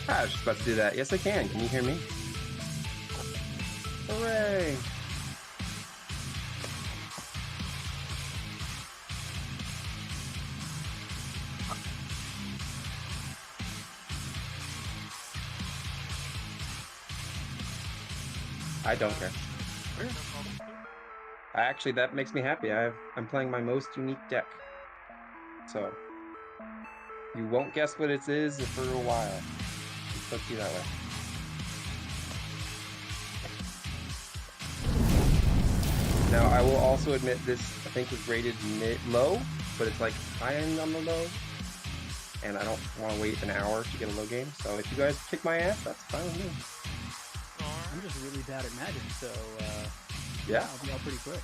I was just about to do that. Yes, I can. Can you hear me? Hooray! I don't care. Actually, that makes me happy. I'm playing my most unique deck. So, you won't guess what it is for a while. Let's do that way. Now, I will also admit this, I think, was rated low, but it's like high end on the low. And I don't want to wait an hour to get a low game. So if you guys kick my ass, that's fine with me. I'm just really bad at Magic, so yeah, I'll be out pretty quick.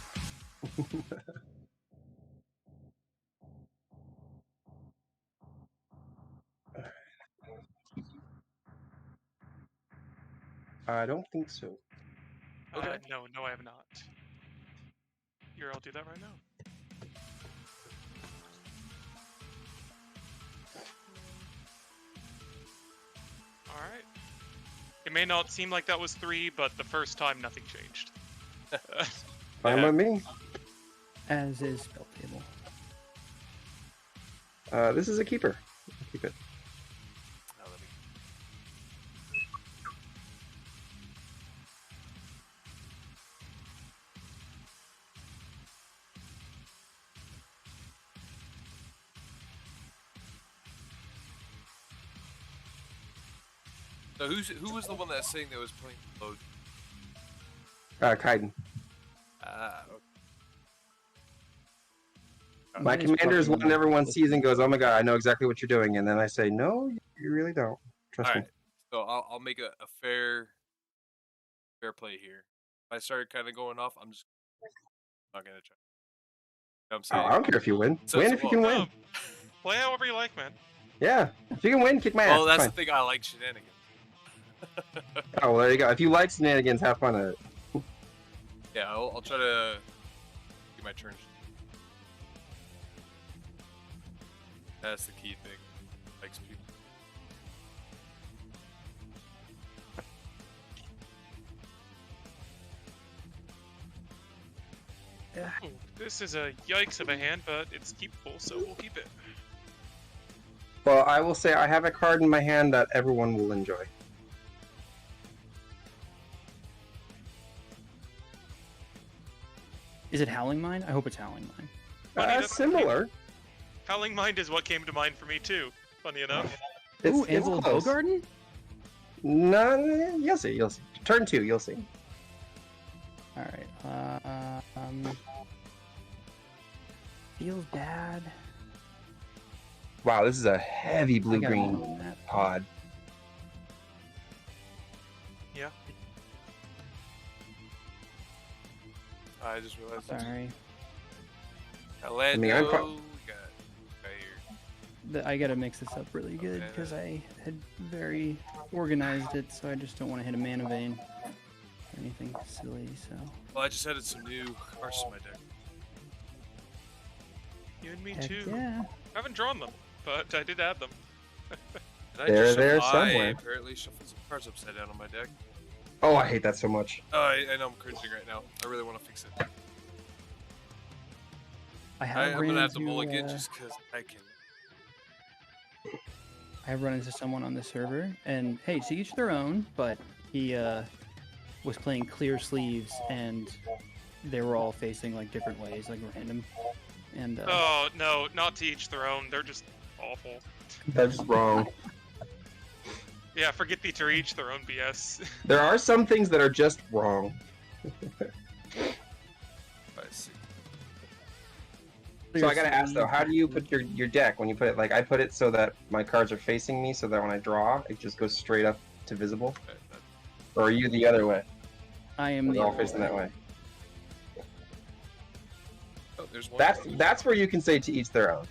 I don't think so. Okay. No, I have not. Here, I'll do that right now. Alright. It may not seem like that was 3, but the first time nothing changed. Fine with me. As is spell table. This is a keeper. I'll keep it. So who was the one that's saying that was playing load? Kaiden. Okay. My commander is one everyone sees and goes, "Oh my god, I know exactly what you're doing," and then I say, "No, you really don't. Trust me." So I'll make a fair play here. If I started kind of going off, I'm just not gonna try. You know what I'm saying? I don't care if you win. Win if you can win. Play however you like, man. Yeah, if you can win, kick my ass. Oh, that's fine. the thing. I like shenanigans. Oh, well, there you go. If you like shenanigans, have fun at it. Yeah, I'll try to get my turn. That's the key thing. Likes people. Ooh, this is a yikes of a hand, but it's keepable, so we'll keep it. Well, I will say I have a card in my hand that everyone will enjoy. Is it Howling Mind? I hope it's Howling Mind. Similar. Howling Mind is what came to mind for me too, funny enough. Ooh, Anvil close. Bowgarden? No, you'll see, you'll see. Turn 2, you'll see. Alright, feels bad. Wow, this is a heavy blue-green pod. Yeah. I just realized. Sorry. Orlando, I mean, we got here. I gotta mix this up really good because I had very organized it, so I just don't want to hit a mana vein or anything silly. So. Well, I just added some new cards to my deck. You and me Heck too. yeah. I haven't drawn them, but I did add them. They're there somewhere. Apparently shuffled some cards upside down on my deck. Oh, I hate that so much. Oh, I know I'm cringing right now. I really want to fix it. I'm gonna have to mulligan just because I can. I have run into someone on the server, and hey, to each their own, but he was playing clear sleeves, and they were all facing like different ways, like random. And oh no, not to each their own. They're just awful. That's wrong. Yeah, forget the to each their own BS. There are some things that are just wrong. I see. So I gotta ask though, how do you put your deck when you put it? Like I put it so that my cards are facing me, so that when I draw, it just goes straight up to visible. Or are you the other way? I am the all other facing way. that way. Oh, there's one. That's where you can say to each their own.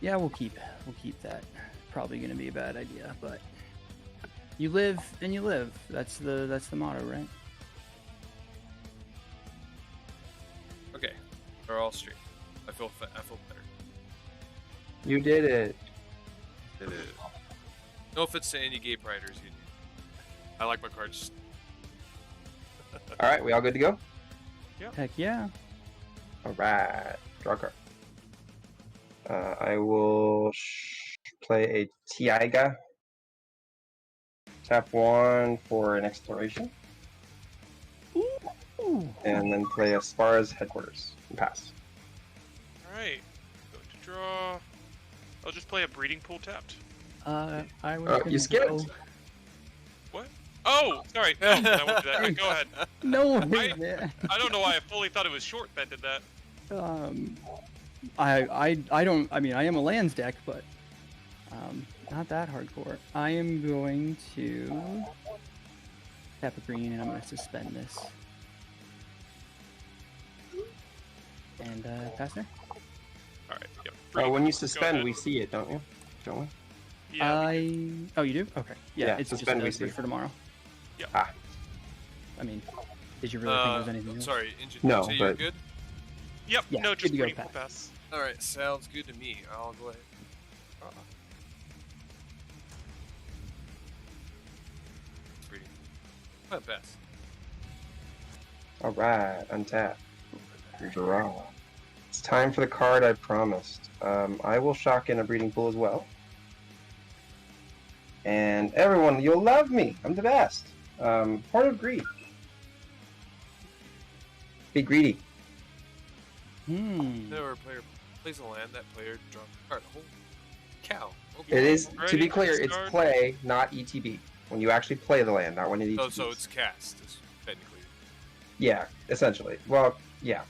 Yeah, we'll keep that. Probably gonna be a bad idea, but you live and you live. That's the motto, right? Okay, we're all straight. I feel better. You did it. It is. No offense to any gay priders. I like my cards. All right, we all good to go? Heck yeah. All right, draw a card. I will play a Tiaiga. Tap 1 for an exploration. Ooh. And then play a Spara's headquarters and pass. Alright. Going to draw. I'll just play a breeding pool tapped. I was. Oh, gonna you skipped. go- What? Oh, sorry. No, I won't do that. Go ahead. No I- worries, man. I don't know why I fully thought it was short that did that. I don't. I mean, I am a lands deck, but not that hardcore. I am going to tap a green, and I'm going to suspend this. And pass there. Alright, yep. Oh, when you Go suspend, ahead. we see it, don't you? Don't we? Yeah, Oh, you do? Okay. Yeah, Yeah, it's suspend we just see. for tomorrow. Ah, I mean, did you really think there was anything else? Sorry, Engine. No, Say you're but- good. Yep, Yeah, no, good just to go, breeding pool pass. pass. All right, sounds good to me. I'll go ahead. Breeding. Pass. all right, untap. Draw. It's time for the card I promised. I will shock in a breeding pool as well. And everyone, you'll love me. I'm the best. Heart of Greed. Be greedy. Whenever a player plays a land, that player draws a card. Holy cow. Okay. It is, to Ready be to clear, it's discard? play, not ETB. When you actually play the land, not when it ETB. So it's cast, technically. Yeah, essentially. Well, yeah.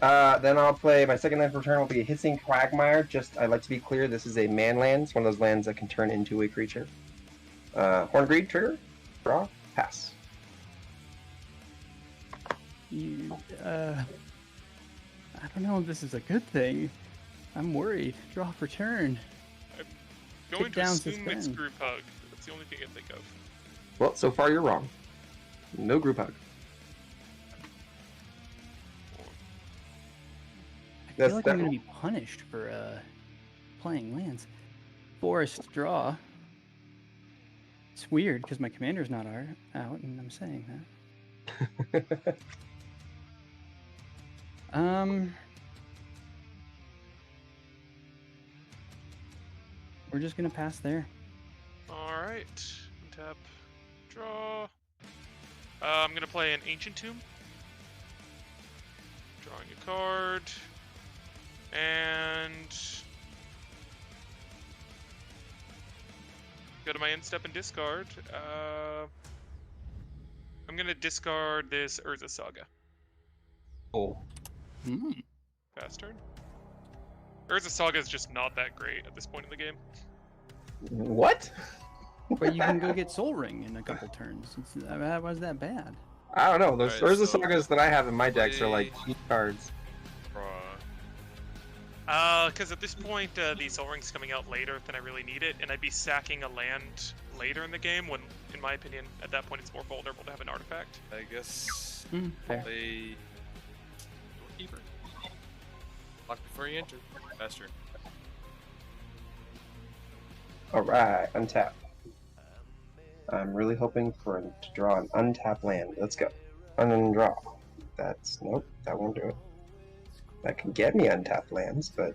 Then I'll play my second land for turn will be a Hissing Quagmire. Just, I'd like to be clear, this is a man land. It's one of those lands that can turn into a creature. Horn Greed, trigger, draw, pass. I don't know if this is a good thing. I'm worried. Draw for turn. Going Kick to down, assume it's suspend. group hug. That's the only thing I think of. Well, so far you're wrong. No group hug. I That's feel like I'm that- going to be punished for playing lands. Forest draw. It's weird because my commander's not out, and I'm saying that. We're just gonna pass there. Alright. Tap. Draw. I'm gonna play an Ancient Tomb. Drawing a card. And go to my end step and discard. I'm gonna discard this Urza Saga. Oh. Hmm. Fast turn. Urza Saga is just not that great at this point in the game. What? But you can go get Soul Ring in a couple turns. Why was that bad? I don't know. Those Alright, there's the so sagas that I have in my decks are like play- cheap cards. Because at this point, the Soul Ring's coming out later than I really need it, and I'd be sacking a land later in the game when, in my opinion, at that point it's more vulnerable to have an artifact. I guess Fair. play Doorkeeper. Lock before you enter. Faster. Alright, untap. I'm really hoping to draw an untapped land. Let's go. Undraw. That's nope, that won't do it. That can get me untapped lands, but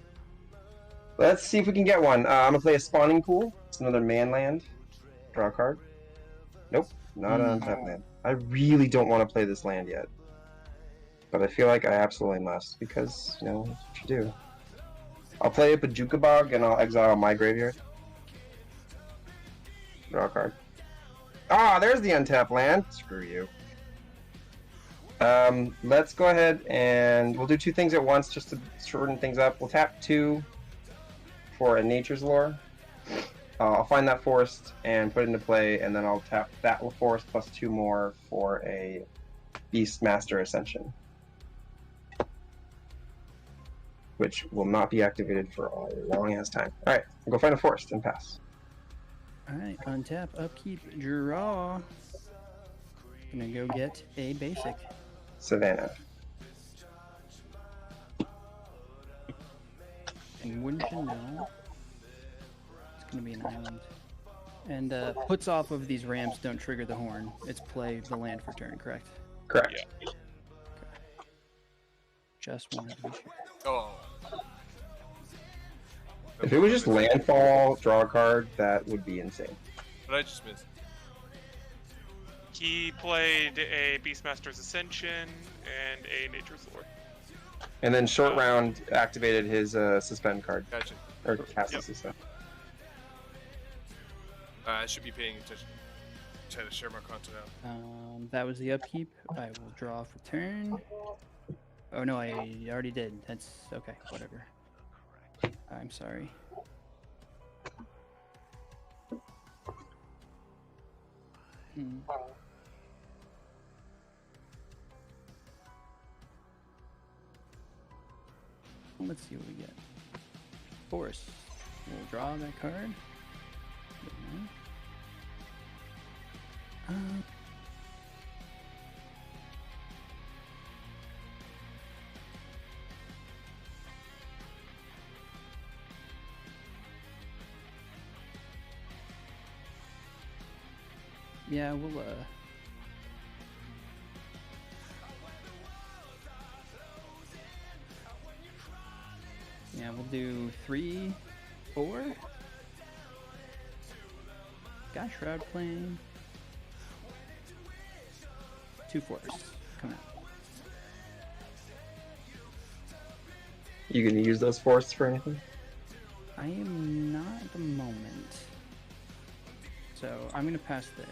let's see if we can get one. I'm gonna play a Spawning Pool. It's another man land. Draw a card. Nope, not an untapped land. I really don't want to play this land yet, but I feel like I absolutely must because you know that's what you do. I'll play a Pajuka Bog and I'll exile my graveyard. Draw a card. Ah, there's the untapped land. Screw you. Let's go ahead and we'll do two things at once just to shorten things up. We'll tap 2 for a Nature's Lore. I'll find that forest and put it into play, and then I'll tap that forest plus 2 more for a Beastmaster Ascension, which will not be activated for a long ass time. Alright, I'll go find a forest and pass. Alright, untap, upkeep, draw. Gonna go get a basic. Savannah. And wouldn't you know, gonna be an island. And puts off of these ramps don't trigger the horn. It's play the land for turn, correct? Correct. Just wanted to be sure. Oh. If it was just landfall, draw a card, that would be insane. But I just missed. He played a Beastmaster's Ascension and a Nature's Lore. And then short round activated his suspend card. Gotcha. Or cast the suspend. I should be paying attention. Try to share my content out. That was the upkeep. I will draw for turn. Oh no, I already did. That's okay. Whatever. I'm sorry. Let's see what we get. Force. We'll draw that card. Yeah, we'll yeah, we'll do 3, 4. Got Shroud Plane. 2 forests. Come out. You gonna use those forests for anything? I am not at the moment. So I'm gonna pass there.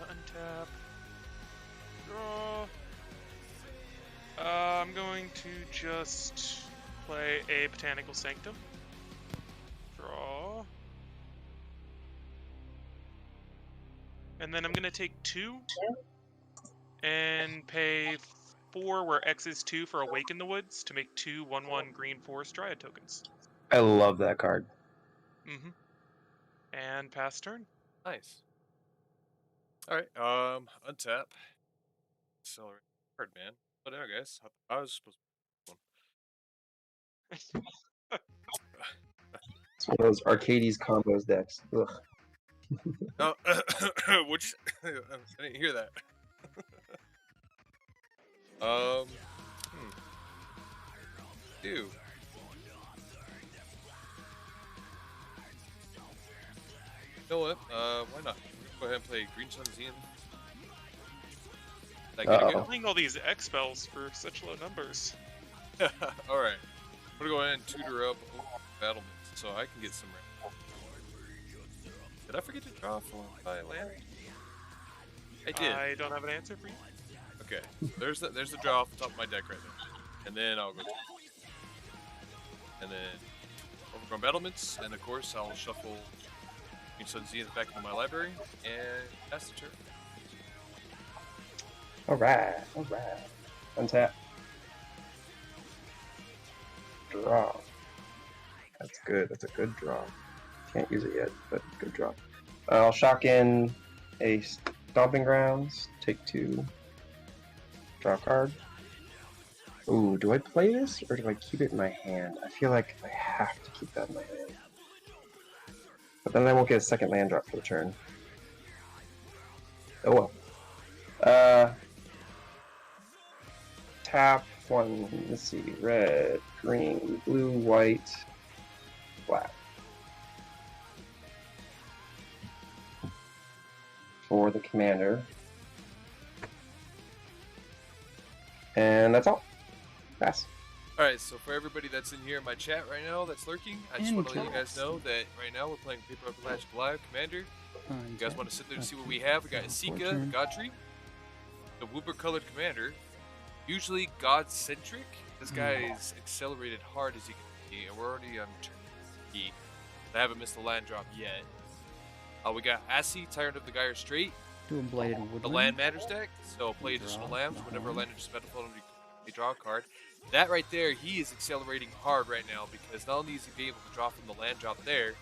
Untap. Draw. I'm going to just play a Botanical Sanctum. Draw. And then I'm going to take 2 and pay 4 where X is 2 for Awaken the Woods to make 2 1/1 green forest Dryad tokens. I love that card. And pass turn. Nice. Alright, untap. Accelerate card, man. Whatever, guys. I was supposed to. It's one of those Arcades combos decks. Ugh. No, would you? I didn't hear that. Do. You know what? Why not? Go ahead and play Green Sun Zen. I'm playing all these X spells for such low numbers. Alright. I'm gonna go ahead and tutor up battlements so I can get some ramp. Did I forget to draw for my land? I did. I don't have an answer for you. Okay. There's the draw off the top of my deck right there. And then I'll go. And then overgrown battlements, and of course I'll shuffle Green Sun Zenith back into my library and pass the turn. Alright, alright. Untap. Draw. That's good. That's a good draw. Can't use it yet, but good draw. I'll shock in a Stomping Grounds. Take 2. Draw a card. Ooh, do I play this or do I keep it in my hand? I feel like I have to keep that in my hand. But then I won't get a second land drop for the turn. Oh well. Tap 1, let's see, red, green, blue, white, black. For the commander. And that's all. Pass. Alright, so for everybody that's in here in my chat right now that's lurking, I just want to let you guys know that right now we're playing Paper Up Magic Live Commander. You guys want to sit there and see what we have? We got Asika, Godtree, the Wooper colored commander. Usually God-centric. This guy is accelerated hard as you can see, and we're already on turn E. I haven't missed a land drop yet. We got Assi, Tyrant of the Gyre Strait. Doing Bladed Woodland. The land matters deck, so play additional lands. Whenever a land enters the battlefield, you draw a card. That right there, he is accelerating hard right now because not only is he being able to draw from the land drop there,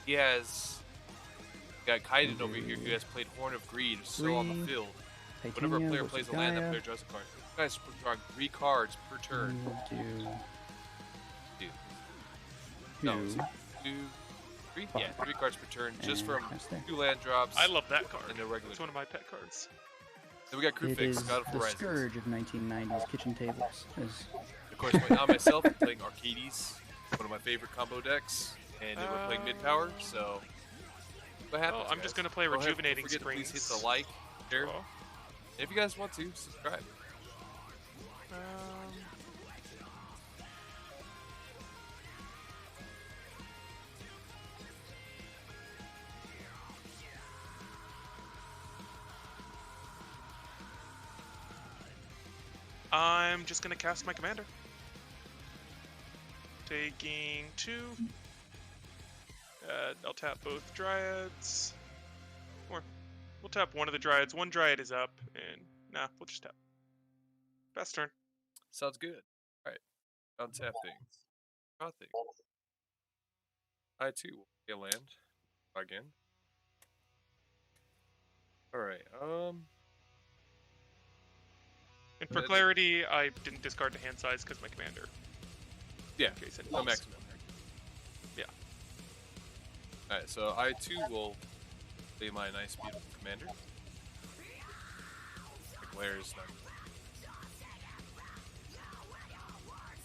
he has Got Kaiden over here who has played Horn of Greed, still on the field. Whenever a player plays a land, that player draws a card. You guys draw 3 cards per turn. No, 2, 3? Yeah, 3 cards per turn, just from 2 land drops. I love that card. And no regular. It's one of my pet cards. Then we got Crew Fix, God of the Horizons. scourge of 1990s kitchen tables. Of course, I myself am playing Arcades, one of my favorite combo decks, and we're playing mid power, so what happens? I'm just gonna play Rejuvenating Springs. Please hit the like, share, and if you guys want to, subscribe. I'm just gonna cast my commander. Taking 2. I'll tap both Dryads. Or we'll tap one of the Dryads. One Dryad is up, and nah, we'll just tap. Best turn. Sounds good. Alright. Untap things. Draw things. I too will get land. Again. Alright, And for clarity, I didn't discard the hand size because my commander. Yeah, in case it no falls. maximum. Yeah. Alright, so I too will play my nice, beautiful commander. The glare is not.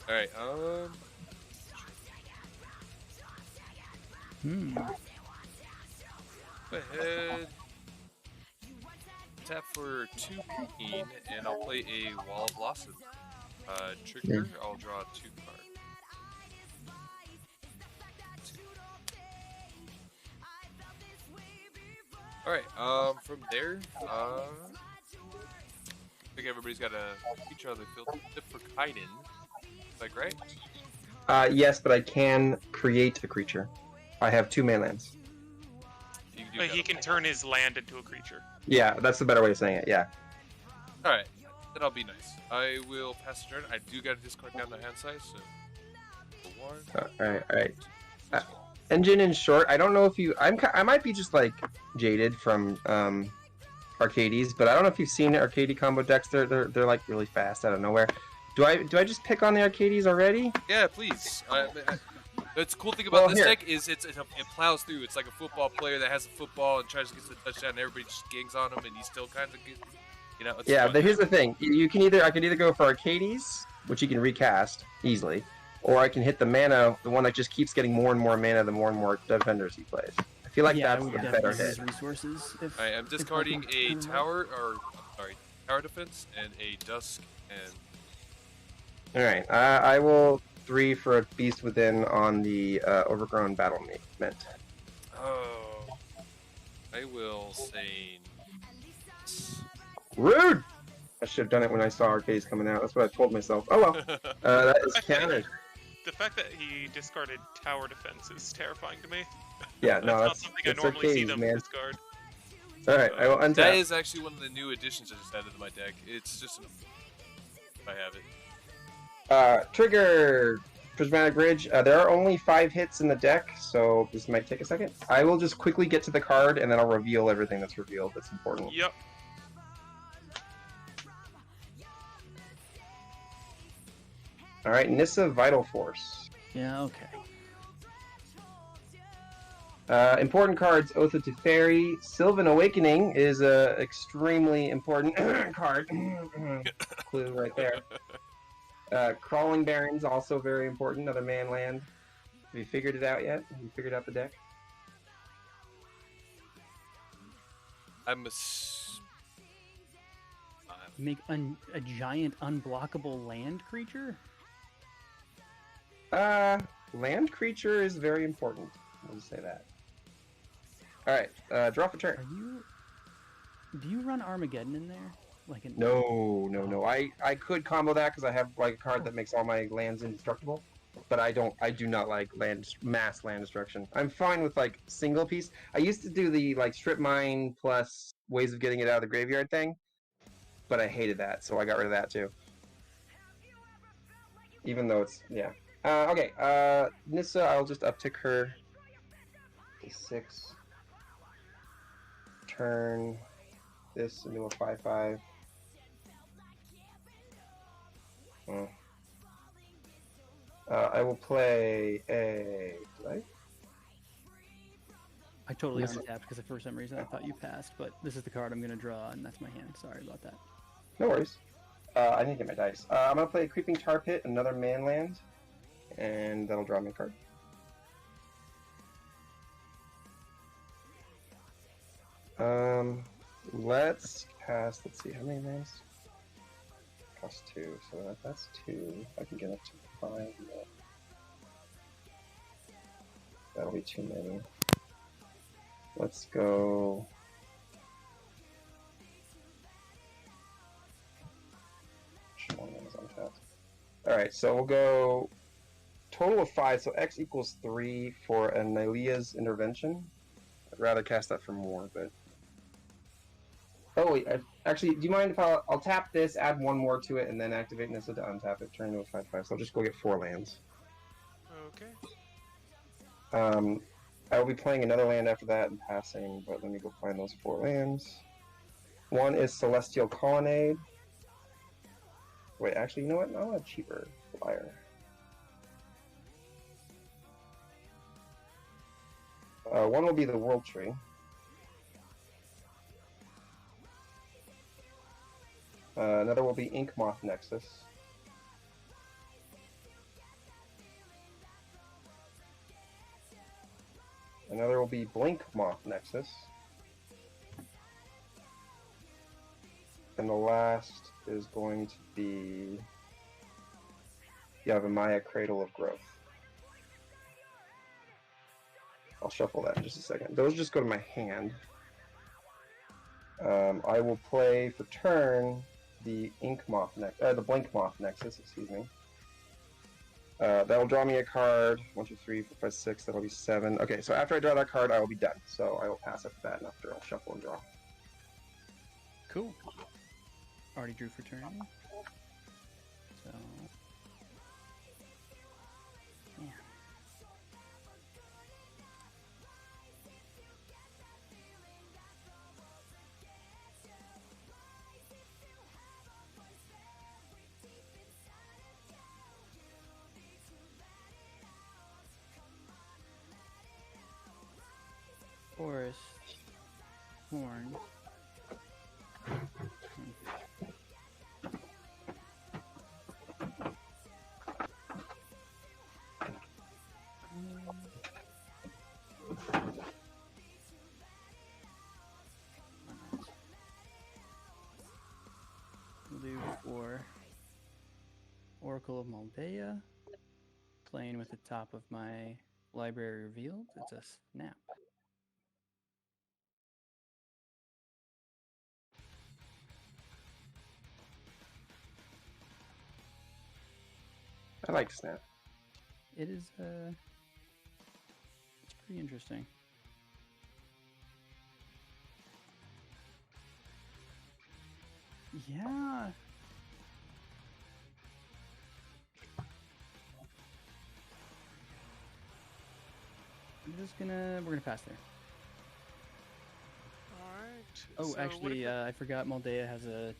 Alright, go ahead. Tap for 2 green, and I'll play a Wall of Blossom. Trigger, I'll draw 2 cards. Alright, from there, I think everybody's got a feature on the field except for Kaiden. Is that right? Yes, but I can create a creature. I have 2 mainlands. He can turn his land into a creature. Yeah, that's the better way of saying it, yeah. Alright, then I'll be nice. I will pass the turn. I do got to discard down the hand size, so... Alright. Engine in short, I don't know if you... I might be just, like, jaded from Arcades, but I don't know if you've seen Arcade combo decks. They're like, really fast out of nowhere. Do I just pick on the Arcades already? Yeah, please. The cool thing about this deck is it plows through. It's like a football player that has a football and tries to get to the touchdown, and everybody just gangs on him, and he still kind of gets, It's yeah, fun. but here's the thing: I can either go for Arcades, which you can recast easily, or I can hit the mana, the one that just keeps getting more and more mana the more and more defenders he plays. I feel like that's the better hit. Resources. Alright, I'm discarding a tower, tower defense, and a dusk, and. All right, I will 3 for a Beast Within on the Overgrown Battlement. Oh, I will say. Rude! I should have done it when I saw Arcades coming out. That's what I told myself. Oh well, that is counted. The fact that he discarded tower defense is terrifying to me. Yeah, no, that's not something I normally see them discard. All right, I will untap. That is actually one of the new additions I just added to my deck. It's just if I have it. Trigger Prismatic Ridge. There are only 5 hits in the deck, so this might take a second. I will just quickly get to the card, and then I'll reveal everything that's revealed that's important. Yep. Alright, Nissa Vital Force. Yeah, okay. Important cards, Oath of Teferi. Sylvan Awakening is a extremely important card. Clue right there. Crawling Barrens, also very important, another man land. Have you figured it out yet? Have you figured out the deck? Make a giant unblockable land creature? Land creature is very important. I'll just say that. Alright, draw for turn. Do you run Armageddon in there? No. I could combo that because I have like a card that makes all my lands indestructible, but I do not like mass land destruction. I'm fine with like single piece. I used to do the like strip mine plus ways of getting it out of the graveyard thing, but I hated that, so I got rid of that too. Even though it's okay. Nissa, I'll just uptick her to 6. turn this into a 5/5. I will play a. Did I? I totally untapped because for some reason I thought you passed, but this is the card I'm going to draw, and that's my hand. Sorry about that. No worries. I need to get my dice. I'm going to play a Creeping Tar Pit, another man land, and that'll draw me a card. Let's cast, let's see, how many lands? Cost 2, so that's 2. I can get up to 5. That'll be too many. Let's go. One is untapped. Alright, so we'll go total of 5, so X equals 3 for a Nylea's Intervention. I'd rather cast that for more, but. Oh wait, actually, do you mind if I'll tap this, add 1 more to it, and then activate Nissa to untap it, turn into a 5/5. So I'll just go get 4 lands. Okay. I will be playing another land after that and passing, but let me go find those 4 lands. One is Celestial Colonnade. Wait, actually, you know what? I want a cheaper flyer. One will be the World Tree. Another will be Ink Moth Nexus. Another will be Blink Moth Nexus. And the last is going to be Yavimaya Cradle of Growth. I'll shuffle that in just a second. Those just go to my hand. I will play for turn the the Blink Moth Nexus, excuse me. That'll draw me a card. 1, 2, 3, 4, 5, 6. That'll be 7. Okay, so after I draw that card, I will be done. So I will pass after that, and after I'll shuffle and draw. Cool. Already drew for turn. So. Yeah. Forest. Horns. We'll do for Oracle of Moldea. Playing with the top of my library revealed. It's a snap. I like Snap. It is it's pretty interesting. Yeah. We're gonna pass there. Alright. Oh, so actually, I forgot Moldea has a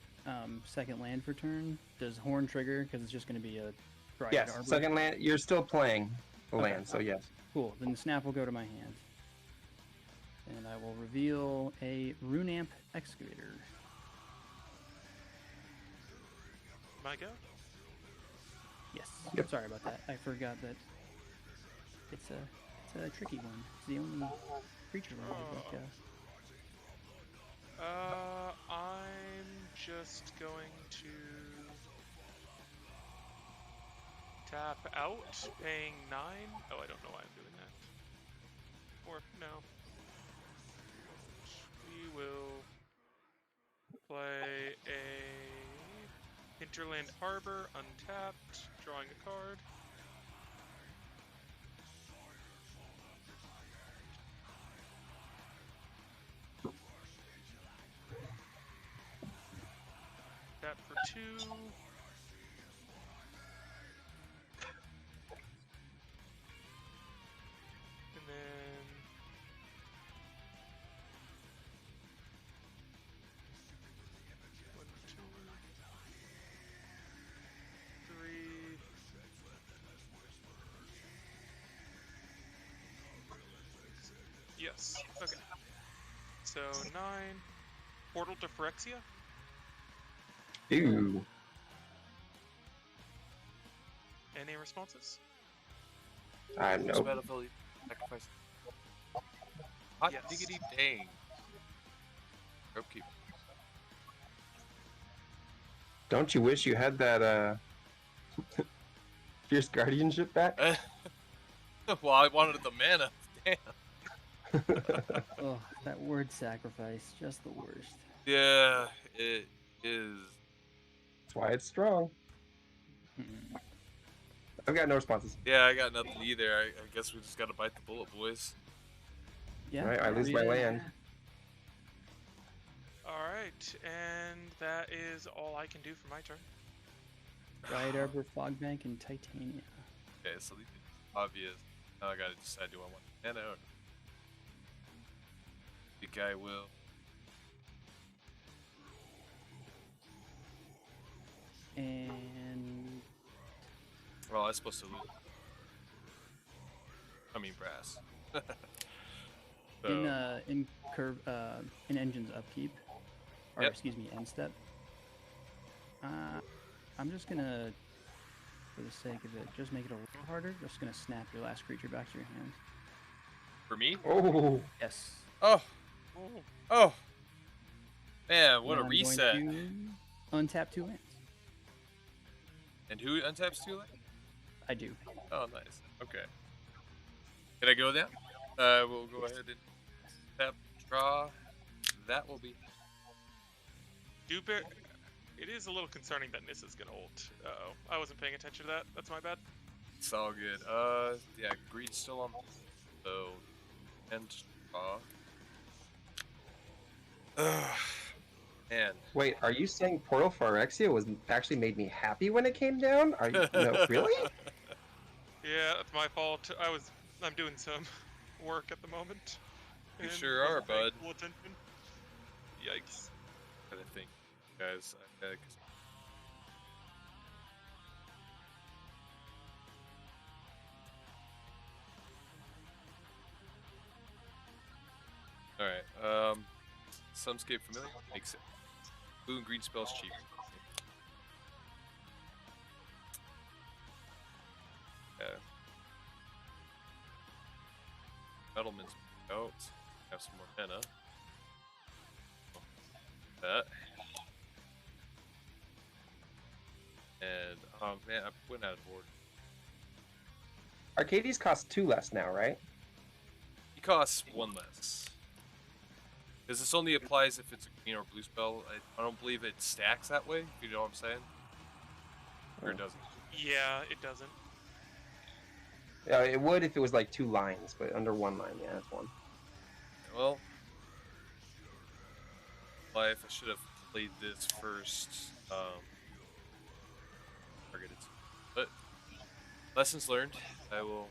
second land for turn. Does Horn trigger? Because it's just gonna be a Dryad Yes, Arbor. second land. You're still playing the Okay. land, so yes. Cool. Then the snap will go to my hand. And I will reveal a Runamp Excavator. My go? Yes. Yep. Sorry about that. I forgot that it's a tricky one. It's the only creature one I think. I'm just going to tap out, paying 9. Oh, I don't know why I'm doing that. Or no. We will play a Hinterland Harbor, untapped, drawing a card. Tap for 2. And then Yes. Okay. So 9. Portal to Phyrexia. Ew. Any responses? Nope. Battlefield sacrifice. Hot Yes. diggity dang. Upkeep. Don't you wish you had that fierce guardianship back? Well, I wanted the mana. Damn. Oh, that word sacrifice, just the worst. Yeah, it is. That's why it's strong. I've got no responses. Yeah, I got nothing either. I guess we just gotta bite the bullet, boys. Yeah. Right, I lose my land. Alright, and that is all I can do for my turn. Bright Arbor, Fogbank, and Titania. Okay, so these are obvious. Now I gotta decide, do I want mana or... I think I will. And Well, I was supposed to lose. I mean brass. So, in Engine's upkeep, or Yep. excuse me, end step. I'm just gonna, for the sake of it, just make it a little harder. Just gonna snap your last creature back to your hand. for me? Oh, Yes. Oh! Oh! Man, what And a I'm reset. Going to untap 2 lands. And who untaps 2 land? I do. Oh, nice. Okay. Can I go then? We'll go ahead and tap, draw. That will be. It is a little concerning that Nissa's gonna ult. Uh-oh. I wasn't paying attention to that. That's my bad. It's all good. Yeah, greed's still on. So, and draw. Man. wait, are you saying Portal Phyrexia was actually made me happy when it came down? Are you, no, really? Yeah, that's my fault. I'm doing some work at the moment. You and sure are, wasn't paying bud. full attention. Yikes. I think, guys. Alright, Sunscape Familiar makes it. Blue and green spells cheap. Yeah. Metalman's out. Have some more mana. That. And, oh man, I went out of board. Arcades cost 2 less now, right? He costs 1 less. Because this only applies if it's a green or blue spell. I don't believe it stacks that way, if you know what I'm saying. Or it doesn't. Yeah, it doesn't. Yeah, it would if it was like 2 lines, but under 1 line, yeah, that's 1. Well, life, I should have played this first. Targeted. But, lessons learned. I will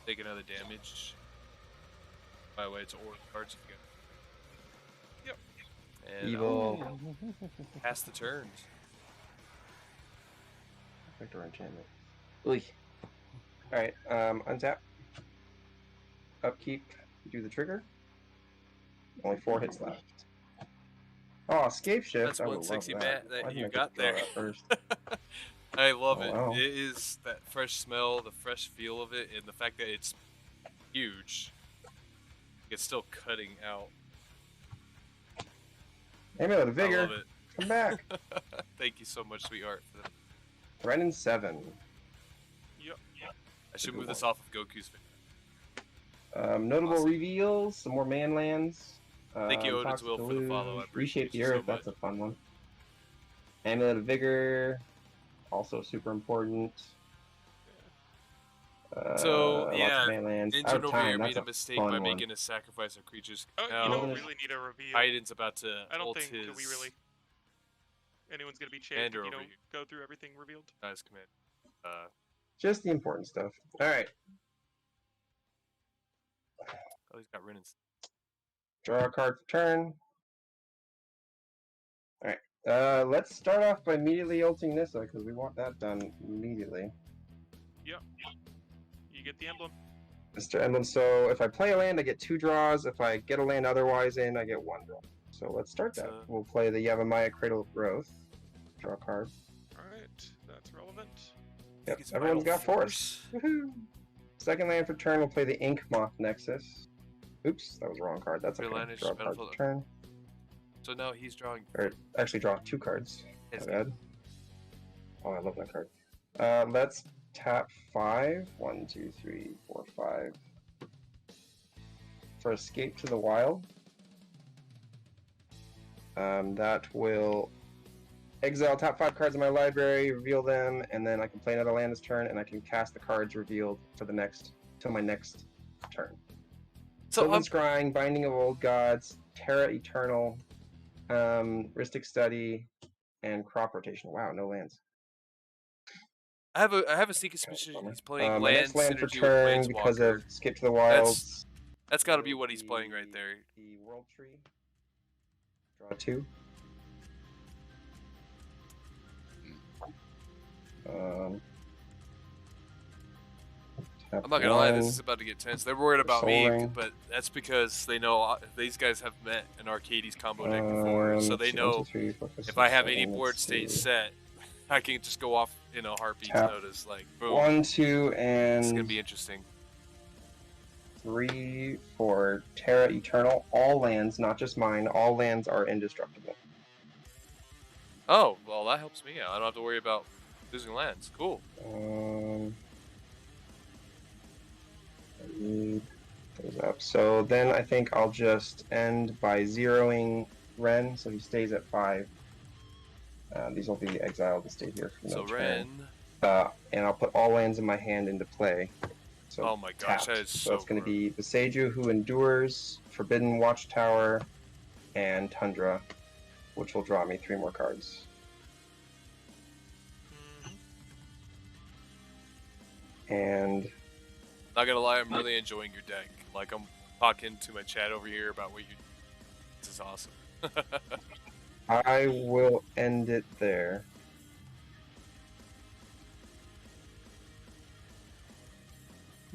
take another damage. By the way, it's Aura cards if you got. Yep. And Evil. pass the turns. Effect or enchantment. Oy. Alright, untap. Upkeep. Do the trigger. Only 4 hits left. Oh, escape shift. That's I one would love sexy that. mat Why that didn't you I got just draw there. that first? I love Oh, it. wow. It is that fresh smell, the fresh feel of it, and the fact that it's huge. It's still cutting out. Amulet of I Vigor. love it. Come back. Thank you so much, sweetheart. For that. Brennan 7. Yep. I should good move this one. off of Goku's video. Notable Awesome. reveals. Some more man lands. Thank you, Odin's Toxic Will, for the follow. I Deluge, appreciate Reshape the you so Earth. That's a much. fun one. Amulet of Vigor. Also super important. So, lots yeah, of man lands. Out Engine of over time. here That's made a a mistake fun by one. making a sacrifice of creatures. Oh, Now, you don't Now- really need a reveal. Titan's about to I don't ult think his that we really anyone's gonna be chafed commander if you over don't here. go through everything revealed. His command. Just the important stuff. Alright. Oh, he's got Renan's. Draw a card for turn. Alright. Let's start off by immediately ulting Nissa, because we want that done immediately. Yep. You get the emblem. Mr. Emblem. So if I play a land, I get 2 draws. If I get a land otherwise in, I get 1 draw. So let's start that. We'll play the Yavimaya Cradle of Growth. Draw a card. Alright, that's relevant. Yep, everyone's got Force. Woohoo! Second land for turn, we'll play the Ink Moth Nexus. Oops, that was the wrong card. That's okay. Draw a card for turn. So now he's drawing. Or actually, draw 2 cards. My bad. Oh, I love that card. Let's tap 5. 1, 2, 3, 4, 5. For Escape to the Wild. That will exile top 5 cards in my library, reveal them, and then I can play another land this turn, and I can cast the cards revealed for the next till my next turn. So Scrying, Binding of Old Gods, Terra Eternal, Rhystic Study, and Crop Rotation. Wow, no lands. I have a sneaky suspicion he's playing my next land for turn because of Skip to the Wilds. That's got to be what he's playing right there. The World Tree. Draw 2. I'm not gonna lie, this is about to get tense. They're worried about me, but that's because they know these guys have met an Arcades combo deck before, so they know if I have any board state set, I can just go off in a heartbeat notice, like boom. 1, 2, and it's gonna be interesting. 3 for Terra Eternal. All lands, not just mine. All lands are indestructible. Oh, well, that helps me out. I don't have to worry about losing lands. Cool. Goes up. So then I think I'll just end by zeroing Ren, so he stays at 5. These will be exiled to stay here for no turn. Ren. And I'll put all lands in my hand into play. So oh my gosh, that is so it's going to be the Seiju Who Endures, Forbidden Watchtower, and Tundra, which will draw me 3 more cards. And not gonna lie, I'm really enjoying your deck. Like, I'm talking to my chat over here about what you. This is awesome. I will end it there.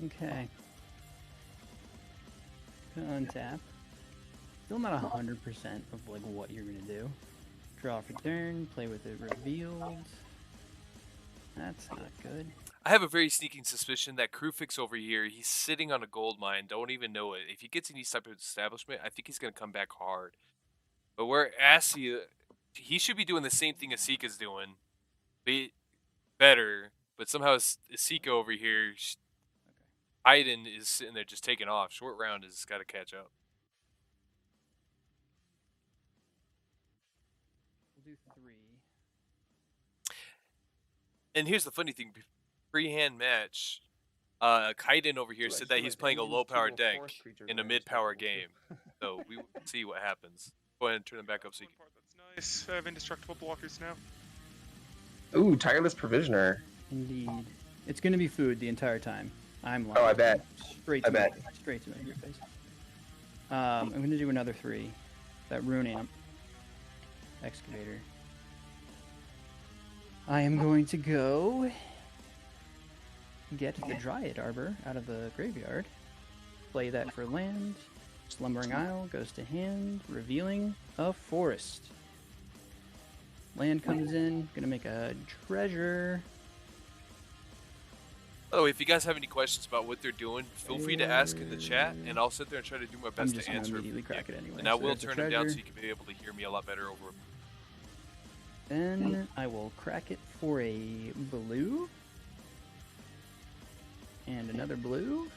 Okay. Gonna untap. Still not 100% of like what you're gonna do. Draw for turn, play with it revealed. That's not good. I have a very sneaking suspicion that Krufix over here, he's sitting on a gold mine, don't even know it. If he gets in these type of establishment, I think he's going to come back hard. But where Assi, he should be doing the same thing Asika's doing. Better, but somehow Asika over here, Haydn is sitting there just taking off. Short round has got to catch up. We'll do 3. And here's the funny thing. Pre-hand match, Kaiden over here said that he's playing a low-power deck in a mid-power game. So we will see what happens. Go ahead and turn them back up so you can... That's nice. I have indestructible blockers now. Ooh, Tireless Provisioner. Indeed. It's going to be food the entire time. I'm like, oh, I bet. Straight to my face. I'm going to do another 3. That Rune Amp. Excavator. I am going to go get the Dryad Arbor out of the graveyard. Play that for land. Slumbering Isle goes to hand, revealing a forest. Land comes in, gonna make a treasure. By the way, if you guys have any questions about what they're doing, feel free to ask in the chat, and I'll sit there and try to do my best to answer. Immediately crack it anyway. And I will turn it down so you can be able to hear me a lot better over. Then I will crack it for a blue. And another blue.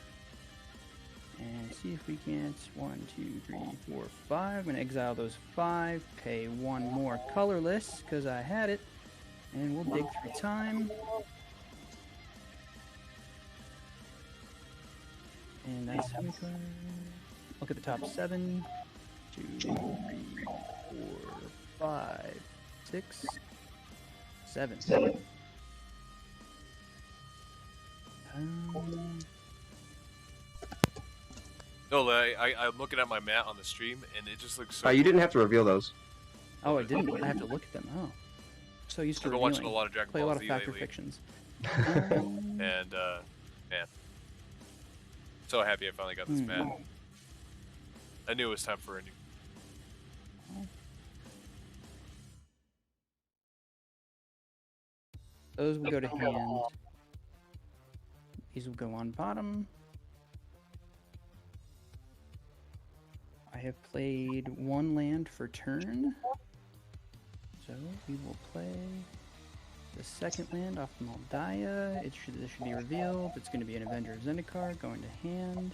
And see if we can't. 1, 2, 3, 4, 5. I'm going to exile those 5. Pay 1 more colorless because I had it. And we'll dig through time. And that's how we go. Look at the top 7. 2, 3, 4, 5, 6, 7. No, I'm looking at my mat on the stream, and it just looks so... you didn't have to reveal those. Oh, I didn't. I have to look at them. Oh. So used to I've been watching a lot of Dragon Play a Ball lot of Z Factor lately. Fictions. And, man. So happy I finally got this map. I knew it was time for a new. Those will go to hand. These will go on bottom. I have played 1 land for turn. So we will play the second land off Moldaya. This should be revealed. It's going to be an Avenger of Zendikar going to hand.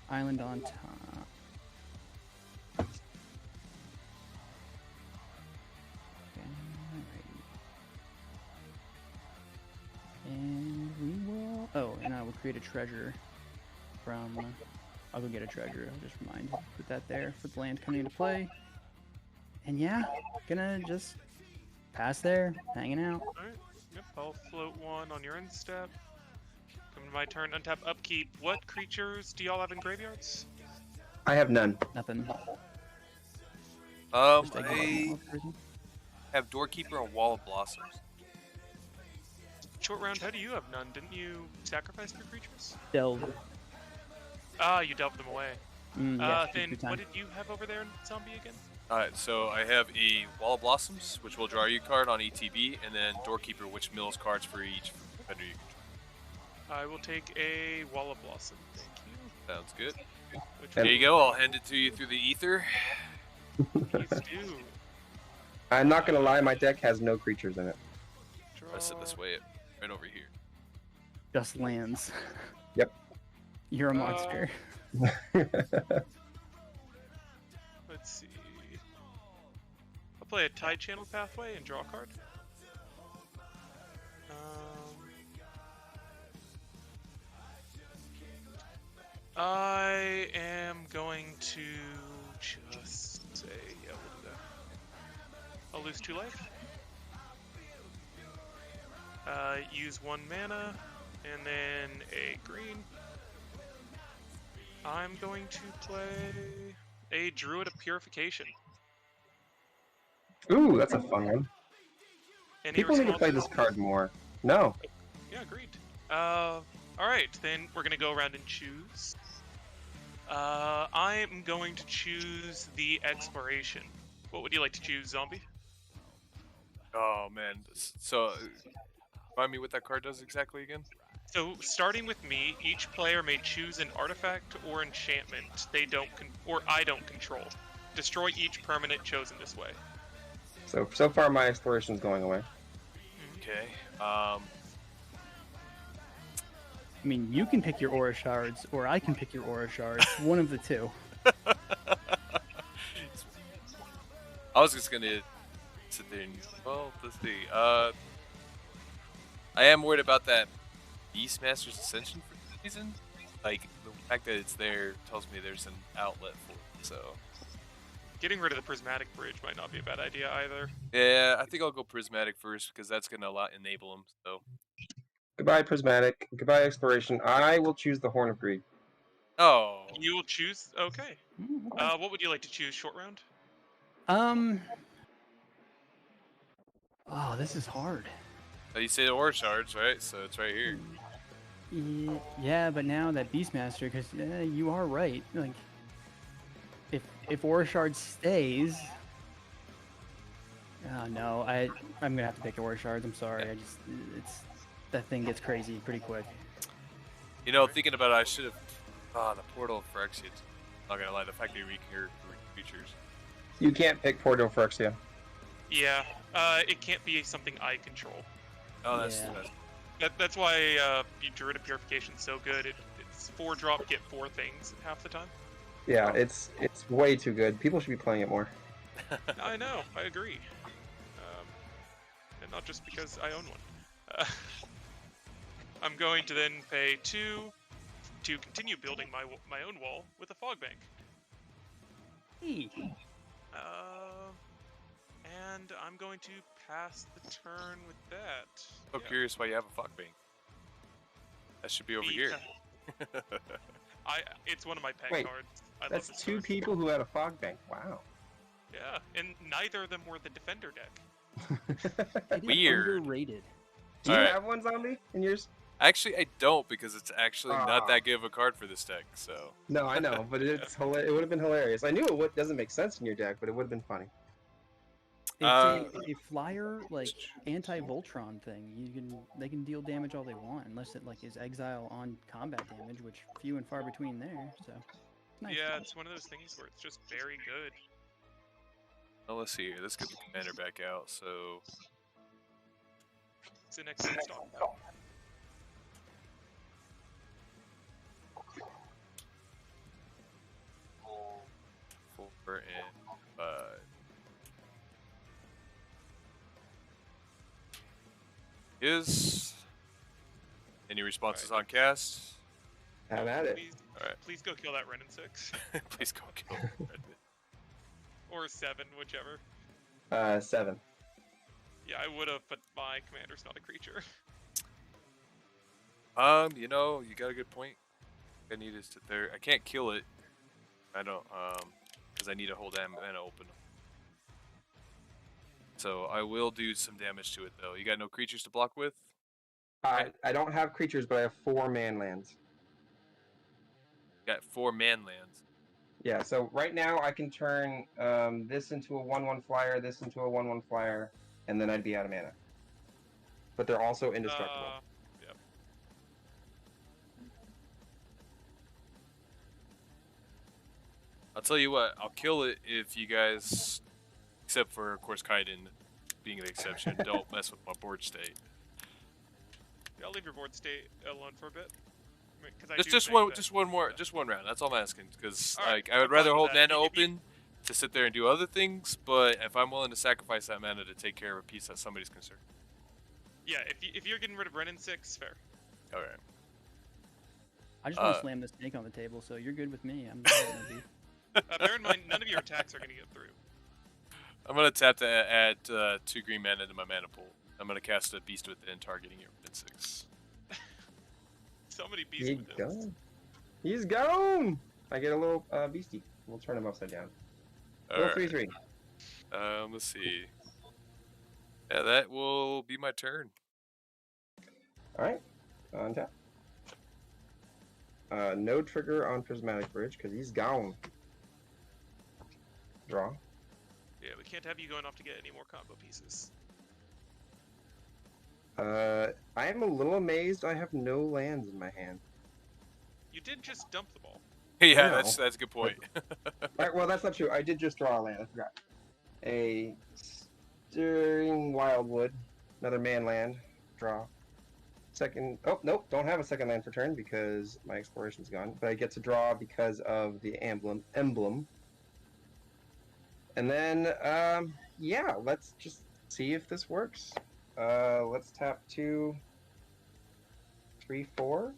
Island on top. And we will... Oh, and I will create a treasure from... I'll go get a treasure. I'll just put that there for the land coming into play. And yeah, gonna just pass there, hanging out. Alright, yep, I'll float 1 on your end step. Come to my turn, untap upkeep. What creatures do y'all have in graveyards? I have none. Nothing. I have Doorkeeper and Wall of Blossoms. Short round, how do you have none? Didn't you sacrifice your creatures? Delve. Ah, you delved them away. Yeah, Then what did you have over there in zombie again? Alright, so I have a Wall of Blossoms, which will draw you a card on ETB, and then Doorkeeper, which mills cards for each defender you control. I will take a Wall of Blossom. Thank you. Sounds good. Which There you go, I'll hand it to you through the ether. please do. I'm not gonna lie, my deck has no creatures in it. I'll sit this way, right over here. Just lands. Yep. You're a monster. Let's see. I'll play a Tide Channel Pathway and draw a card. I am going to just say, yeah, we'll do that. I'll lose 2 life. Use 1 mana, and then a green. I'm going to play a Druid of Purification. Ooh, that's a fun one. Any People need to play responses? this card more. No. Yeah, agreed. Alright, then we're gonna go around and choose. I am going to choose the Exploration. What would you like to choose, Zombie? Oh man, so remind me what that card does exactly again? So, starting with me, each player may choose an artifact or enchantment they don't I don't control. Destroy each permanent chosen this way. So far my exploration's going away. Okay. I mean, you can pick your aura shards, or I can pick your aura shards. One of the two. I was just gonna sit there and, well, let's see. I am worried about that Beastmaster's Ascension for some reason. Like, the fact that it's there tells me there's an outlet for it, so... Getting rid of the Prismatic Bridge might not be a bad idea either. Yeah, I think I'll go Prismatic first, because that's gonna enable him, so... Goodbye, Prismatic. Goodbye, Exploration. I will choose the Horn of Greed. Oh. You will choose? Okay. What would you like to choose, short round? Oh, this is hard. So you say the Aura Shards, right? So it's right here. Yeah, but now that Beastmaster, because you are right. Like, if Aura Shard stays, oh no, I'm gonna have to pick Aura Shards. I'm sorry. That thing gets crazy pretty quick. You know, thinking about it, I should have. The Portal of Phyrexia. Not gonna lie, the fact that you recur creatures. You can't pick Portal of Phyrexia. Yeah, it can't be something I control. Oh, that's Yeah. the best. That's why Druid of Purification is so good. It's 4-drop, get 4 things half the time. Yeah, it's way too good. People should be playing it more. I know, I agree. And not just because I own one. I'm going to then pay 2 to continue building my own wall with a fog bank. Hey. And I'm going to pass the turn with that. So curious why you have a fog bank. That should be over here. It's one of my pet Wait, cards. I That's love this 2 card. people who had a Fog Bank. Wow. Yeah, and neither of them were the defender deck. It is Weird. underrated. Do you Alright. have one, Zombie, in yours? Actually, I don't because it's actually not Ah. that good of a card for this deck. So. No, I know, but it would have been hilarious. I knew it doesn't make sense in your deck, but it would have been funny. It's a flyer like anti-Voltron thing. They can deal damage all they want unless it like is exile on combat damage, which few and far between there. So it's nice. Yeah, it's one of those things where it's just very good. Well, let's see here. Let's get the commander back out. So. It's an excellent stock now. Four and 5. Any responses on cast? Have at it. Please, Alright. please go kill that Renin 6. Please go kill Red. Or 7, whichever. 7. Yeah, I would have, but my commander's not a creature. You know, you got a good point. I need is to there. I can't kill it. I don't, because I need to hold that mana open. So I will do some damage to it though. You got no creatures to block with? I don't have creatures, but I have 4 man lands. You got 4 man lands. Yeah, so right now I can turn this into a 1/1 flyer, this into a 1/1 flyer, and then I'd be out of mana. But they're also indestructible. Yep. I'll tell you what, I'll kill it if you guys, except for of course Kaiden being the exception, don't mess with my board state. Yeah, I'll leave your board state alone for a bit. I mean, 'cause I do Just think one, that- just one more, just one round. That's all I'm asking. Because Alright, like I would I'm rather fine with hold that. mana If you- open to sit there and do other things. But if I'm willing to sacrifice that mana to take care of a piece that somebody's concerned. Yeah, if you're getting rid of Renin 6, fair. All right. I just want to slam the snake on the table, so you're good with me. I'm not gonna be. Bear in mind, none of your attacks are going to get through. I'm gonna tap to add 2 green mana to my mana pool. I'm gonna cast a beast within, targeting your Red 6. So many beasts He's with this. gone. He's gone! I get a little beastie. We'll turn him upside down. Little Alright. 3/3. Let's see. Yeah, that will be my turn. Alright. Untap. No trigger on Prismatic Bridge, because he's gone. Draw. Yeah, we can't have you going off to get any more combo pieces. I am a little amazed I have no lands in my hand. You did just dump the ball. Yeah, No. that's a good point. Alright, well, that's not true. I did just draw a land. I forgot. A Stirring Wildwood. Another man land. Draw. Second. Oh, nope. Don't have a second land for turn because my exploration's gone. But I get to draw because of the emblem. And then, yeah, let's just see if this works. Let's tap 2, 3, 4.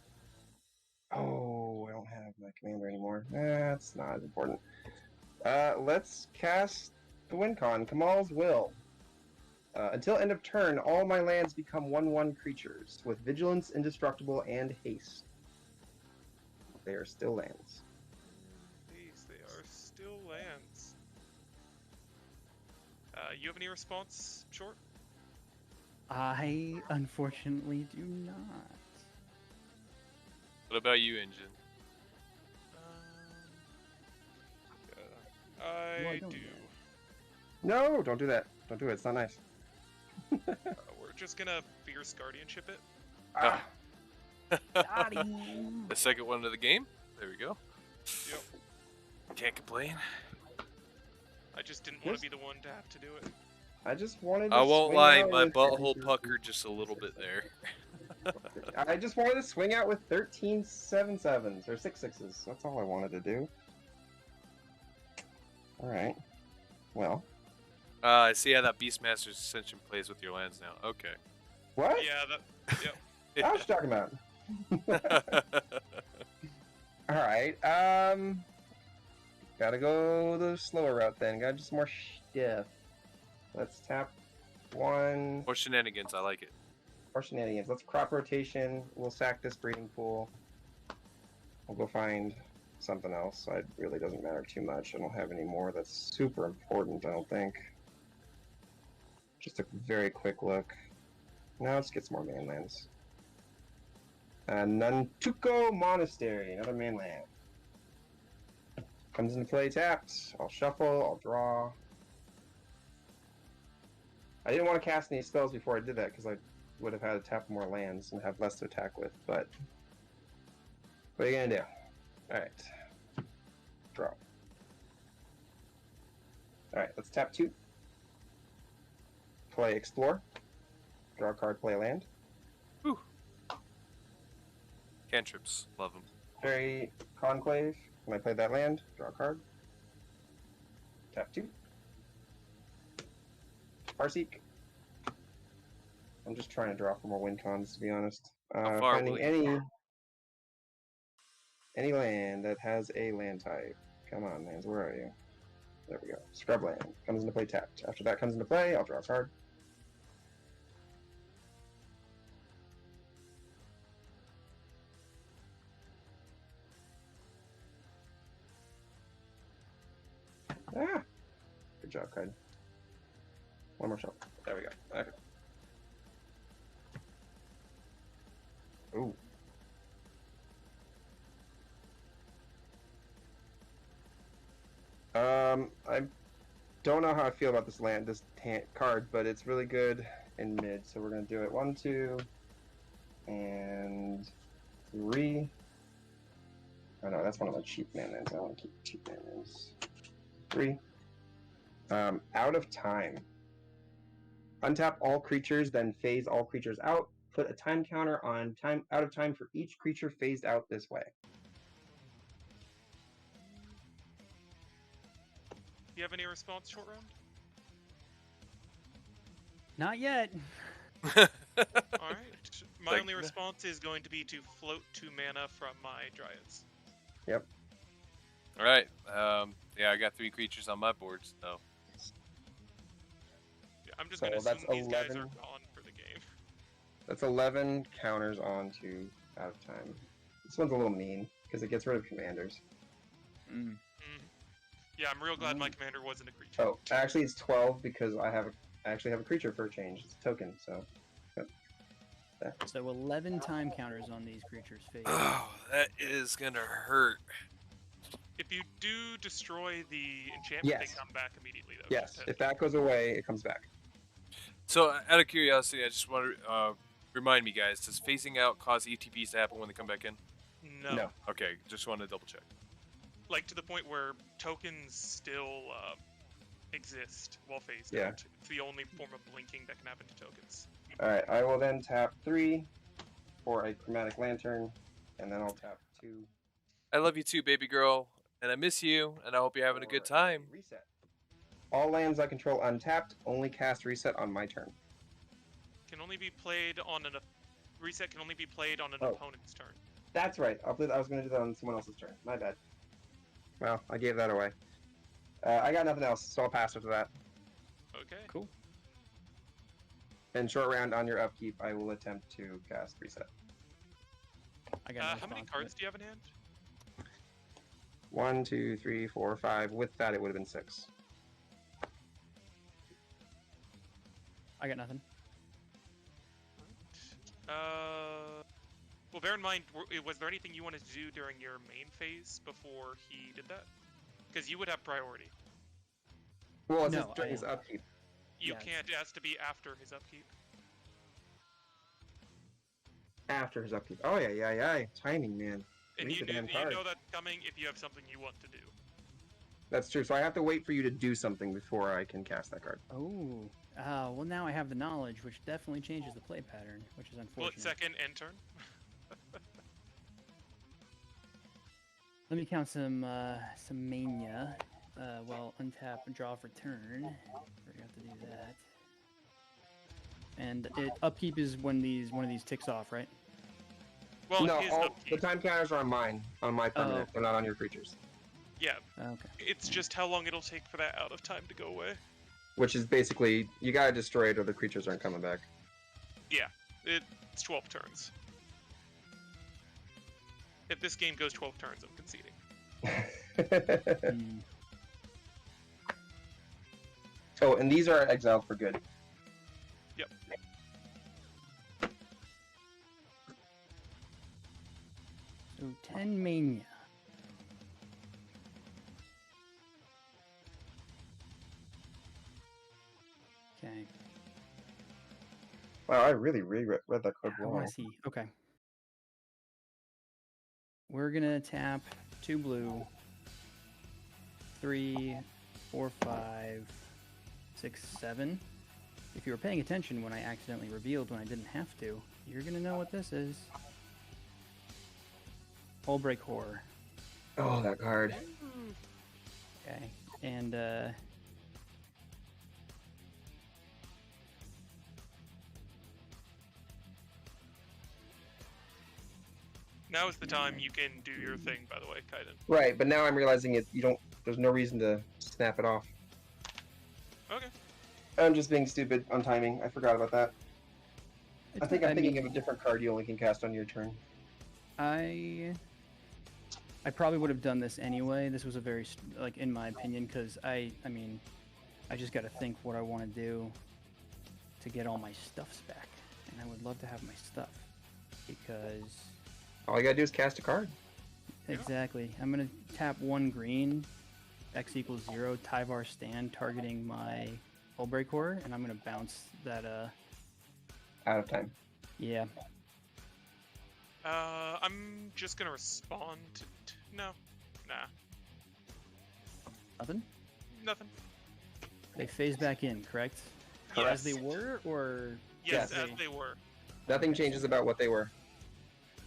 Oh, I don't have my commander anymore. That's not as important. Let's cast the Wincon, Kamal's Will. Until end of turn, all my lands become 1/1 creatures with vigilance, indestructible, and haste. They are still lands. These, they are still lands. You have any response, Short? I unfortunately do not. What about you, Engine? I don't do. No, don't do that. Don't do it. It's not nice. We're just gonna Fierce Guardianship it. Ah, Got him. The second one of the game. There we go. Yep. Can't complain. I just didn't want to be the one to have to do it. I just wanted to I won't swing lie, out my with butthole 13 puckered just a little bit there. I just wanted to swing out with 13 7/7s or 6/6s. That's all I wanted to do. Alright. Well. I see how that Beastmaster's Ascension plays with your lands now. Okay. What? Yeah, that. Yep. What was you talking about? Alright, gotta go the slower route then. Gotta do some more stuff. Let's tap 1 More shenanigans, I like it. more shenanigans. Let's crop rotation. We'll sack this breeding pool. We'll go find something else. It really doesn't matter too much. I don't have any more that's super important, I don't think. Just a very quick look. Now let's get some more mainlands. Nantuko Monastery, another mainland. Comes into play tapped. I'll shuffle, I'll draw. I didn't want to cast any spells before I did that because I would have had to tap more lands and have less to attack with, but what are you gonna do? Alright. Draw. Alright, let's tap 2. Play Explore. Draw a card, play a land. Whew. Cantrips, love them. Fairy Conclave. When I play that land, draw a card. Tap 2. Farseek. I'm just trying to draw for more win cons, to be honest. How far Finding will any land that has a land type. Come on, lands, where are you? There we go. Scrub land. Comes into play tapped. After that comes into play, I'll draw a card. Ah! Good job, card. One more shuffle. There we go. Okay. Ooh. I don't know how I feel about this card, but it's really good in mid, so we're gonna do it 1, 2, and 3. Oh no, that's one of my cheap mana. I want to keep cheap mana. 3. Out of time. Untap all creatures, then phase all creatures out. Put a time counter on out of time for each creature phased out this way. Do you have any response, short round? Not yet. Alright. My only response is going to be to float 2 mana from my Dryads. Yep. Alright. Yeah, I got 3 creatures on my board, so. Yeah, I'm just So going to that's assume these guys 11. are gone for the game. That's 11 counters onto out of time. This one's a little mean because it gets rid of commanders. Mm. Yeah, I'm real glad my commander wasn't a creature. Oh, actually it's 12 because I actually have a creature for a change. It's a token, so. Yep. So 11 time counters on these creatures' face. Oh, that is gonna hurt. If you do destroy the enchantment, Yes. they come back immediately, though. Yes, Just if that goes away, it comes back. So, out of curiosity, I just want to remind me, guys, does phasing out cause ETBs to happen when they come back in? no. No. Okay, just want to double check. Like, to the point where tokens still exist while phased Yeah. out. It's the only form of blinking that can happen to tokens. Alright, I will then tap 3 for a Chromatic Lantern, and then I'll tap 2 I love you too, baby girl, and I miss you, and I hope you're having a good time. Reset. All lands I control untapped, only cast reset on my turn. Can only be played on reset can only be played on an Oh. opponent's turn. That's right. I was going to do that on someone else's turn. My bad. Well, I gave that away. I got nothing else, so I'll pass after that. Okay. Cool. And short round on your upkeep, I will attempt to cast reset. I got no How many response to cards it. do you have in hand? 1, 2, 3, 4, 5. With that, it would have been 6. I got nothing. Well, bear in mind, was there anything you wanted to do during your main phase before he did that? Because you would have priority. Well, it's No, just during his upkeep. You Yeah, can't. It has to be after his upkeep. After his upkeep. Oh, yeah. Timing, man. And Read you the damn know card. that's coming if you have something you want to do. That's true. So I have to wait for you to do something before I can cast that card. Oh. Well, now I have the knowledge, which definitely changes the play pattern, which is unfortunate. Split second and turn. Let me count some mania. Well, untap and draw for turn. Forgot to do that. And upkeep is when one of these ticks off, right? Well, No, his the upkeep. time counters are on mine, on my permanent. Oh. They're not on your creatures. Yeah, Okay. it's just how long it'll take for that out of time to go away. Which is basically, you gotta destroy it or the creatures aren't coming back. Yeah, it's 12 turns. If this game goes 12 turns, I'm conceding. Hmm. Oh, and these are exiled for good. Yep. So 10 mania. Okay. Wow, I really read that card I wrong. want to see. Okay. We're gonna tap 2 blue, 3, 4, 5, 6, 7. If you were paying attention when I accidentally revealed when I didn't have to, you're gonna know what this is. Hull Break Horror. Oh, that card. Okay. And Now is the time you can do your thing, by the way, Kaiden. Right, but now I'm realizing it. You don't. There's no reason to snap it off. Okay. I'm just being stupid on timing. I forgot about that. I think I'm thinking mean, of a different card you only can cast on your turn. I probably would have done this anyway. This was a very like in my opinion, because I mean, I just got to think what I want to do to get all my stuffs back, and I would love to have my stuff because All you gotta do is cast a card. exactly. I'm gonna tap 1 green, X equals 0, Tyvar stand targeting my Hull Break Horror, and I'm gonna bounce that. Out of time. Yeah. I'm just gonna respond to. No. Nah. Nothing. Nothing. They phase back in, correct? Yes. As they were, or Yes, Yes. as they were. Nothing changes about what they were.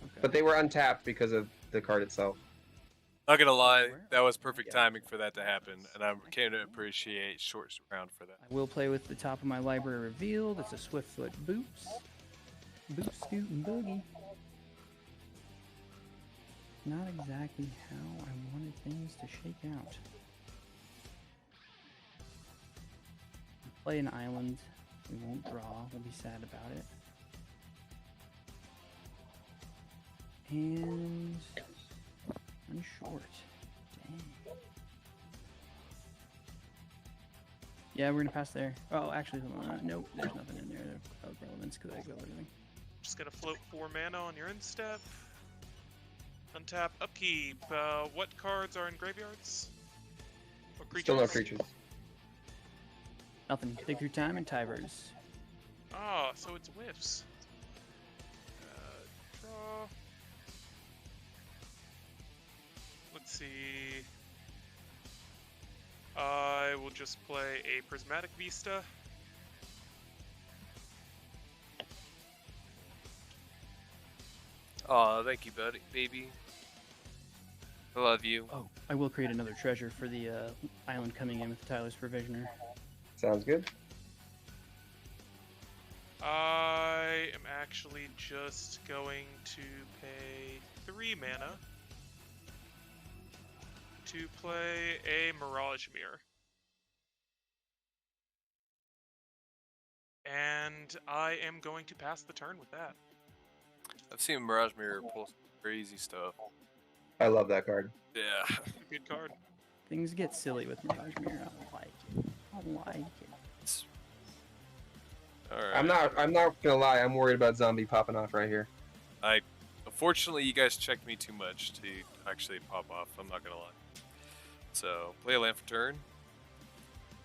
Okay. But they were untapped because of the card itself. Not gonna lie, Where? that was perfect Yeah. timing for that to happen, and I came to appreciate short round for that. I will play with the top of my library revealed. It's a Swiftfoot Boots. Boot, Scoot, and Boogie. Not exactly how I wanted things to shake out. Play an island. We won't draw. We'll be sad about it. And I'm short. Dang. Yeah, we're gonna pass there. Oh, actually, hold on. Nope, there's nothing in there of relevance because I go everything. Just gonna float 4 mana on your end step. Untap, upkeep. What cards are in graveyards? What creatures? Still no creatures. Nothing. Dig through time and Tivers. Ah, so it's whiffs. Draw. Let's see. I will just play a Prismatic Vista. Oh, thank you, buddy, baby. I love you. Oh, I will create another treasure for the island coming in with Tyler's Provisioner. Sounds good. I am actually just going to pay 3 mana to play a Mirage Mirror. And I am going to pass the turn with that. I've seen Mirage Mirror pull some crazy stuff. I love that card. Yeah. Good card. Things get silly with Mirage Mirror. I don't like it. I don't like it. Alright. I'm not gonna lie. I'm worried about zombie popping off right here. Unfortunately, you guys checked me too much to actually pop off. I'm not gonna lie. So, play a land for turn.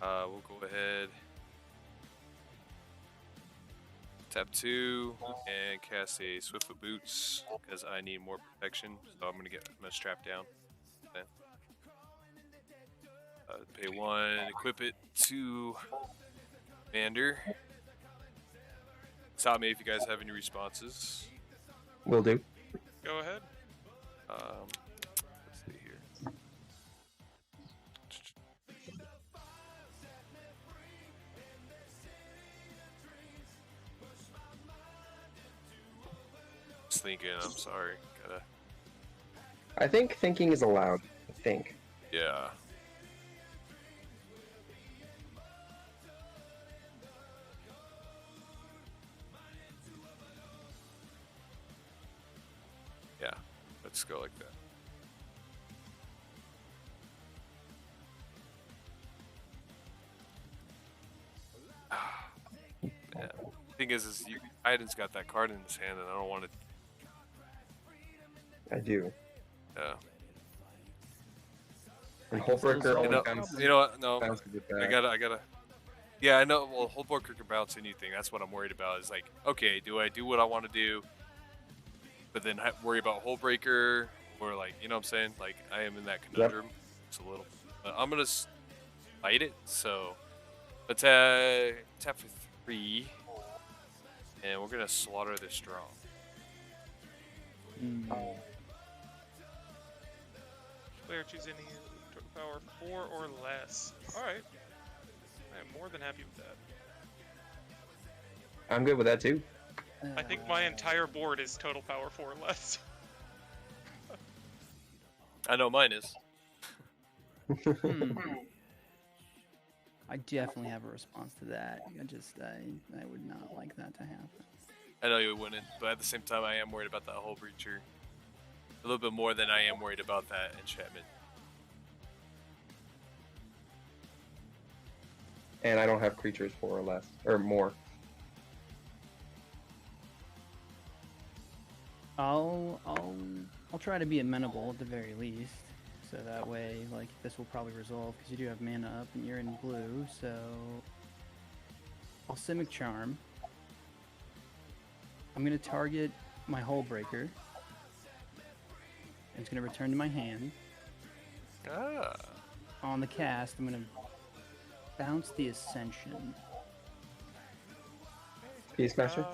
We'll go ahead. Tap 2 and cast a Swiftfoot Boots because I need more protection. So I'm gonna strap down. Okay. Pay 1, equip it to Commander. Stop me if you guys have any responses. Will do. Go ahead. Let's see here. Just thinking, I'm sorry. Gotta. I think thinking is allowed. I think. Yeah. Yeah, let's go like that. Yeah. Thing is Aiden's got that card in his hand, and I don't want to. I do. Yeah. And Hullbreaker only You know what? No, bounces it back. I gotta. Yeah, I know. Well, Hullbreaker can bounce anything. That's what I'm worried about. Is like, okay, do I do what I want to do, but then worry about Hullbreaker, or like, you know what I'm saying? Like, I am in that conundrum. It's a little. But I'm gonna fight it. So, let's tap for 3, and we're gonna slaughter this strong. Player choose any total power 4 or less. Alright. I am more than happy with that. I'm good with that too. I think my entire board is total power 4 or less. I know mine is. I definitely have a response to that. I would not like that to happen. I know you wouldn't, but at the same time, I am worried about that whole breacher. A little bit more than I am worried about that enchantment. And I don't have creatures 4 or less, or more. I'll try to be amenable at the very least, so that way, like, this will probably resolve because you do have mana up and you're in blue. So I'll Simic Charm. I'm gonna target my Hullbreaker. It's gonna return to my hand. Ah. On the cast, I'm gonna bounce the Ascension. Beastmaster?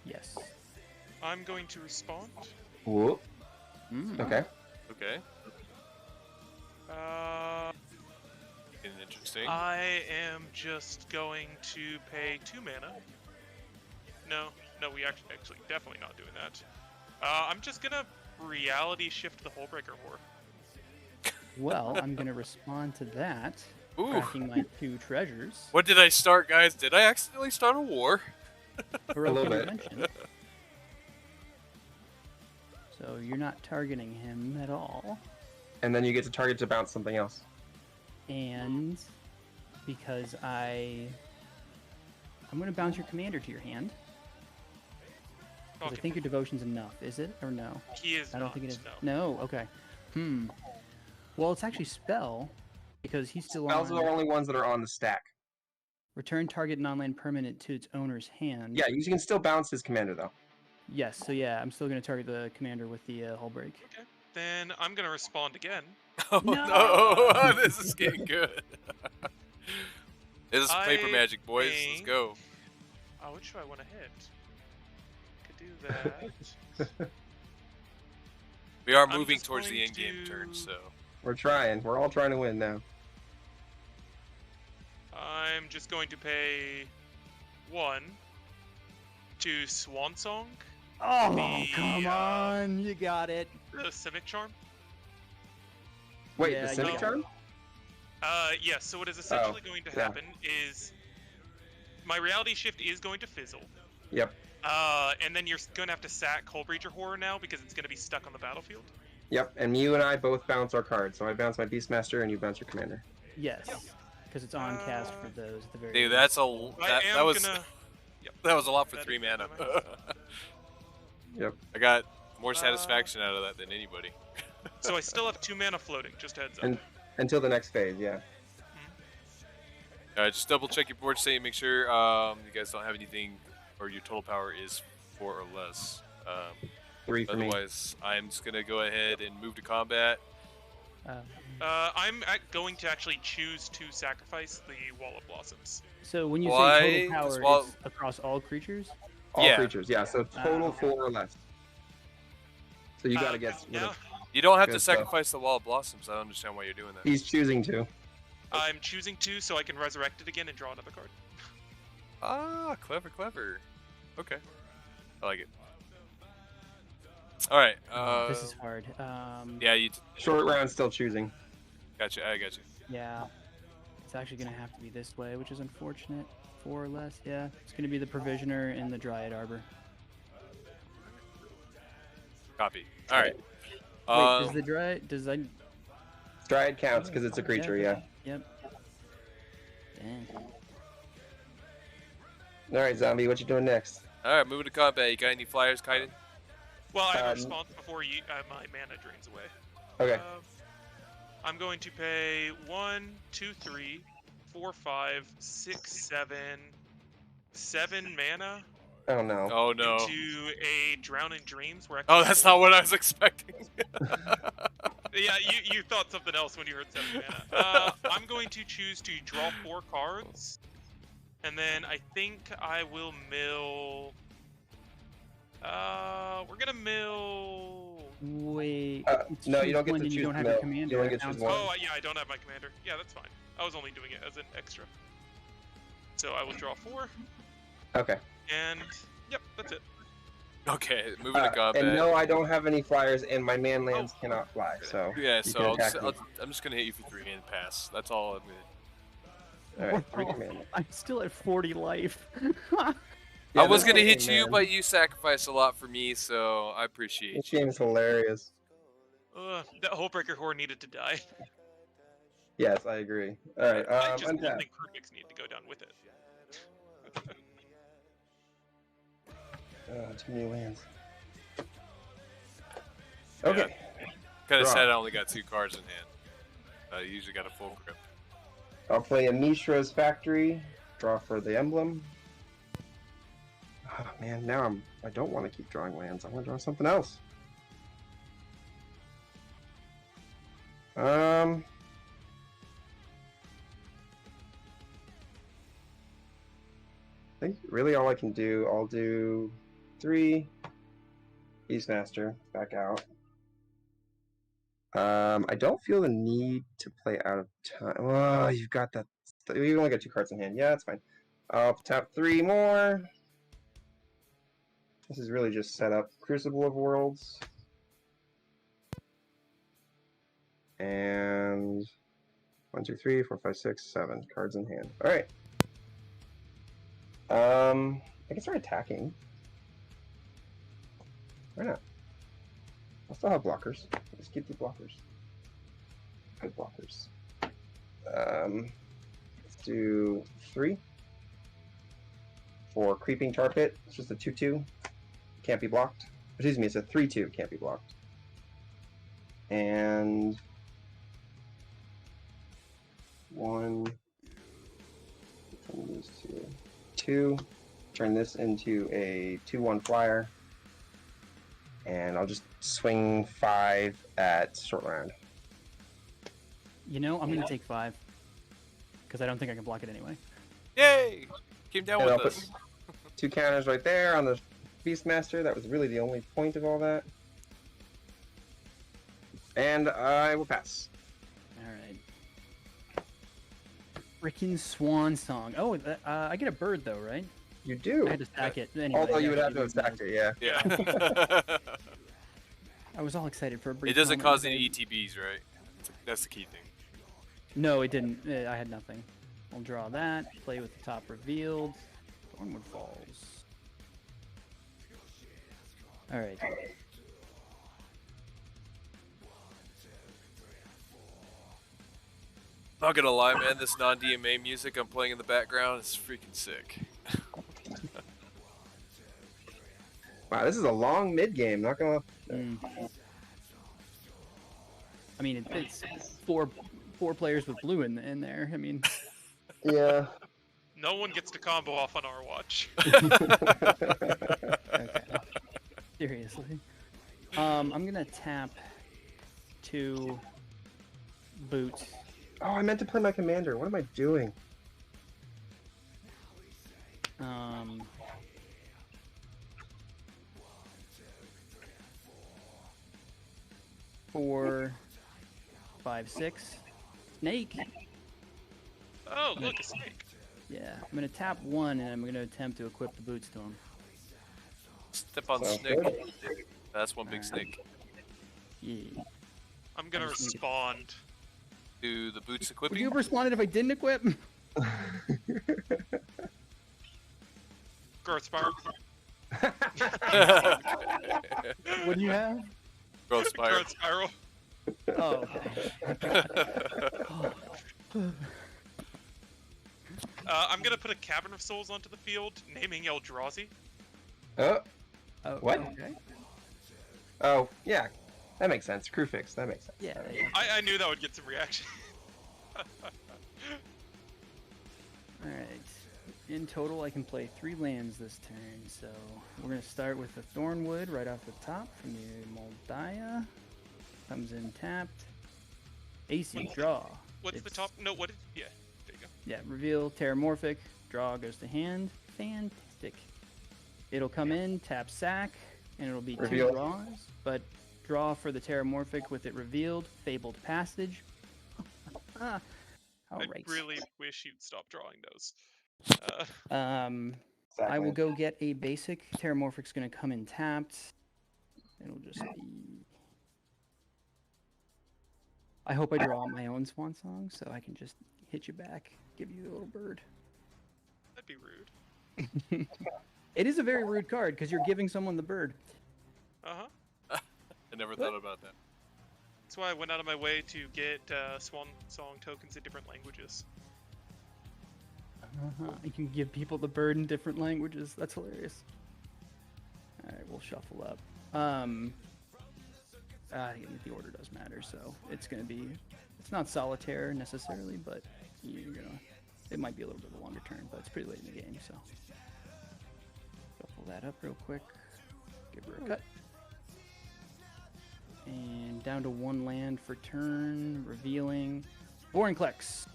Yes. I'm going to respond. Whoop. Okay. Okay. Interesting. I am just going to pay 2 mana. No, we actually definitely not doing that. I'm just gonna reality shift the Hullbreaker War. Well, I'm gonna respond to that. Ooh. Cracking my 2 treasures. What did I start, guys? Did I accidentally start a war? A little bit. Intervention. So you're not targeting him at all. And then you get to target to bounce something else. And because I'm gonna bounce your commander to your hand. 'Cause I think your devotion's enough, is it? Or no? He is I don't not, think it is. no. No, okay. Well, it's actually spell, because he's still Spells on. are the only ones that are on the stack. Return target non-land permanent to its owner's hand. Yeah, you can still bounce his commander though. Yes, so yeah, I'm still going to target the commander with the Hullbreak. Okay. Then I'm gonna respond again. Oh no! This is getting good. This is paper magic, boys. Let's go. Oh, which do I want to hit? Could do that. We are I'm moving just towards the going in-game to- turn, so. We're trying. We're all trying to win now. I'm just going to pay 1 to Swan Song. Oh, The, come on! You got it. The Civic Charm. Wait, Yeah, the Civic yeah. Charm? Yes, so what is essentially going to happen is my reality shift is going to fizzle. Yep. And then you're going to have to sack Hullbreacher Horror now because it's going to be stuck on the battlefield. Yep, and you and I both bounce our cards. So I bounce my Beastmaster and you bounce your commander. Yes, because it's on cast for those at the very Dude, least. that's a that was gonna... Yep. that was a lot for That 3 is mana. Yep. I got more satisfaction out of that than anybody. So I still have 2 mana floating, just heads up. And until the next phase, yeah. Alright, just double check your board state, make sure you guys don't have anything, or your total power is 4 or less. 3 for me. Otherwise, I'm just gonna go ahead and move to combat. I'm going to actually choose to sacrifice the Wall of Blossoms. So when you Why? say 'Cause total while- power, it's across all creatures? All Yeah. creatures, yeah. So total okay. 4 or less. So you gotta get rid Yeah, of. You don't have Good to stuff. sacrifice the Wall of Blossoms. I don't understand why you're doing that. He's choosing to. I'm choosing to so I can resurrect it again and draw another card. Ah, clever, clever. Okay, I like it. All right. This is hard. Yeah, you. Short round, still choosing. Gotcha. I got you. Yeah. It's actually going to have to be this way, which is unfortunate. 4 or less, yeah. It's going to be the Provisioner and the Dryad Arbor. Copy. All right. Wait, does the Dryad... Does I... Dryad counts because it's a creature, yeah. Yep. Dang. All right, zombie, what you doing next? All right, moving to combat. You got any flyers, Kaiden? Well, I have a response before my mana drains away. Okay. I'm going to pay 1, 2, 3, 4, 5, 6, 7 mana Oh no. Oh no. into a Drown in Dreams. Where I Oh, can that's force- not what I was expecting. Yeah, you thought something else when you heard 7 mana. I'm going to choose to draw 4 cards, and then I think I will mill. We're gonna mill. Wait. No, you don't get one to and choose you don't have mill. your You commander. only That get to choose sounds- one. Oh, yeah, I don't have my commander. Yeah, that's fine. I was only doing it as an extra. So I will draw 4, Okay. and yep, that's it. Okay, moving to combat. And no, I don't have any flyers, and my man lands cannot fly. So Yeah, you so can I'll attack just, me. I'm just gonna hit you for 3 and pass. That's all I'm gonna. All right, 3 command. I'm still at 40 life. Yeah, I was this gonna hit game, you, man, but you sacrificed a lot for me, so I appreciate This you. game is hilarious. That Hullbreaker Horde needed to die. Yes, I agree. All right, I just don't untap. think Krubix needed to go down with it. Too many lands. Okay. Kind of Draw. sad I only got 2 cards in hand. I usually got a full grip. I'll play a Mishra's Factory. Draw for the emblem. Oh, man, now I don't want to keep drawing lands. I want to draw something else. I think really all I can do, I'll do 3 Beastmaster back out. I don't feel the need to play out of time. Oh, you've got that. You only got 2 cards in hand. Yeah, that's fine. I'll tap 3 more. This is really just set up Crucible of Worlds. And 1, 2, 3, 4, 5, 6, 7 cards in hand. All right. I can start attacking. Why not? I'll still have blockers. Let's keep the blockers. Good blockers. Let's do 3 for Creeping Tar Pit. It's just a 2/2. Can't be blocked. Excuse me, it's a 3/2. Can't be blocked. And 1. Turn these to 2. Turn this into a 2/1 flyer. And I'll just swing 5 at short round. You know, I'm going to take 5. Because I don't think I can block it anyway. Yay! Came down And with I'll us. put 2 counters right there on the Beastmaster. That was really the only point of all that. And I will pass. Alright. Frickin' Swan Song. Oh, I get a bird though, right? You do. I had to stack it. Anyway, Although you yeah, would have to have it stacked it, yeah. Yeah. I was all excited for a brief It doesn't moment, cause but- any ETBs, right? That's the key thing. No, it didn't. I had nothing. I'll draw that. Play with the top revealed. Thornwood Falls. Alright. Not gonna lie, man, this non-DMA music I'm playing in the background is freaking sick. Wow, this is a long mid game. Not gonna. I mean, it's four players with blue in there. I mean, Yeah. No one gets to combo off on our watch. okay. Seriously. I'm gonna tap 2 boots. Oh, I meant to play my commander. What am I doing? Four, 5, 6. Snake. Oh, look, a snake. Yeah, I'm gonna tap 1 and I'm gonna attempt to equip the boots to him. Step on Sounds snake. good. That's one big snake. Yeah. I'm gonna I just need it. respond. Do the boots Would equipping? you have responded if I didn't equip? Growth Spiral. What do you have? Growth Spire. Growth Spiral. Oh, okay. I'm gonna put a Cavern of Souls onto the field, naming Eldrazi. Oh, Oh, What? Okay. oh, yeah. That makes sense. Crew fix. That makes sense. Yeah. All right. yeah. I knew that would get some reaction. All right. In total, I can play 3 lands this turn. So we're gonna start with the Thornwood right off the top from the Moldaya. Comes in tapped. AC draw. What's the top? No, what is? Yeah, there you go. Yeah, reveal, Terramorphic, draw goes to hand. Fantastic. It'll come in, tap sack, and it'll be Reveal. 2 draws. But draw for the Terramorphic with it revealed, Fabled Passage. All I right. really wish you'd stop drawing those. I will go get a basic. Terramorphic's going to come in tapped. It'll just be... I hope I draw my own Swan Song, so I can just hit you back, give you a little bird. That'd be rude. It is a very rude card, because you're giving someone the bird. Uh-huh. I never thought about that. That's why I went out of my way to get Swan Song tokens in different languages. You can give people the bird in different languages. That's hilarious. Alright, we'll shuffle up. The order does matter, so it's gonna be... It's not solitaire necessarily, but you're gonna... It might be a little bit of a longer turn, but it's pretty late in the game, so... Shuffle that up real quick. Give her a cut. And down to 1 land for turn. Revealing... Vorinclex.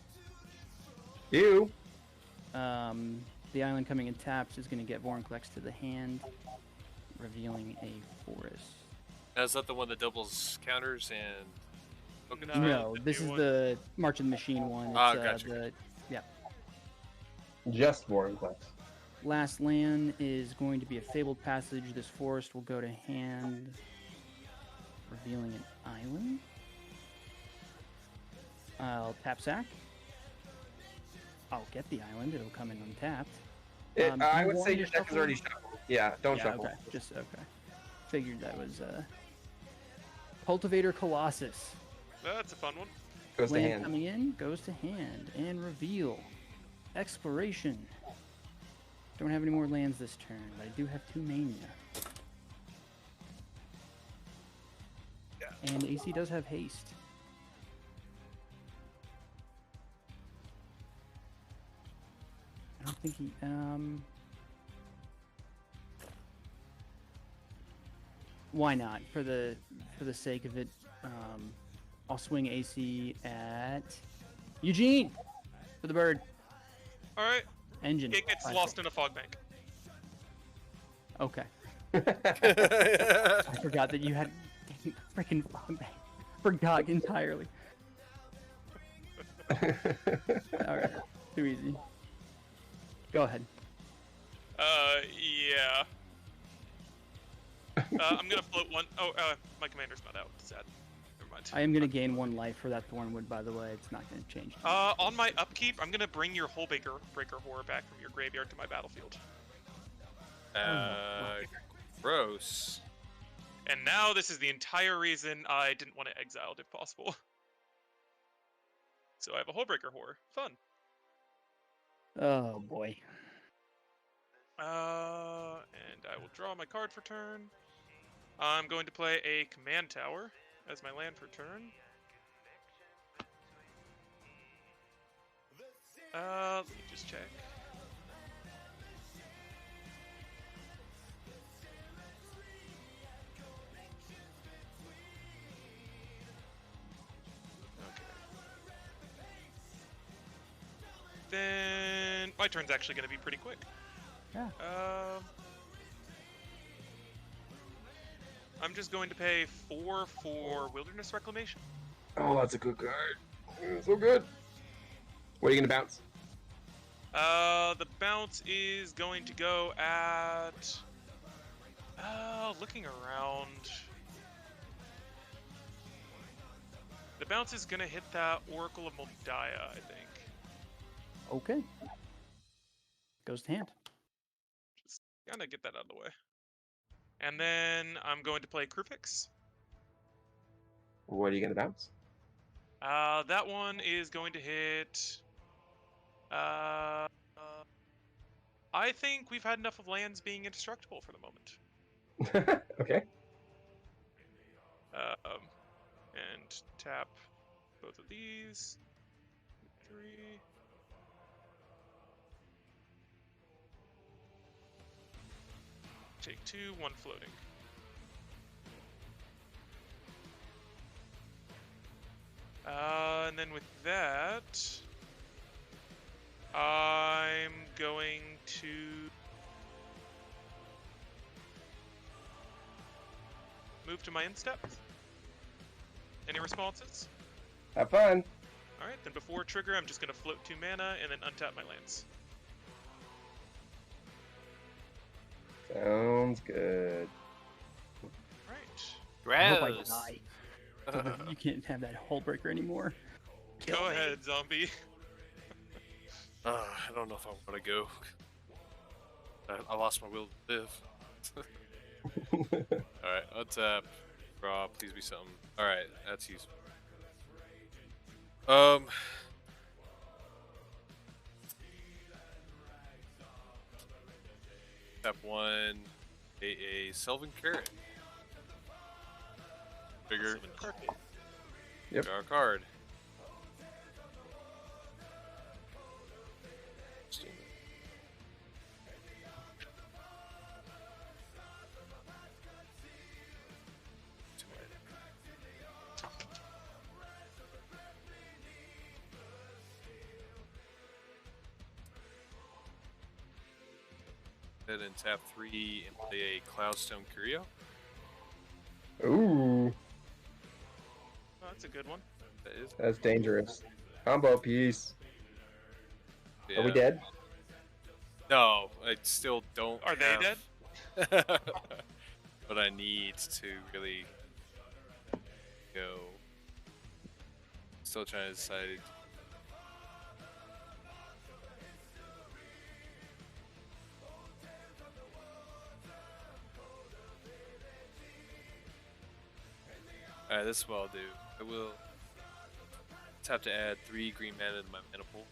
You. The island coming in taps is going to get Vorinclex to the hand, revealing a forest. Now, is that the one that doubles counters and tokens? No. No, the this new is one. the March of the Machine one. It's, Ah, gotcha. Just Vorinclex. Last land is going to be a Fabled Passage. This forest will go to hand, revealing an island. I'll tap sack. I'll get the island. It'll come in untapped. I you would want say me your to deck is shuffle? already shuffled. Yeah, don't Yeah, shuffle. okay. Just okay. Figured that was Cultivator Colossus. That's a fun one. Goes to Land hand. coming in, goes to hand, and reveal. Exploration. Don't have any more lands this turn, but I do have 2 mania. And AC does have haste. I don't think he, why not? For the sake of it, I'll swing AC at Eugene for the bird. All right. Engine. It gets 5-6. lost in a fog bank. Okay. I forgot that you had freaking forgot entirely. All right, too easy. Go ahead. Yeah. I'm gonna float one. Oh, my commander's not out. Sad. Never mind. I am gonna gain 1 life for that Thornwood, by the way. It's not gonna change. On my upkeep, I'm gonna bring your whole breaker horror back from your graveyard to my battlefield. Gross. And now this is the entire reason I didn't want it exiled if possible. So I have a whole breaker horror. Fun. Oh boy. And I will draw my card for turn. I'm going to play a command tower as my land for turn. Let me just check. Then my turn's actually going to be pretty quick. Yeah. I'm just going to pay 4 for Wilderness Reclamation. Oh, that's a good card. So good. What are you gonna bounce? The bounce is going to go at... looking around... The bounce is going to hit that Oracle of Moldaya, I think. Okay. Goes to hand. Just gotta get that out of the way. And then I'm going to play Crufix. What are you gonna bounce? That one is going to hit... I think we've had enough of lands being indestructible for the moment. Okay. tap both of these. 3. Take 2, 1 floating. And then with that, I'm going to move to my end step. Any responses? Have fun. Alright, then before trigger, I'm just going to float 2 mana and then untap my lands. Sounds good. Right. I hope I Gross. die. So that you can't have that hull breaker anymore. Kill Go me. ahead, zombie. I don't know if I want to go. I lost my will to live. Alright, untap. Draw, please be something. Alright, that's useful. Tap 1, a Sylvan Carrot. Trigger, Sylvan Carpet. Yep. draw a card. Head and tap 3 and play a Cloudstone Curio. Ooh, Oh, that's a good one. That is. that's dangerous. Combo piece. Yeah. Are we dead? No, I still don't. Are they dead? But I need to really go. Still trying to decide. Alright, this is what I'll do. I will tap to add 3 green mana to my mana pool.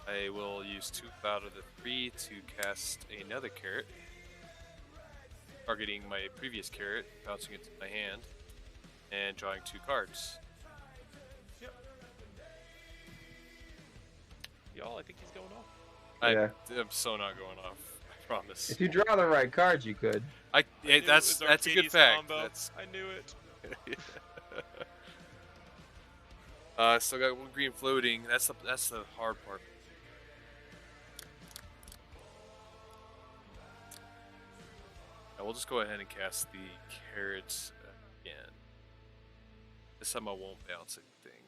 I will use 2 out of the 3 to cast another carrot, targeting my previous carrot, bouncing it to my hand, and drawing 2 cards. Yep. Y'all, I think he's going off. Yeah. I'm so not going off. I promise. If you draw the right cards, you could. I knew it That's was a good Arcades fact. combo. That's I knew it. still got 1 green floating. That's the hard part. Now we'll just go ahead and cast the carrots again. This time I won't bounce anything.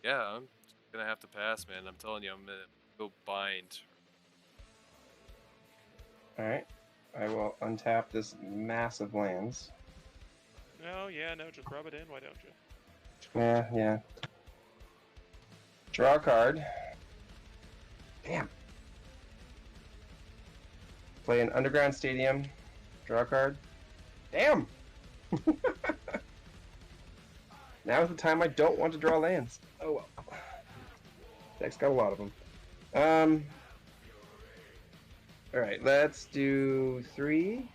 Yeah, I'm gonna have to pass, man. I'm telling you, I'm gonna go bind. Alright. I will untap this massive lands. No, yeah, no, just rub it in. Why don't you? Yeah. Draw a card. Damn. Play an underground stadium. Draw a card. Damn! Now is the time I don't want to draw lands. Oh well. Deck's got a lot of them. Alright, let's do 3.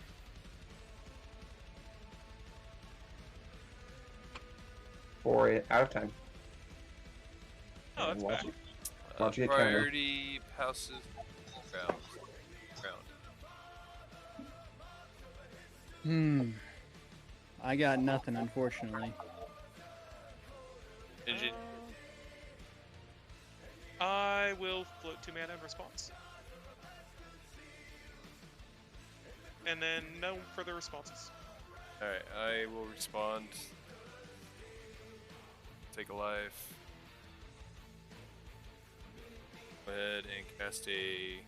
For it out of time. Oh, that's Watch bad. it. Watch it get counter. Priority houses ground. I got nothing, unfortunately. Engine. I will float 2 mana in response. And then no further responses. Alright, I will respond. Take a life. Go ahead and cast a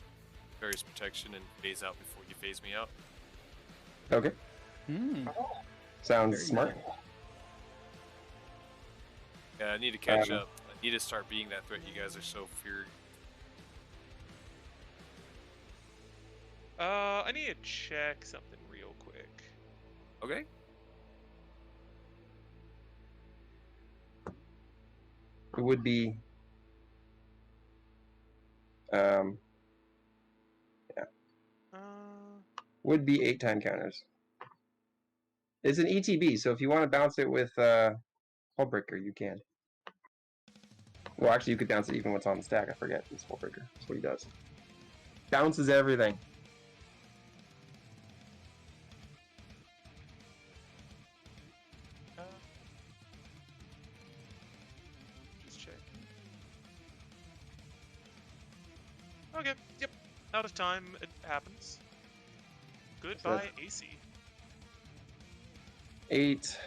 Various Protection and phase out before you phase me out. Okay. Sounds Very smart. nice. Yeah, I need to catch up. I need to start being that threat you guys are so feared. I need to check something real quick. Okay. It would be Uh, would be 8 time counters. It's an ETB, so if you want to bounce it with Hullbreaker, you can. Well, actually, you could bounce it even when it's on the stack. I forget. It's Hullbreaker. That's what he does. Bounces everything. Just check. Okay, yep. Out of time, it happens. Goodbye, AC. 8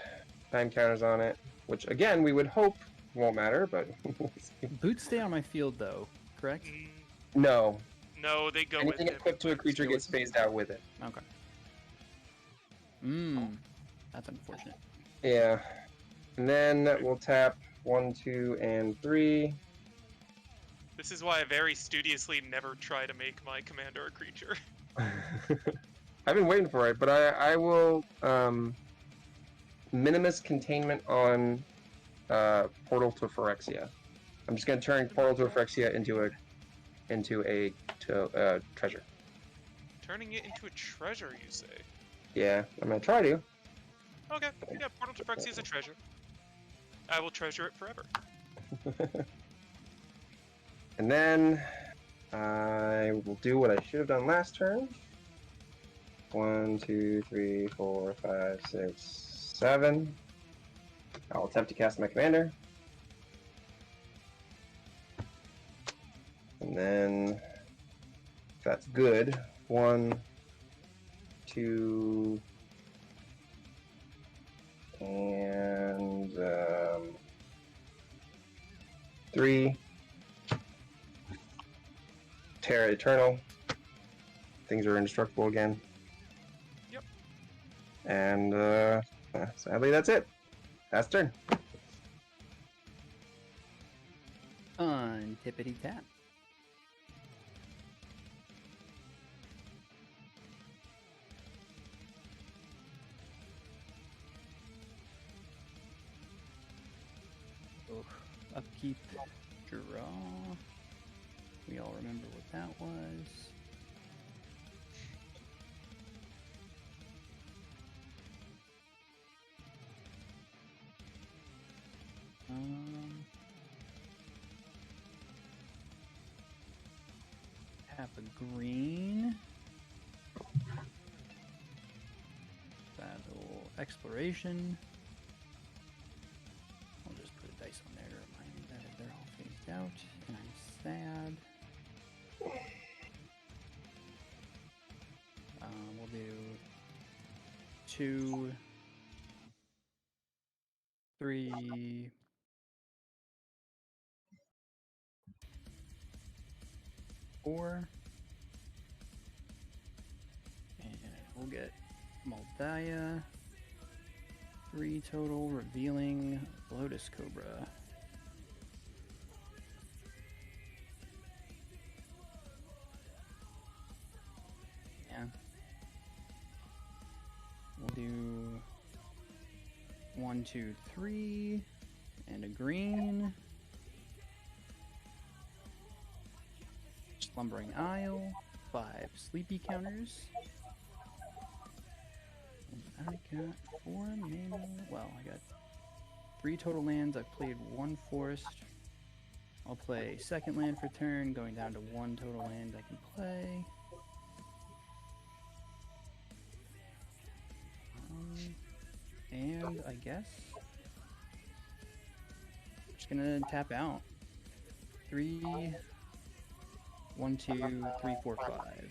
time counters on it, which again we would hope won't matter, but we'll see. Boots stay on my field though, correct? No. No, they go Anything with it. equipped to a creature gets phased out with it. Okay. That's unfortunate. Yeah. And then we'll tap 1, 2, and 3. This is why I very studiously never try to make my commander a creature. I've been waiting for it, but I will Minimus Containment on Portal to Phyrexia. I'm just gonna turn Portal to Phyrexia into a treasure. Turning it into a treasure, you say? Yeah, I'm gonna try to. Okay, yeah, Portal to Phyrexia is a treasure. I will treasure it forever. And then I will do what I should have done last turn. 1, 2, 3, 4, 5, 6, 7. I'll attempt to cast my commander. And then, if that's good, 1, 2, and 3. Terra Eternal. Things are indestructible again. Yep. And sadly, that's it. Last turn. Tippity tap. Oh, upkeep, draw. We all remember what that was. Have a green. Battle exploration. I'll just put a dice on there to remind me that they're all phased out, and I'm sad. We'll do 2, 3, 4, and we'll get Moldaya, 3 total, revealing Lotus Cobra. Yeah. We'll do 1, 2, 3, and a green. Slumbering Isle, 5 sleepy counters. And I got 4 mana. Well, I got 3 total lands. I've played 1 forest. I'll play second land for turn, going down to 1 total land I can play. And I guess just gonna tap out. 3, 1, 2, 3, 4, 5.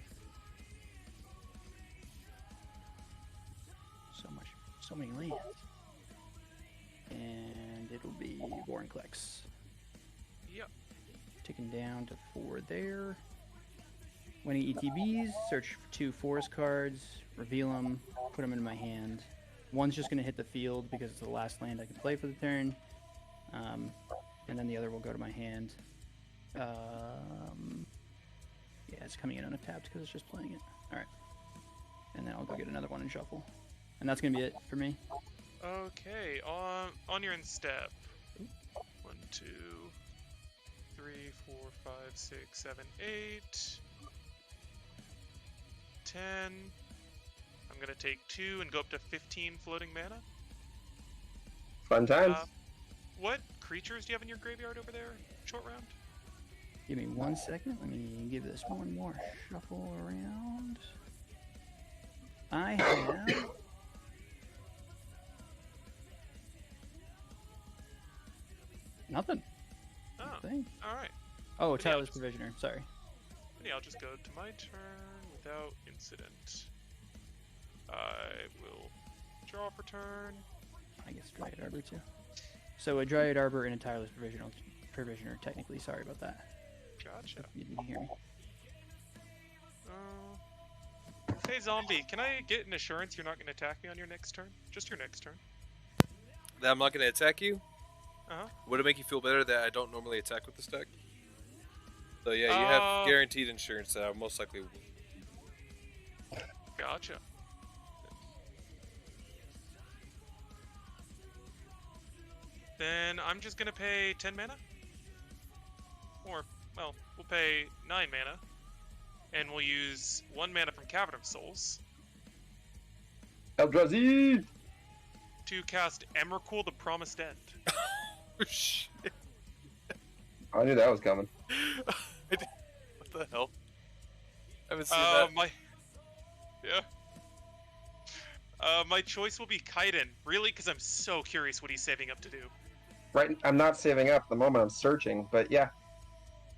So many lands. And it'll be Vorinclex. Yep. Ticking down to 4 there. Winning ETBs, search for 2 forest cards, reveal them, put them into my hand. One's just going to hit the field because it's the last land I can play for the turn. And then the other will go to my hand. Yeah, it's coming in untapped because it's just playing it. Alright. And then I'll go get another one and shuffle. And that's going to be it for me. Okay, on your end step. 1, 2, 3, 4, 5, 6, 7, 8, 10, gonna take 2 and go up to 15 floating mana. Fun times. What creatures do you have in your graveyard over there? Short round. Give me 1 second. Let me give this one more shuffle around. I have nothing. Oh, Nothing. all right. Oh, Yeah, Tyler's just- Provisioner. Sorry. Yeah, I'll just go to my turn without incident. I will draw for turn. I guess Dryad Arbor too. So a Dryad Arbor and a Tyler's Provisioner, technically. Sorry about that. Gotcha. If you didn't hear me. Hey, zombie, can I get an assurance you're not going to attack me on your next turn? Just your next turn. That I'm not going to attack you? Uh-huh. Would it make you feel better that I don't normally attack with this deck? So yeah, you have guaranteed insurance that I most likely will. Gotcha. Then I'm just gonna pay 10 mana. Or, well, we'll pay 9 mana. And we'll use 1 mana from Cavern of Souls Eldrazi! to cast Emrakul the Promised End. Oh, shit. I knew that was coming. What the hell? I haven't seen that. My choice will be Kaiden. Really? Because I'm so curious what he's saving up to do. Right, I'm not saving up at the moment. I'm searching, but yeah.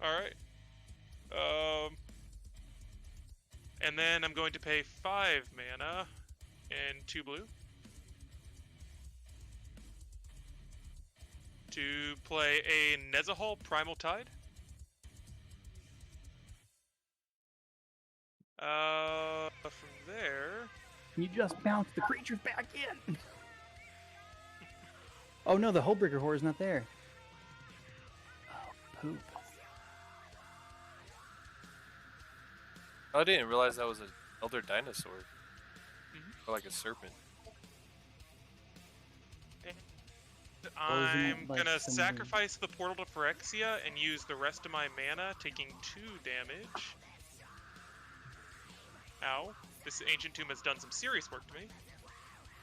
Alright. And then I'm going to pay 5 mana and 2 blue to play a Nezahal Primal Tide. From there... You just bounced the creatures back in! Oh no, the Hullbreaker Horror is not there. Oh, poop. I didn't realize that was an elder dinosaur. Or like a serpent. I'm like gonna some- sacrifice the Portal to Phyrexia and use the rest of my mana, taking 2 damage. Ow. This Ancient Tomb has done some serious work to me.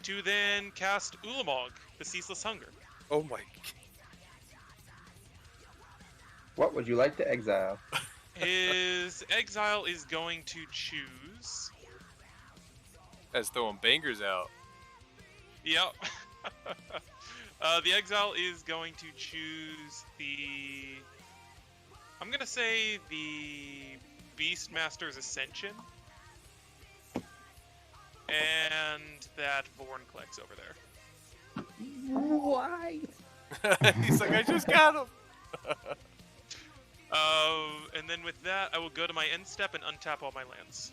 To then cast Ulamog, the Ceaseless Hunger. Oh my god. What would you like to exile? His exile is going to choose... That's throwing bangers out. Yep. The exile is going to choose the... I'm gonna say the Beastmaster's Ascension. And that Vornclex over there. Why? He's like, I just got him. And then with that, I will go to my end step and untap all my lands.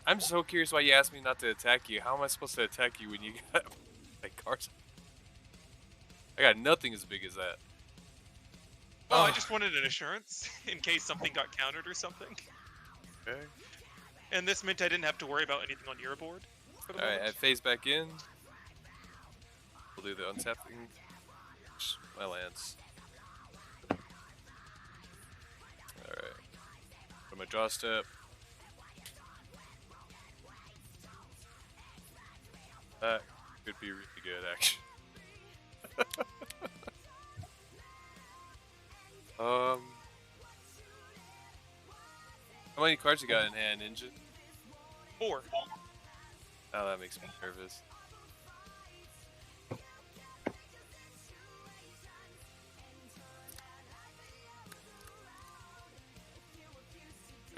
I'm so curious why you asked me not to attack you. How am I supposed to attack you when you got like cards? I got nothing as big as that. Oh, I just wanted an assurance in case something got countered or something. Okay. And this meant I didn't have to worry about anything on your board. Alright, I phase back in. We'll do the untapping. My lands. Alright. Put my draw step. That could be really good, actually. How many cards you got in hand, Ninja? 4. Oh, that makes me nervous.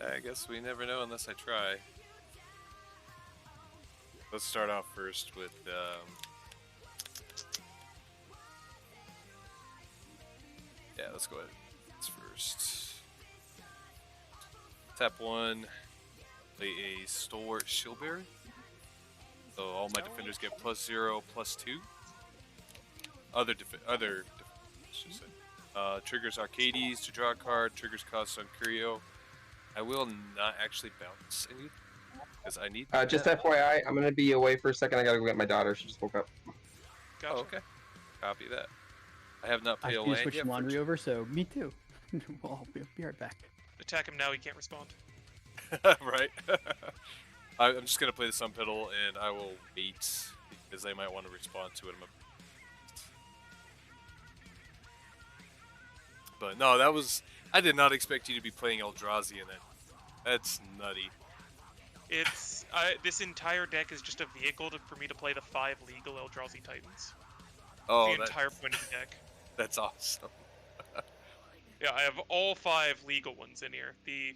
I guess we never know unless I try. Let's start off first with, yeah, let's go ahead. That's first. Tap 1, play a Stalwart Shieldbearer. So all my defenders get +0, +2. Other defenders, should say. Triggers Arcades to draw a card, triggers cost on Curio. I will not actually bounce anything, because I need Just FYI, I'm gonna be away for a second. I gotta go get my daughter. She just woke up. Gotcha. Oh, okay. Copy that. I have not I paid a have to land switch yet. laundry over, so me too. Well, I'll be right back. Attack him now, he can't respond. Right. I'm just gonna play the Sun Pedal, and I will wait because they might want to respond to it. But no, that was. I did not expect you to be playing Eldrazi in that. That's nutty. It's this entire deck is just a vehicle for me to play the 5 legal Eldrazi Titans. Oh, The entire point of the deck. That's awesome. Yeah, I have all 5 legal ones in here. The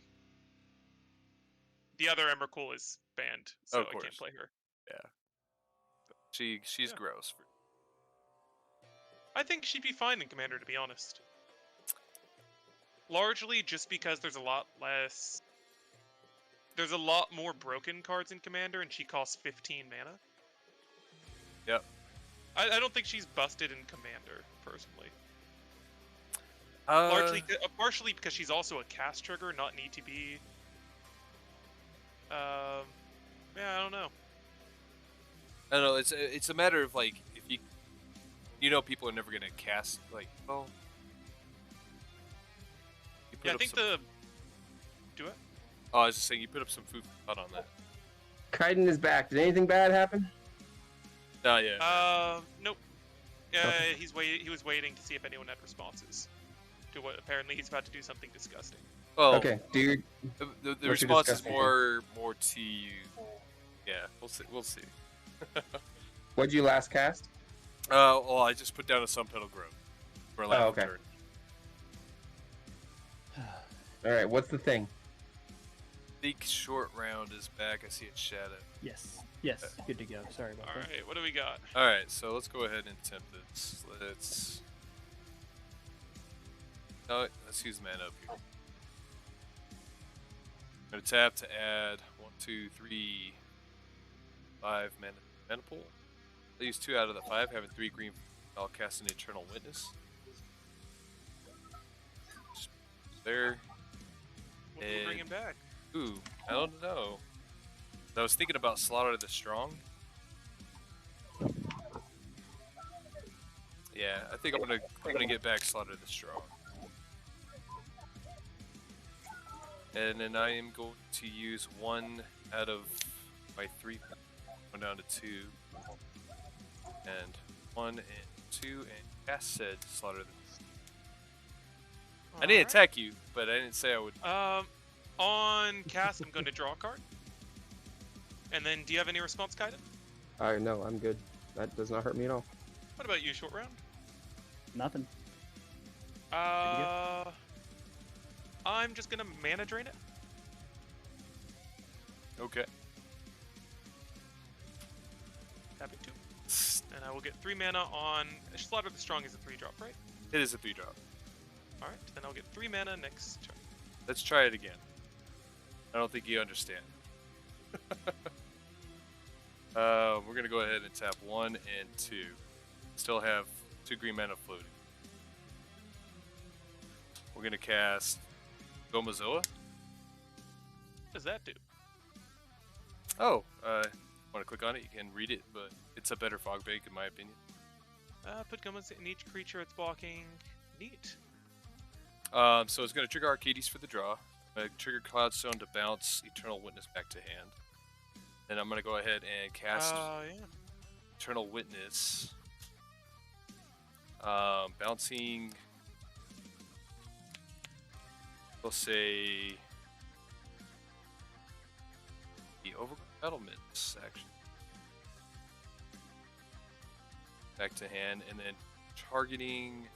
other Emrakul is banned, so I can't play her. Yeah. She's gross. I think she'd be fine in Commander, to be honest. Largely just because there's a lot more broken cards in Commander, and she costs 15 mana. Yep. I don't think she's busted in Commander, personally. Partially because she's also a cast trigger, not an ETB. Yeah, I don't know. I don't know. It's a matter of like if people are never gonna cast like Yeah, I think do it. Oh, I was just saying you put up some food for thought on that. Kaiden is back. Did anything bad happen? Oh yeah. Nope. Okay. He was waiting to see if anyone had responses to what apparently he's about to do something disgusting. Well, Okay, dude. The response is more to you. Yeah, we'll see. What'd you last cast? Well, I just put down a Sun Pedal Grove for a last okay. turn. All right, what's the thing? Big short round is back. I see it shadow. Yes, good to go. Sorry about that. Alright, what do we got? Alright, so let's go ahead and attempt this. Let's use mana up here. I'm going to tap to add 1, 2, 3, 5 mana pool. I'll use 2 out of the 5, having 3 green. I'll cast an Eternal Witness. Just there. What will bring him back? Ooh, I don't know. I was thinking about Slaughter the Strong. Yeah, I think I'm gonna get back Slaughter the Strong. And then I am going to use 1 out of my 3, going down to 2, and 1 and 2, and cast said Slaughter the. I didn't attack you, but I didn't say I would. On cast, I'm going to draw a card. And then, do you have any response, Kaiden? No, I'm good. That does not hurt me at all. What about you, short round? Nothing. I'm just gonna mana drain it. Okay. Tapping 2. And I will get 3 mana on. Slaughter the Strong is a 3-drop, right? It is a 3-drop. Alright, then I'll get 3 mana next turn. Let's try it again. I don't think you understand. We're gonna go ahead and tap 1 and 2. Still have 2 green mana floating. We're gonna cast Gomazoa. What does that do? Oh, want to click on it? You can read it, but it's a better fog bank in my opinion. Put Gomas in each creature it's blocking. Neat. So it's gonna trigger Arcades for the draw. Trigger Cloudstone to bounce Eternal Witness back to hand. Then I'm gonna go ahead and cast Eternal Witness. Bouncing. We'll say the Overbattlements action. Back to hand, and then targeting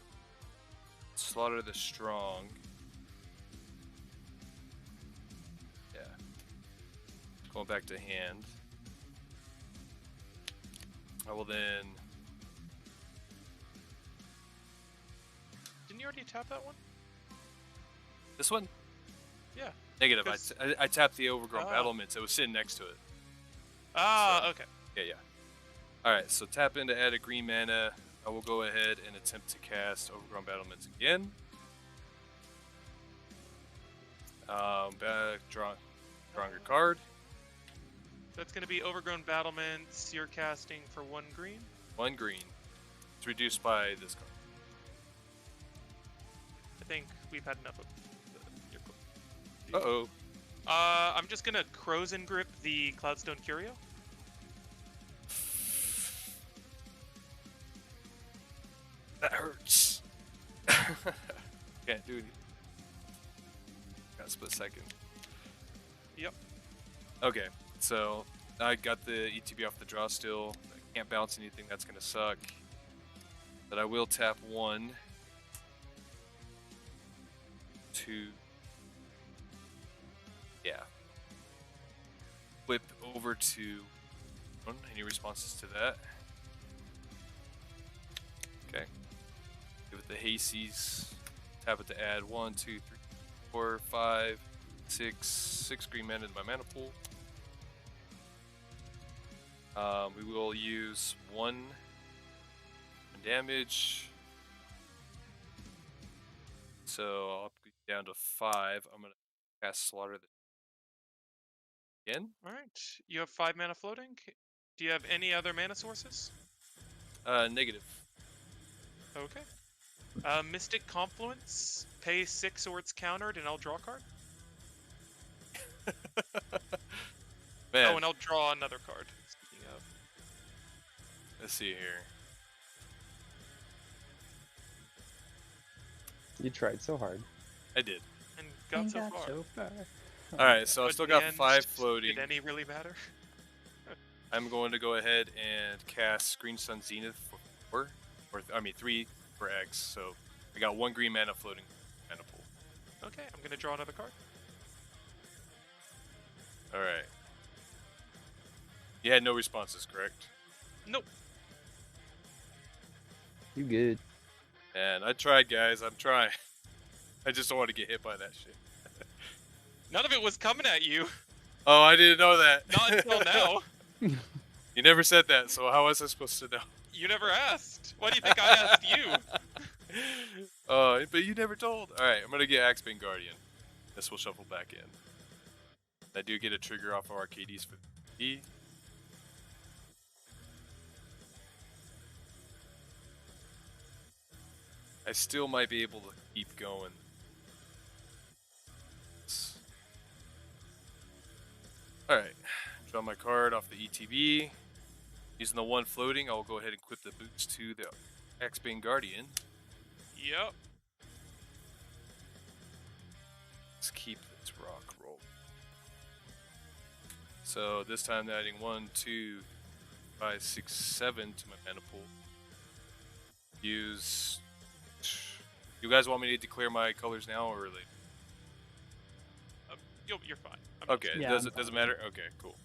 Slaughter the Strong. Yeah. Going back to hand. I will then. Didn't you already tap that one? This one? Yeah. Negative. I tapped the Overgrown Battlements. It was sitting next to it. Okay. Yeah. Alright, so tap in to add a green mana. I will go ahead and attempt to cast Overgrown Battlements again. Drawing a card. That's going to be Overgrown Battlements. You're casting for 1 green. 1 green. It's reduced by this card. I think we've had enough of your. Uh-oh. I'm just gonna Crozen Grip the Cloudstone Curio. That hurts. Can't do anything. Got a split second. Yep. Okay, so I got the ETB off the draw still. I can't bounce anything, that's gonna suck. But I will tap 1, 2. Yeah. Flip over to 1. Any responses to that? Okay. Give it the Hasties. Tap it to add 1, 2, 3, 4, 5, 6 green mana in my mana pool. We will use 1 damage. So I'll go down to 5. I'm gonna cast Slaughter again. Alright. You have 5 mana floating. Do you have any other mana sources? Negative. Okay. Mystic Confluence. Pay 6 or it's countered, and I'll draw a card. Man, Oh, and I'll draw another card. Speaking of. let's see here. You tried so hard. I did. And got so far. Alright, so I But still in got the end, 5 floating. Did any really matter? I'm going to go ahead and cast Green Sun Zenith for 4. I mean 3 for X. So I got 1 green mana floating mana pool. Okay, I'm gonna draw another card. Alright. You had no responses, correct? Nope. You good? And I tried, guys. I'm trying. I just don't want to get hit by that shit. None of it was coming at you. Oh, I didn't know that. Not until now. You never said that, so how was I supposed to know? You never asked. Why do you think I asked you? But you never told. Alright, I'm going to get Axebane Guardian. This will shuffle back in. I do get a trigger off of Arcades for E. I still might be able to keep going. Alright, draw my card off the ETB. Using the 1 floating, I'll go ahead and equip the boots to the Axebane Guardian. Yep. Let's keep this rock roll. So this time they're adding 1, 2, 5, 6, 7 to my mana pool. Use. You guys want me to declare my colors now or later? You're fine. Okay, Yeah, doesn't matter? Okay, cool.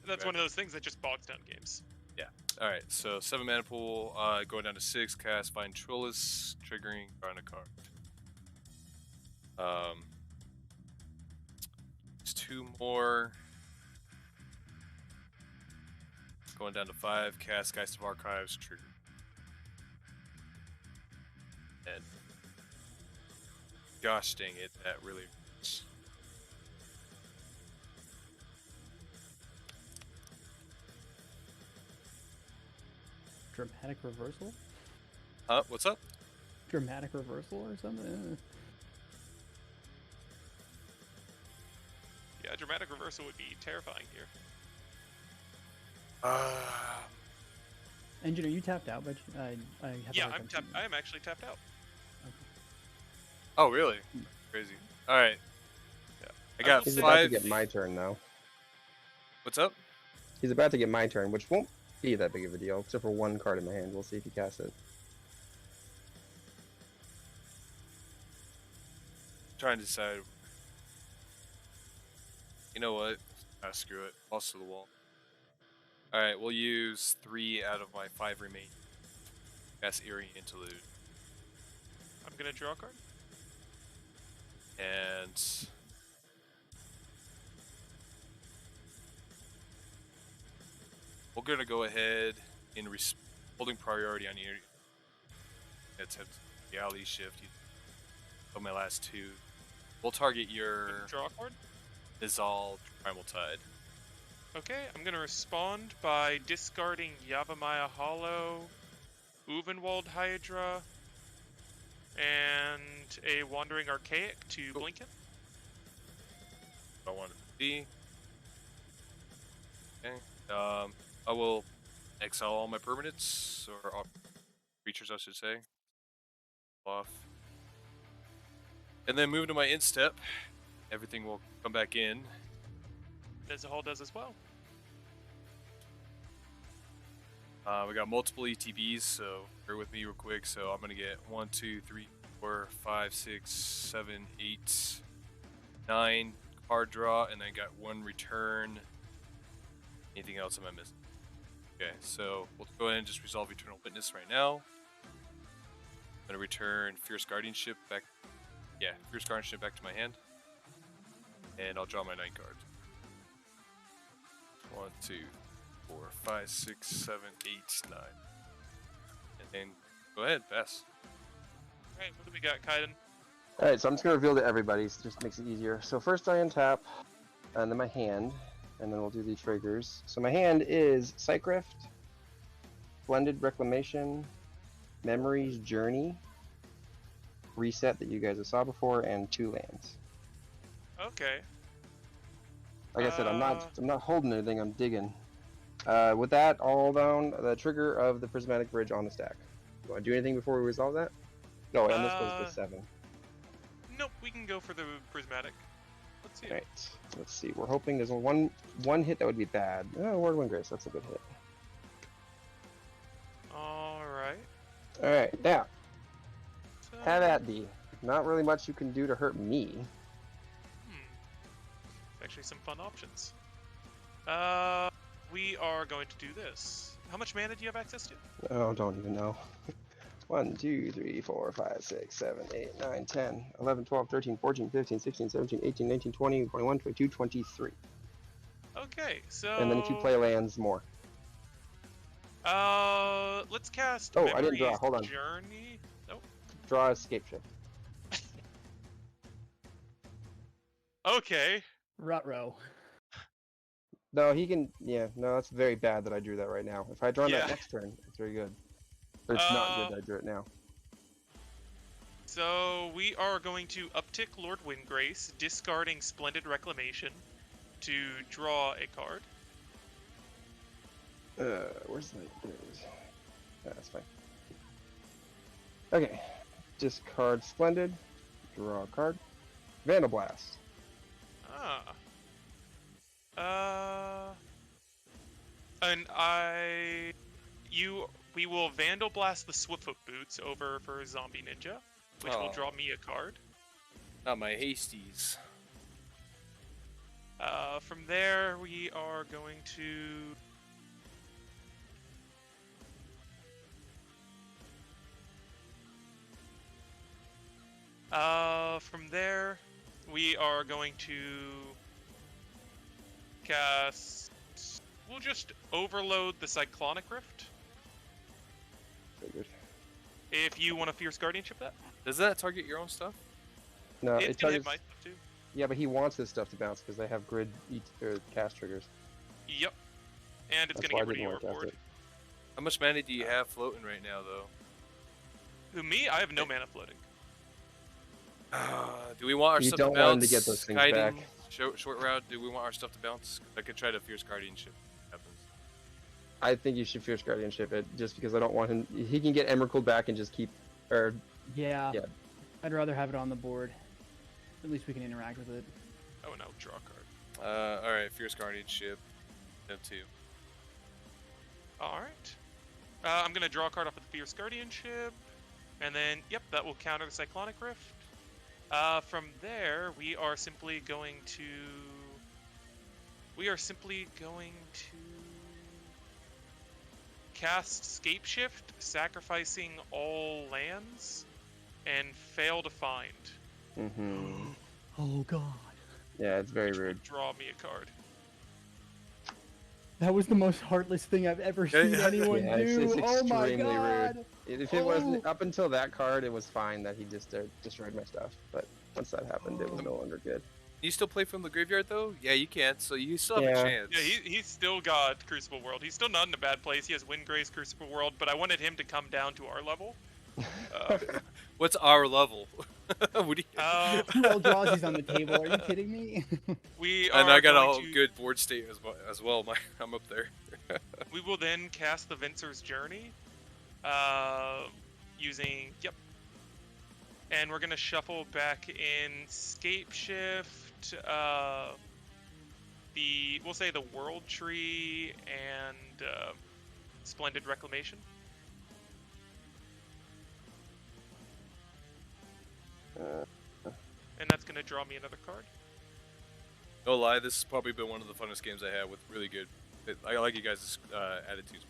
That's one of those things that just bogs down games. Yeah. Alright, so 7 mana pool, going down to 6, cast Ventriloquist, triggering, drawing a card. There's 2 more. Going down to 5, cast Geist of Archives, trigger. And gosh dang it, that really hurts. Dramatic reversal? What's up? Dramatic reversal or something? Yeah, dramatic reversal would be terrifying here. Engineer, you tapped out, but I have Yeah, I am actually tapped out. Oh, really? Crazy. Alright. Yeah. I got He's 5. about to get my turn now. What's up? He's about to get my turn, which won't be that big of a deal, except for 1 card in my hand. We'll see if he casts it. Trying to decide. You know what? Ah, screw it. Lost to the wall. Alright, we'll use 3 out of my 5 remaining. Cast Eerie Interlude. I'm gonna draw a card. And we're gonna go ahead in holding priority on Eerie. It's a Galley Shift. On my last 2. We'll target your Draw a card. Dissolved Primal Tide. Okay, I'm gonna respond by discarding Yavimaya Hollow, Uvenwald Hydra, and a Wandering Archaic to Blinken. I want it to be. Okay. I will exile all my permanents, or creatures, I should say. Off. And then move to my instep. Everything will come back in. As a whole does as well. We got multiple ETBs, so bear with me real quick. So I'm gonna get 1, 2, 3, 4, 5, 6, 7, 8, 9 card draw, and then got 1 return. Anything else am I missing? Okay, so we'll go ahead and just resolve Eternal Witness right now. I'm gonna return Fierce Guardianship back. Yeah, Fierce Guardianship back to my hand, and I'll draw my 9 cards. 1, 2, 4, 5, 6, 7, 8, 9. And then go ahead, pass. Alright, what do we got, Kaiden? Alright, so I'm just going to reveal to everybody, so it just makes it easier. So first I untap, and then my hand, and then we'll do the triggers. So my hand is Psych Rift, Splendid Reclamation, Memories Journey, Reset that you guys have saw before, and 2 lands. Okay. Like I said, I'm not holding anything, I'm digging. With that all down, the trigger of the Prismatic Bridge on the stack. You want to do anything before we resolve that? No, and this goes to 7. Nope, we can go for the Prismatic. Let's see. Alright, let's see. We're hoping there's one hit that would be bad. Oh, Ward Wind Grace, that's a good hit. Alright. Alright, now, So, have at thee. Not really much you can do to hurt me. Actually, some fun options. We are going to do this. How much mana do you have access to? Oh, don't even know. 1, 2, 3, 4, 5, 6, 7, 8, 9, 10, 11, 12, 13, 14, 15, 16, 17, 18, 19, 20, 21, 22, 23. Okay, so... And then if you play lands, more. Let's cast Oh, I didn't draw. Memories Hold on. Journey. Nope. Draw Escape Shift. Okay. Ruh-roh. No, he can. Yeah, no, that's very bad that I drew that right now. If I draw Yeah. that next turn, it's very good. But it's not good that I drew it now. So we are going to uptick Lord Windgrace, discarding Splendid Reclamation to draw a card. Where's the? There it is. That's fine. Okay, discard Splendid, draw a card, Vandal Blast. And we will Vandal Blast the Swiftfoot Boots over for Zombie Ninja, which will draw me a card. Not my hasties. From there, we are going to... from there, we are going to cast... We'll just overload the Cyclonic Rift. Figured. If you want to Fierce Guardianship that. Does that target your own stuff? No, It's it gonna hit targets. my stuff too. Yeah, but he wants his stuff to bounce because they have grid or cast triggers. Yep. And it's That's gonna why get I rid of didn't your want to cast board. it. How much mana do you have floating right now, though? Who, me? I have no mana floating. Do we want our You stuff don't to want bounce? him to get those things Kaiden, back. Short route, do we want our stuff to bounce? I could try to Fierce Guardianship. Happens. I think you should Fierce Guardianship it just because I don't want him. He can get Emerald back and just keep. Or Yeah. Yeah. I'd rather have it on the board. At least we can interact with it. Oh, and I'll draw a card. Alright, Fierce Guardianship. Them two. Alright. I'm gonna draw a card off of the Fierce Guardianship. And then, yep, that will counter the Cyclonic Rift. From there, we are simply going to cast Scape Shift, sacrificing all lands, and fail to find. Mm-hmm. Oh god. Yeah, it's very Which rude. would draw me a card. That was the most heartless thing I've ever seen anyone Yeah, do. it's Oh my extremely god. rude. If it wasn't up until that card, it was fine that he just destroyed my stuff. But once that happened, it was no longer good. You still play from the graveyard, though? Yeah, you can, so you still have a Yeah. chance. Yeah, he's still got Crucible World. He's still not in a bad place. He has Windgrace, Crucible World, but I wanted him to come down to our level. What's our level? What do you... 2 old Drawsies on the table. Are you kidding me? We And are I got going a to, good board state as well. I'm up there. we will then cast the Vincer's Journey, using, yep. And we're gonna shuffle back in Scape Shift, we'll say the World Tree and Splendid Reclamation. And that's gonna draw me another card. No lie, this has probably been one of the funnest games I had with really good. I like you guys' attitudes.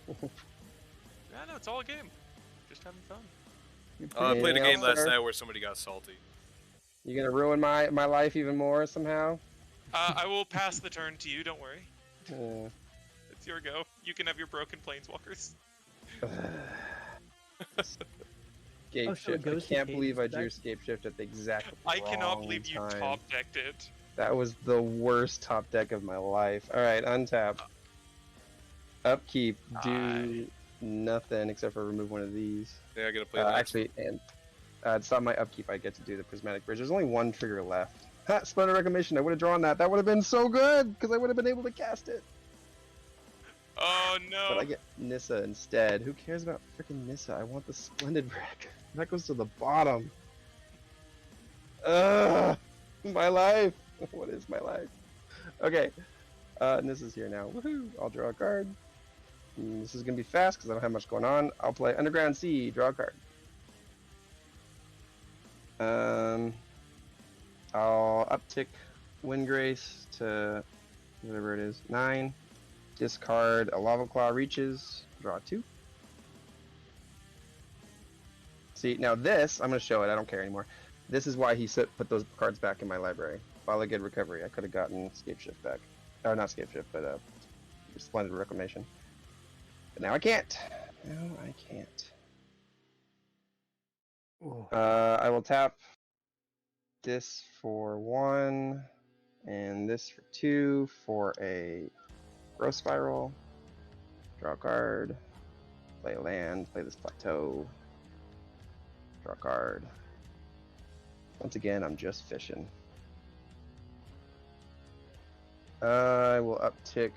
Yeah, no, it's all a game. Just having fun. I played a Anything game else, last sir? night where somebody got salty. You gonna ruin my life even more somehow? I will pass the turn to you, don't worry. Uh, It's your go. You can have your broken planeswalkers. Scape Oh, so it shift. I goes to can't Cage believe I back? drew scape shift at the exact I cannot wrong believe you time. top decked it. That was the worst top deck of my life. All right, untap. Upkeep. Do nothing except for remove one of these. Yeah, I gotta play that. Actually, and it's not my upkeep. I get to do the prismatic bridge. There's only one trigger left. Ha! Splendid Reclamation. I would have drawn that. That would have been so good because I would have been able to cast it. Oh no! But I get Nissa instead. Who cares about freaking Nissa? I want the Splendid Wreck. That goes to the bottom. Ugh! My life! What is my life? Okay. Nissa's here now. Woohoo! I'll draw a card. This is going to be fast because I don't have much going on. I'll play Underground Sea. Draw a card. I'll uptick Windgrace to whatever it is. 9. Discard a Lava Claw Reaches. Draw 2. See, now this, I'm going to show it. I don't care anymore. This is why he put those cards back in my library. While I get recovery, I could have gotten Scape Shift back. Or not Scape Shift, but Splendid Reclamation. But now I can't. Now I can't. I will tap this for 1, and this for 2 for a Growth Spiral. Draw a card. Play a land. Play this Plateau. Draw a card. Once again, I'm just fishing. I will uptick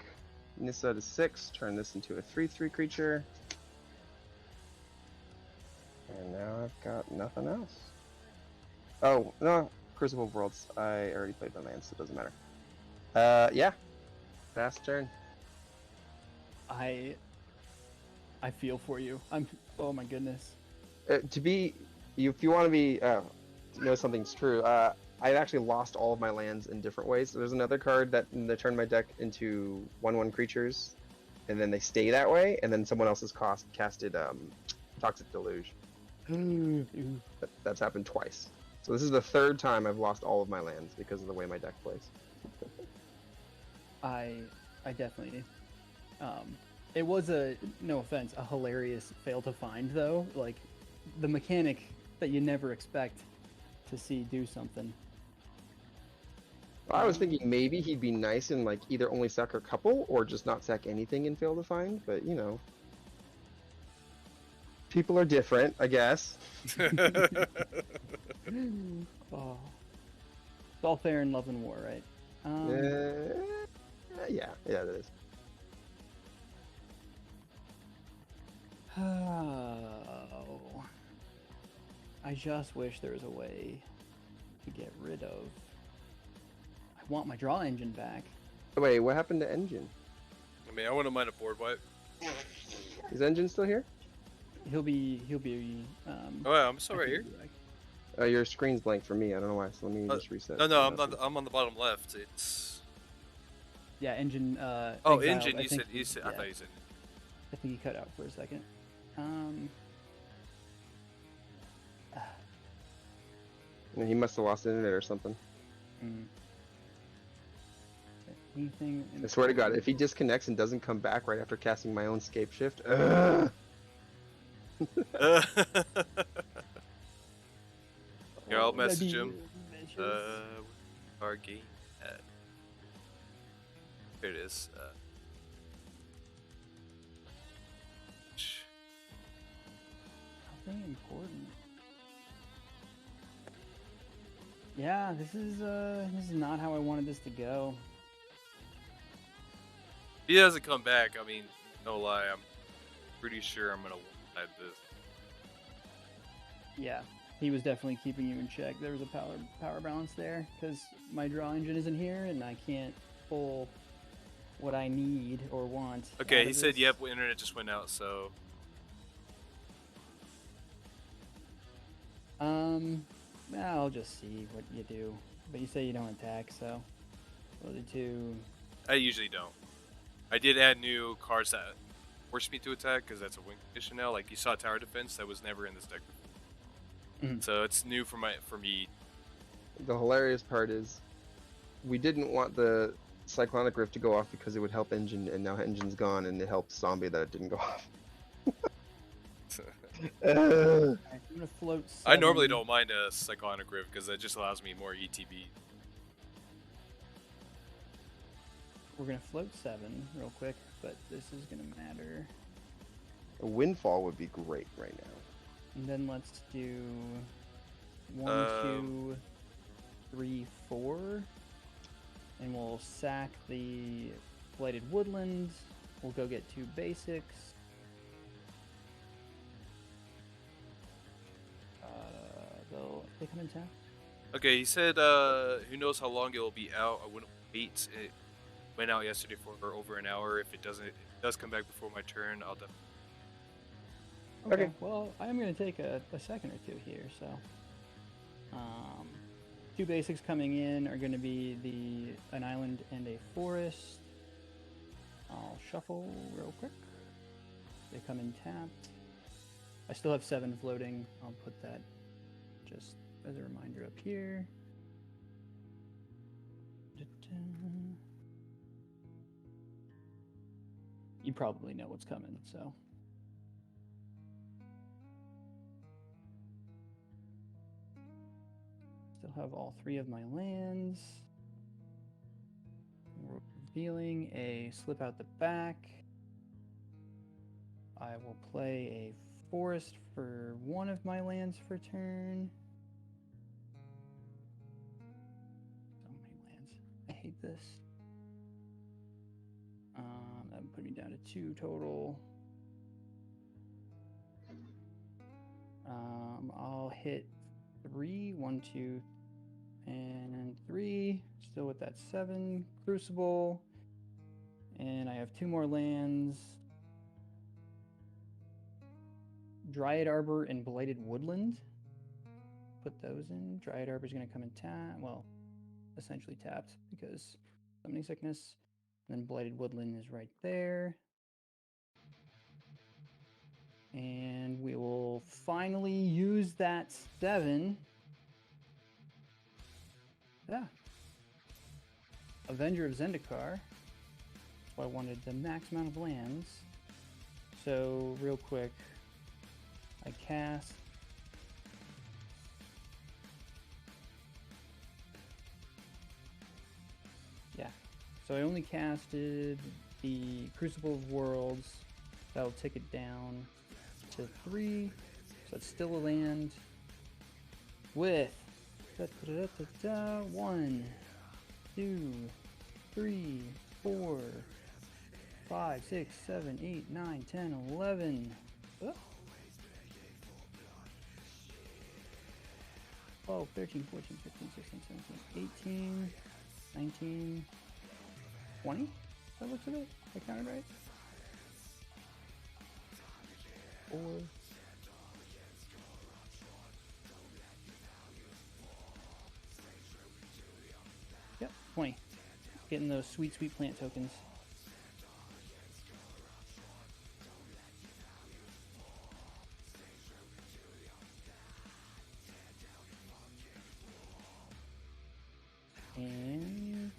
Nissa to 6, turn this into a 3/3 creature. And now I've got nothing else. Oh, no, Crucible of Worlds. I already played my lands, so it doesn't matter. Yeah. Fast turn. I feel for you. Oh my goodness. If you want to be, know something's true, I actually lost all of my lands in different ways. So there's another card that they turn my deck into 1/1 creatures, and then they stay that way, and then someone else has casted Toxic Deluge. That's happened twice. So this is the 3rd time I've lost all of my lands because of the way my deck plays. I definitely. It was no offense, a hilarious fail to find though. Like the mechanic that you never expect to see do something. I was thinking maybe he'd be nice and like either only sack a couple or just not sack anything and fail to find, but you know. People are different, I guess. Oh. It's all fair in love and war, right? Yeah, it is. Oh. I just wish there was a way to get rid of. I want my draw engine back. Wait, what happened to Engine? I mean, I wouldn't mind a board wipe. Is Engine still here? He'll be. Oh yeah, I'm still right here. Your screen's blank for me. I don't know why. So let me just reset. No, I'm on the bottom left. It's. Yeah, engine. Oh, exiled. engine. I You think said. I thought you said. I think he cut out for a second. He must have lost internet or something. Anything? I swear to God, if he disconnects and doesn't come back right after casting my own Scape Shift, Here, I'll message him. vicious. Our game. Here it is. Nothing important. Yeah, this is not how I wanted this to go. If he doesn't come back, I mean, no lie, I'm pretty sure I'm gonna one-side this. Yeah, he was definitely keeping you in check. There was a power balance there because my draw engine isn't here and I can't pull what I need or want. Okay, he said, "Yep, internet just went out." So, I'll just see what you do. But you say you don't attack, so we'll do 2. I usually don't. I did add new cards that force me to attack because that's a win condition now. Like you saw tower defense, that was never in this deck. So it's new for me. The hilarious part is, we didn't want the Cyclonic Rift to go off because it would help engine, and now engine's gone, and it helped zombie that it didn't go off. I'm gonna float 7. I normally don't mind a Cyclonic Rift because that just allows me more ETB. We're gonna float 7 real quick, but this is gonna matter. A windfall would be great right now. And then let's do 1, 2, 3, 4, and we'll sack the Blighted Woodland. We'll go get 2 basics. They come in tap. Okay, he said, who knows how long it will be out. I wouldn't wait. It went out yesterday for over an hour. If it does come back before my turn, I'll definitely. Okay. Well, I am going to take a second or 2 here. So, 2 basics coming in are going to be an island and a forest. I'll shuffle real quick. They come in tapped. I still have 7 floating. I'll put that just as a reminder up here. You probably know what's coming, so. Still have all 3 of my lands. We're revealing a slip out the back. I will play a forest for 1 of my lands for turn. So many lands. I hate this. That would put me down to 2 total. I'll hit 3, 1, 2, and 3. Still with that 7 Crucible. And I have 2 more lands. Dryad Arbor and Blighted Woodland. Put those in. Dryad Arbor is going to come in tap. Well, essentially tapped because Summoning Sickness. And then Blighted Woodland is right there. And we will finally use that 7. Yeah. Avenger of Zendikar. So I wanted the max amount of lands. So, real quick, I cast. Yeah. So I only casted the Crucible of Worlds. That'll take it down to 3. So it's still a land with 1, 2, 3, 4, 5, 6, 7, 8, 9, 10, 11. 12, 13, 14, 15, 16, 17, 18, 19, 20? That looks of it. I counted right. 4. Yep, 20. Getting those sweet, sweet plant tokens. And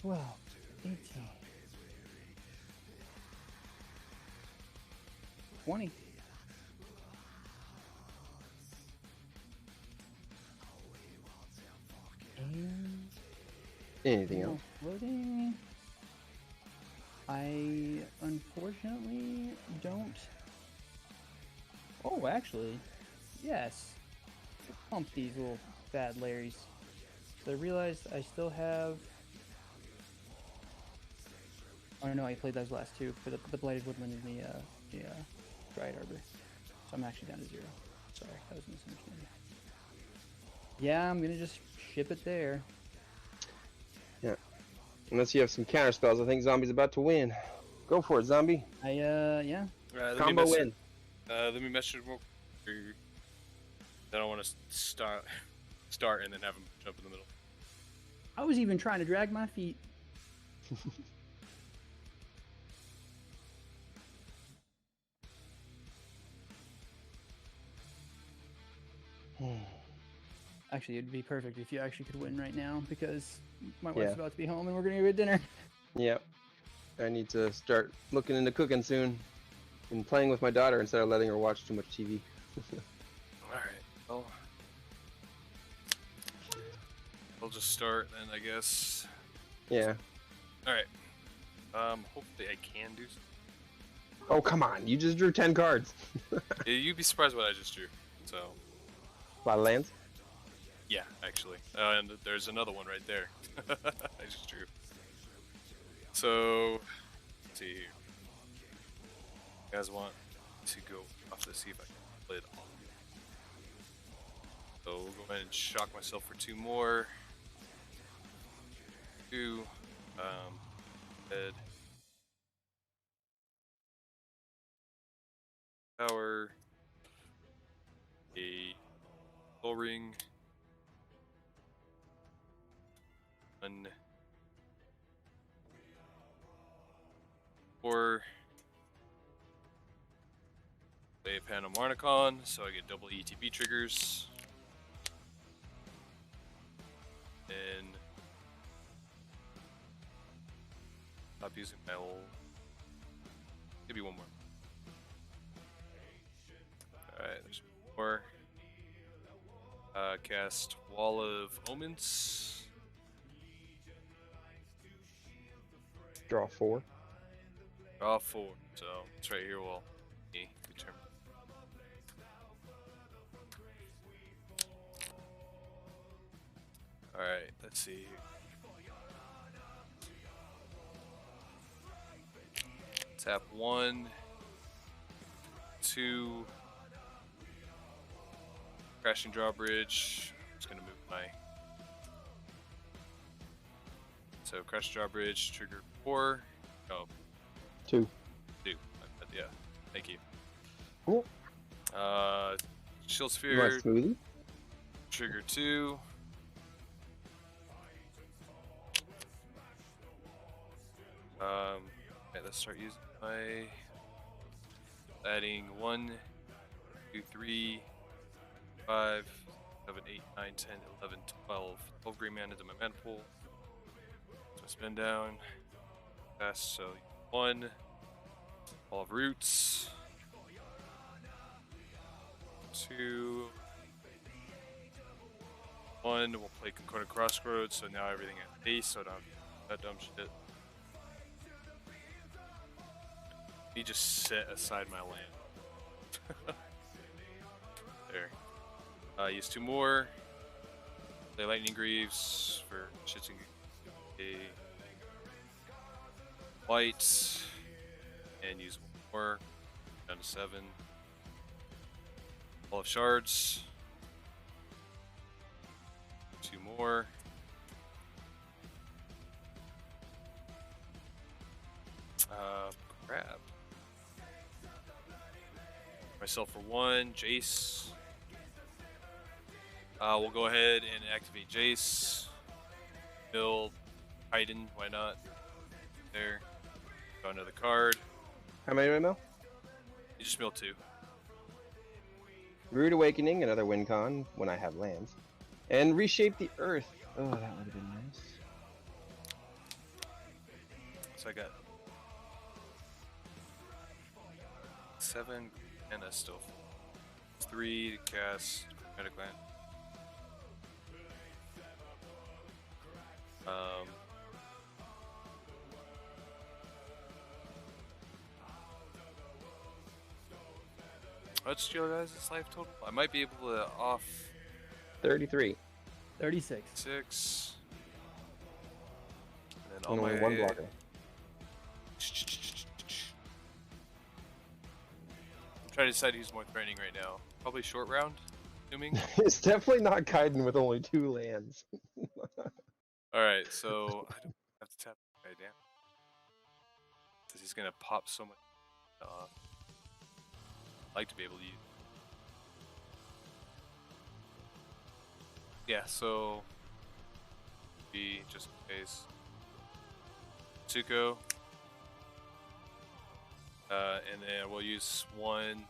12, 18, 20. And Anything else? Loading. I unfortunately don't. Oh, actually, yes. pump these little bad Larrys. So I realized I still have... Oh no, I played those last two for the Blighted Woodland and the Dryad Arbor. So I'm actually down to 0. Sorry, that was a misunderstanding. Yeah, I'm gonna just ship it there. Yeah. Unless you have some counter spells, I think Zombie's about to win. Go for it, Zombie. Yeah. Combo win. Let me message him. I don't want to start and then have him jump in the middle. I was even trying to drag my feet. Actually, it'd be perfect if you actually could win right now because my wife's about to be home and we're gonna go get dinner. Yep. I need to start looking into cooking soon and playing with my daughter instead of letting her watch too much TV. Alright, well, I'll just start then, I guess. Yeah. Alright. Hopefully I can do something. Oh, come on. You just drew 10 cards. Yeah, you'd be surprised what I just drew. So, A lot of lands? yeah, actually. And there's another one right there. I just drew. So, let's see here. You guys want to go off to see if I can play it all. So we'll go ahead and shock myself for 2 more. 2. Head. Power. A full ring. 1. 4. Play a Panamarnicon, so I get double ETB triggers. And stop using my old. Maybe one more. Alright, there's more. Cast Wall of Omens. Draw 4. Draw 4. So it's right here. Well, me determine. Alright, let's see. Tap 1, 2, crashing drawbridge. I'm just gonna move my. So crash drawbridge, trigger 4. Oh, 2. 2. Yeah, thank you. Cool. Shield You want sphere, smoothie? trigger 2. Okay, let's start using my adding 1, 2, 3, 5, 7, 8, 9, 10, 11, 12. 12 green mana into my mana pool. So spin down. Fast, so 1. Ball of Roots. 2. 1. We'll play Concordant Crossroads, so now everything at base, so I don't have that dumb shit. He just set aside my land. There. Use 2 more. Play Lightning Greaves for shits and a white. And use 1 more. Down to 7. Ball of Shards. 2 more. Crap. Myself for 1, Jace. We'll go ahead and activate Jace. Build Titan, why not? There. Draw another card. How many right now? You just mill 2. Rude Awakening, another win con when I have lands. And Reshape the Earth. Oh, that would have been nice. So I got 7 and a still 3 to cast Medic Land. What's your guys' life total? I might be able to off 33. 36. 6. And then And all only my one blocker. I'm trying to decide who's more threatening right now. Probably short round, assuming. It's definitely not Kaiden with only 2 lands. Alright, so I don't have to tap the guy down. Because he's gonna pop so much off. I'd like to be able to use. Yeah, so be just in case. Tsuko. And then we'll use 1.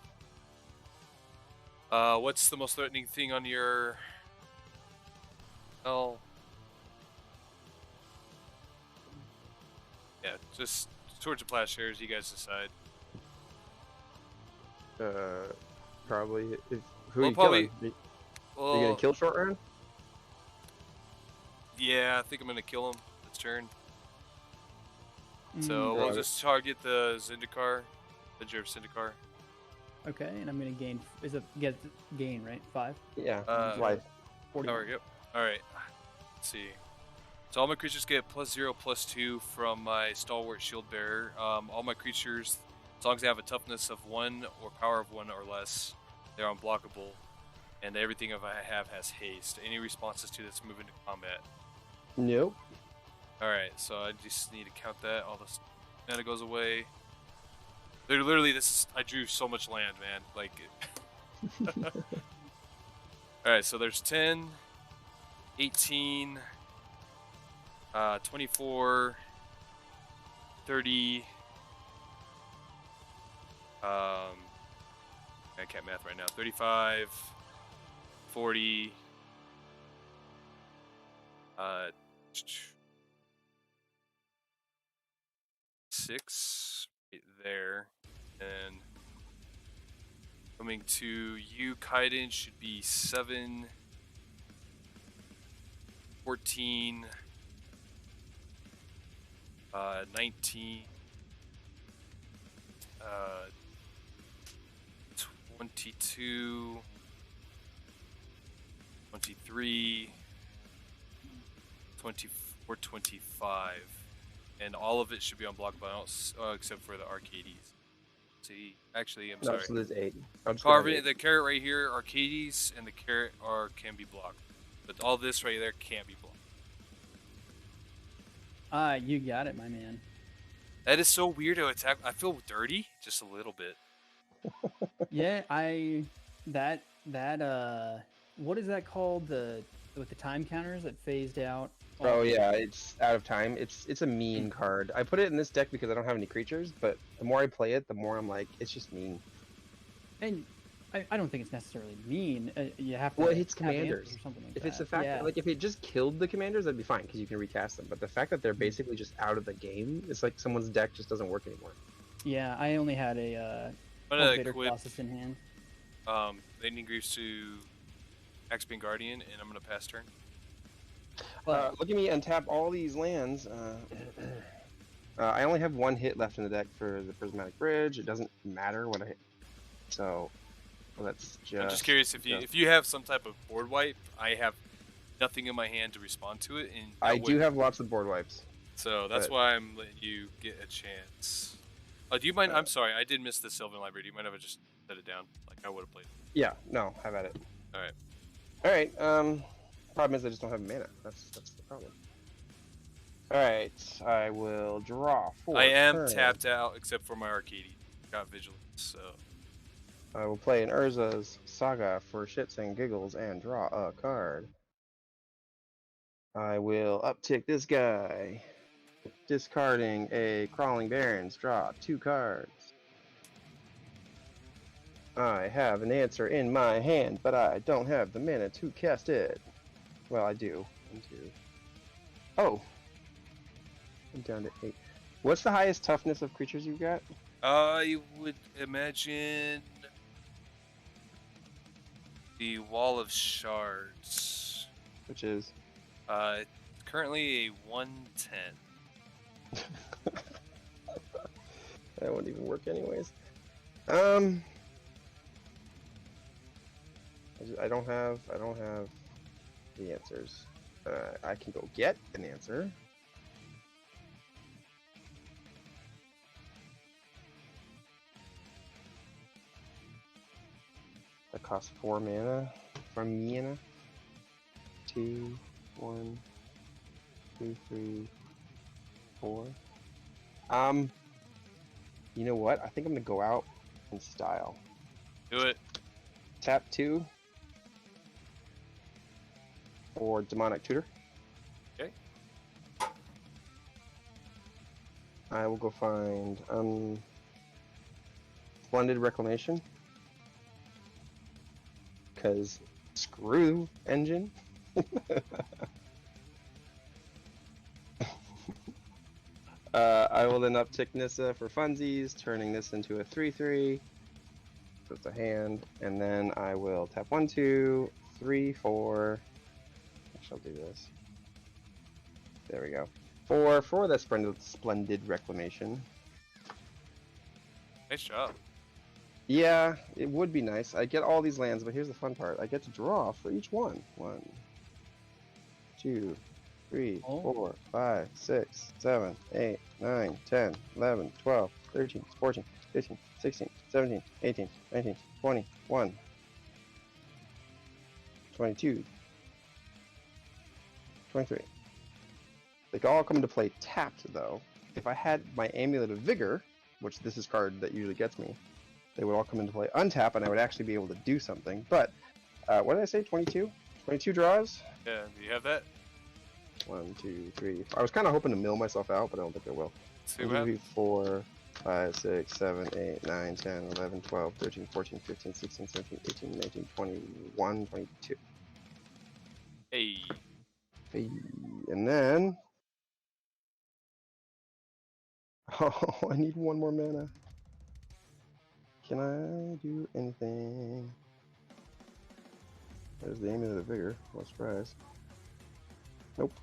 What's the most threatening thing on your... Oh. Yeah, just towards the plowshares, you guys decide. Probably. Who Well, are you probably- killing? Well, Are you gonna kill short round? Yeah, I think I'm gonna kill him this turn. Mm, So we'll Right. just target the Zendikar, the Jerv Zendikar. Okay, and I'm gonna gain. Is it gain right? 5. Yeah. Uh, Life. 40. Power, yep. Alright. Let's see. So all my creatures get +0/+2 from my Stalwart Shield Bearer. All my creatures, as long as they have a toughness of 1 or power of 1 or less, they're unblockable. And everything I have has haste. Any responses to this move into combat. Nope. Alright, so I just need to count that. All this mana goes away. Literally, I drew so much land, man. Like, alright, so there's 10, 18, 24, 30, I can't math right now. 35, 40, 6 right there, and coming to you, Kaiden, should be 7, 14, 19, 22, 23, 24, 25. And all of it should be unblockable, except for the Arcades. See, actually, I'm No, sorry. so there's 8. I'm just gonna have Carving 8. the carrot right here, Arcades, and the carrot can be blocked. But all this right there can't be blocked. You got it, my man. That is so weird to attack. I feel dirty, just a little bit. Yeah, what is that called? With the time counters that phased out. Oh yeah, it's out of time. It's a mean card. I put it in this deck because I don't have any creatures, but the more I play it, the more I'm like, it's just mean. And I don't think it's necessarily mean. You have to. Well, it hits have answers commanders. or something like If that. it's the fact yeah. that, like, if it just killed the commanders, that'd be fine because you can recast them. But the fact that they're basically just out of the game, it's like someone's deck just doesn't work anymore. Yeah, I only had a I'm gonna Cultivator equip Colossus in hand. Lightning Greaves to Axebane Guardian, and I'm gonna pass turn. But Look at me untap all these lands. I only have 1 hit left in the deck for the Prismatic Bridge. It doesn't matter what I hit. So, let's just... I'm just curious if you have some type of board wipe. I have nothing in my hand to respond to it, and I do have lots of board wipes. So that's but- why I'm letting you get a chance. Do you mind? I'm sorry, I did miss the Sylvan Library. Do you mind if I just set it down? Like I would have played it. Yeah, no, have at it. All right. Alright, problem is I just don't have mana. That's the problem. Alright, I will draw 4 I am turns. tapped out except for my Arcady. Got Vigilance, so. I will play an Urza's Saga for shits and giggles and draw a card. I will uptick this guy. Discarding a Crawling Barrens, draw 2 cards. I have an answer in my hand, but I don't have the mana to cast it. Well, I do. 1, 2. Oh! I'm down to 8. What's the highest toughness of creatures you've got? I would imagine the Wall of Shards. Which is... Currently a 110. That wouldn't even work anyways. I don't have the answers. I can go get an answer. That costs 4 mana from mana. 2, 1, 2, 3, 4. You know what? I think I'm gonna go out in style. Do it. Tap 2 for Demonic Tutor. Okay. I will go find Splendid Reclamation. Because screw engine. I will then uptick Nissa for funsies, turning this into a 3/3. So it's a hand, and then I will tap 1, 2, 3, 4. I shall do this. There we go. 4 for the splendid reclamation. Nice job. Yeah, it would be nice. I get all these lands, but here's the fun part. I get to draw for each one. 1, 2, 3, 4, 5, 6, 7, 8, 9, 10, 11, 12, 13, 14, 15, 16, 17, 18, 19, 20, 1, 22, 23. They can all come into play tapped, though. If I had my Amulet of Vigor, which this is card that usually gets me, they would all come into play untap, and I would actually be able to do something. But, what did I say, 22? 22 draws? Yeah, do you have that? 1, 2, 3. I was kind of hoping to mill myself out, but I don't think I will. See 1, 2, 3, 4, 5, 6, 7, 8, 9, 10, 11, 12, 13, 14, 15, 16, 17, 18, 19, 21, 22. Hey. Hey, and then... Oh, I need 1 more mana. Can I do anything? There's the Amulet of Vigor. No surprise. Nope.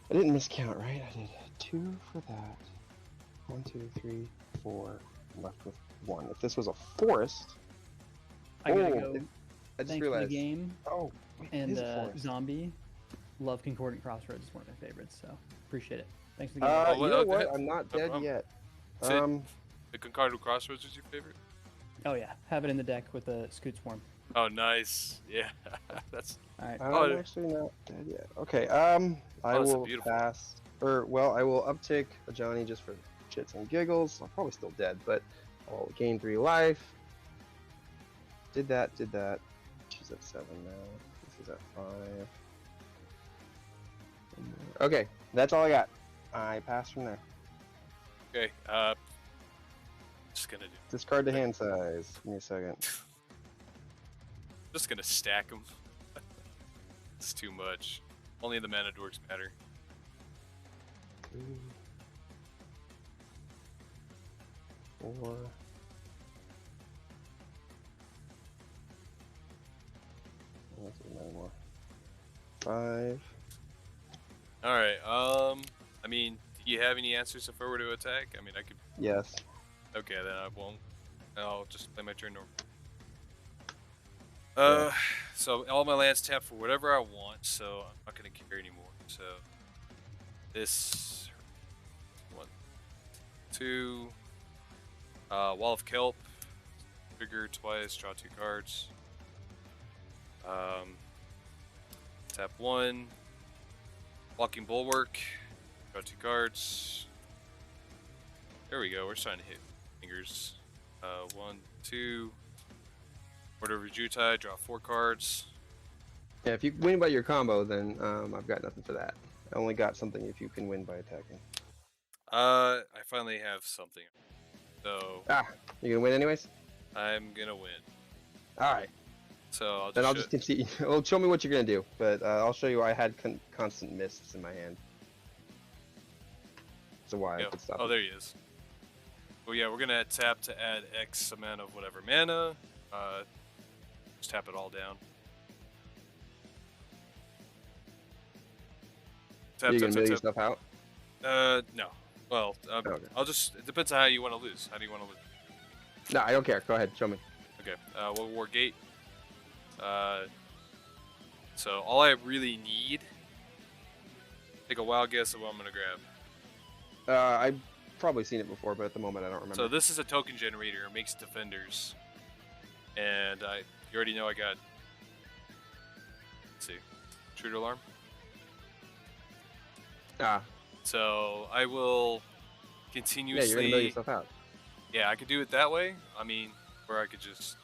I didn't miscount, right? I did 2 for that. 1, 2, 3, 4. I'm left with 1. If this was a forest... I gotta go. I just Thanks realized. for the game. Oh, wait, it And is a forest. Zombie. Love Concordant Crossroads is one of my favorites, so appreciate it. Thanks for the game. Oh, You well, know okay. what? I'm not No dead problem. yet. Sid, the Concarded Crossroads is your favorite? Oh yeah, have it in the deck with the Scoot Swarm. Oh, nice. Yeah, that's. All right. I'm actually not dead yet. Okay, I that's will beautiful. pass. Or, well, I will uptick a Johnny just for shits and giggles. I'm probably still dead, but I'll gain 3 life. Did that. She's at 7 now. This is at 5. Okay, that's all I got. I pass from there. Okay, just gonna do. Discard the hand size. Give me a second. Just gonna stack them. It's too much. Only the mana dorks matter. 3, 4. Let's see, 9 more. 5. All right. I mean, do you have any answers if I were to attack? I mean, I could. Yes. Okay, then I won't. I'll just play my turn normal. So all my lands tap for whatever I want, so I'm not gonna care anymore. So this 1, 2, Wall of Kelp, trigger twice, draw 2 cards. Tap 1, Walking Bulwark, draw 2 cards. There we go. We're starting to hit fingers. 1, 2. Order of Rejutai, draw 4 cards. Yeah, if you win by your combo, then I've got nothing for that. I only got something if you can win by attacking. I finally have something. So You gonna win anyways? I'm gonna win. All right. So Then I'll just concede. Well, show me what you're gonna do, but I'll show you. I had constant mists in my hand, so why I could stop. Oh, it. there he is. Well, yeah, we're gonna tap to add X amount of whatever mana. Just tap it all down. You gonna mill yourself out? No. Well, Okay. I'll just. It depends on how you want to lose. How do you want to lose? No, I don't care. Go ahead, show me. Okay. World War Gate. So all I really need, take a wild guess of what I'm gonna grab. I've probably seen it before, but at the moment I don't remember. So this is a token generator. It makes defenders, and you already know I got. Let's see, intruder alarm. So I will continuously. Yeah, you're gonna know yourself out. Yeah, I could do it that way. I mean, or I could just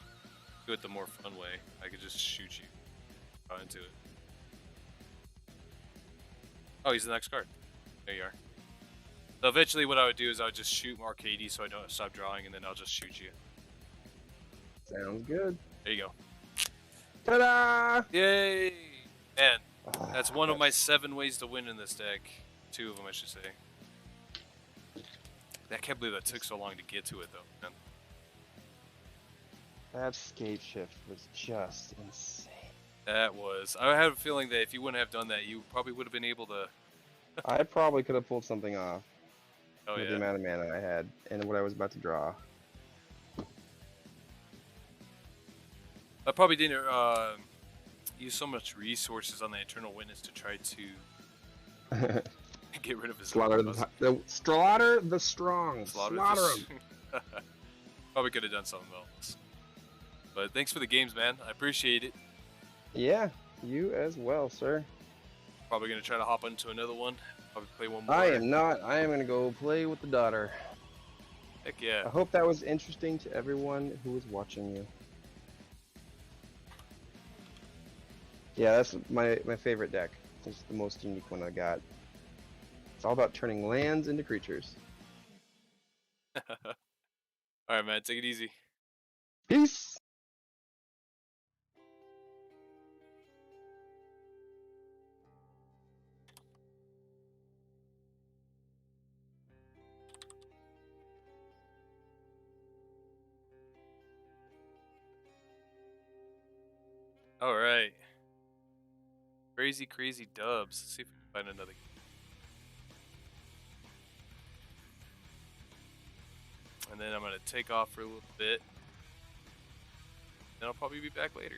do it the more fun way. I could just shoot you into it. Oh, he's the next card. There you are. So eventually what I would do is I would just shoot Mark 80 so I don't stop drawing, and then I'll just shoot you. Sounds good. There you go. Ta-da! Yay! Man, that's one of my 7 ways to win in this deck. 2 of them, I should say. I can't believe that took so long to get to it, though, man. That skate shift was just insane. That was. I have a feeling that if you wouldn't have done that, you probably would have been able to. I probably could have pulled something off Oh, with yeah. the amount of mana I had and what I was about to draw. I probably didn't use so much resources on the Eternal Witness to try to get rid of his Slaughter the strong. Slaughter him. Probably could have done something else. But thanks for the games, man. I appreciate it. Yeah, you as well, sir. Probably gonna try to hop into another one. Probably play one more. I am not. I am gonna go play with the daughter. Heck yeah. I hope that was interesting to everyone who was watching you. Yeah, that's my favorite deck. It's the most unique one I got. It's all about turning lands into creatures. Alright, man. Take it easy. Peace! Alright. Crazy, crazy dubs. Let's see if we can find another. And then I'm going to take off for a little bit. Then I'll probably be back later.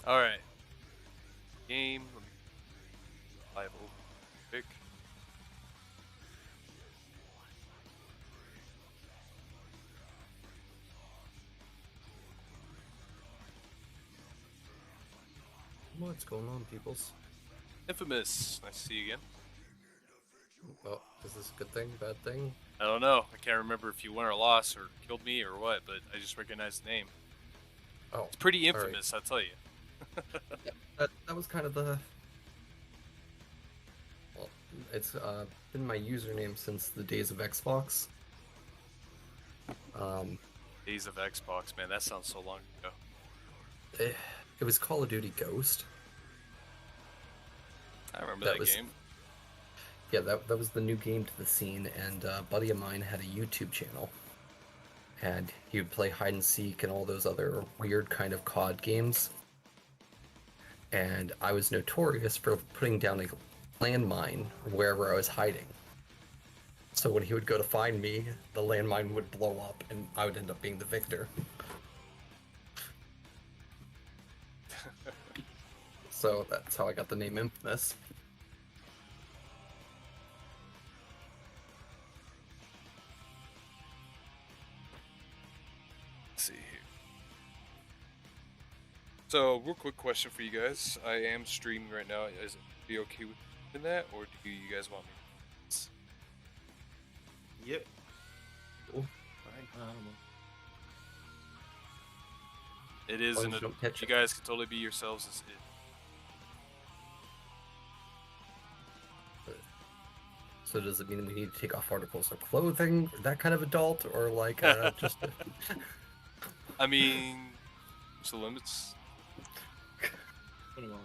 Alright. Game. Let me live over quick. What's going on, peoples? Infamous. Nice to see you again. Well, is this a good thing, bad thing? I don't know. I can't remember if you won or lost or killed me or what, but I just recognized the name. Oh, It's pretty infamous, I'll tell you. yeah, that was kind of the... Well, it's been my username since the days of Xbox. Days of Xbox, man, that sounds so long ago. It was Call of Duty Ghost. I remember That that was- game. Yeah, that was the new game to the scene, and a buddy of mine had a YouTube channel. And he would play hide and seek and all those other weird kind of COD games. And I was notorious for putting down a landmine wherever I was hiding. So when he would go to find me, the landmine would blow up and I would end up being the victor. So that's how I got the name Infamous. Let's see here. So, real quick question for you guys. I am streaming right now. Is it be okay with doing that, or do you guys want me? Yep. Cool. It is, As long and as you don't catch you it. guys can totally be yourselves as it. So does it mean we need to take off articles of clothing? That kind of adult, or like just? I mean, what's the limits? Put 'em on.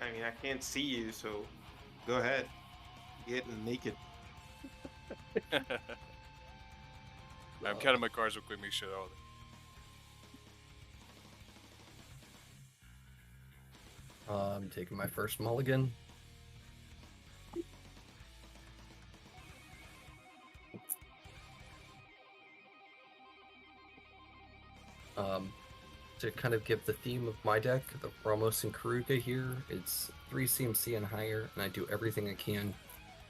I mean, I can't see you, so go ahead. Get naked. I'm counting my cards real quick, make sure they're all there. I'm taking my first mulligan. To kind of give the theme of my deck, the Ramos and Karuga here, it's 3 CMC and higher, and I do everything I can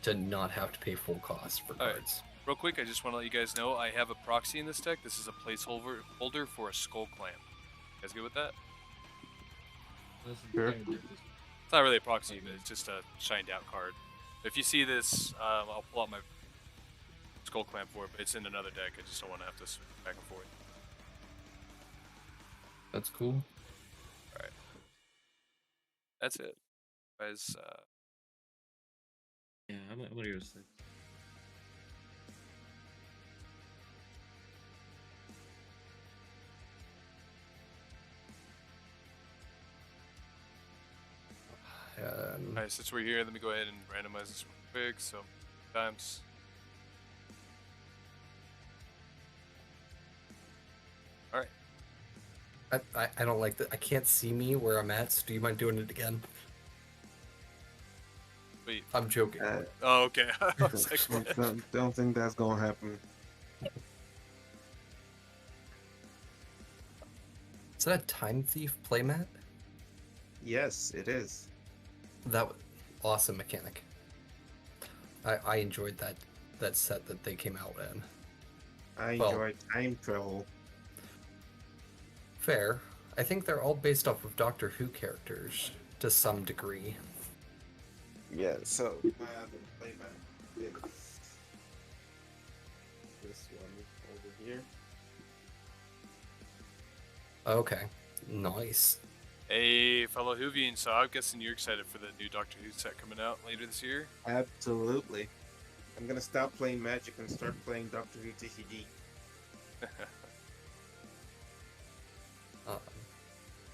to not have to pay full cost for Alright. cards. Real quick, I just want to let you guys know I have a proxy in this deck. This is a placeholder for a Skull Clamp. You guys good with that? Sure. It's not really a proxy, but it's just a shined out card. If you see this, I'll pull out my Skull Clamp for it, but it's in another deck. I just don't want to have to switch back and forth. That's cool. Alright. That's it. Guys, Yeah, I'm gonna go to 6. Alright, since we're here, let me go ahead and randomize this real quick. So, times. Alright. I don't like that. I can't see me where I'm at, so do you mind doing it again? Wait. I'm joking. Oh, okay. I was like, what? Don't think that's gonna happen. Is that a Time Thief playmat? Yes, it is. That was awesome mechanic. I enjoyed that set that they came out in. I Well- enjoy time travel. Fair. I think they're all based off of Doctor Who characters to some degree. Yeah, so playback is this one over here. Okay. Nice. Hey, fellow Whovian, so I'm guessing you're excited for the new Doctor Who set coming out later this year? Absolutely. I'm gonna stop playing Magic and start playing Doctor Who TCG.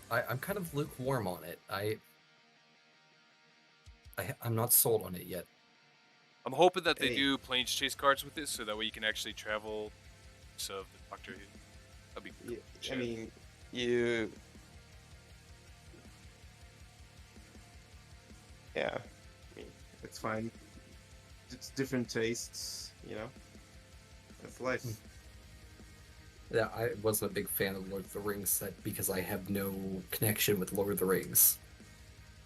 I'm kind of lukewarm on it. I'm not sold on it yet. I'm hoping that they Hey. do planes chase cards with it, so that way you can actually travel of the Doctor Who. That'd be Yeah, I shit. mean, you. Yeah, I mean, it's fine. It's different tastes, you know. That's life. Yeah, I wasn't a big fan of Lord of the Rings set because I have no connection with Lord of the Rings.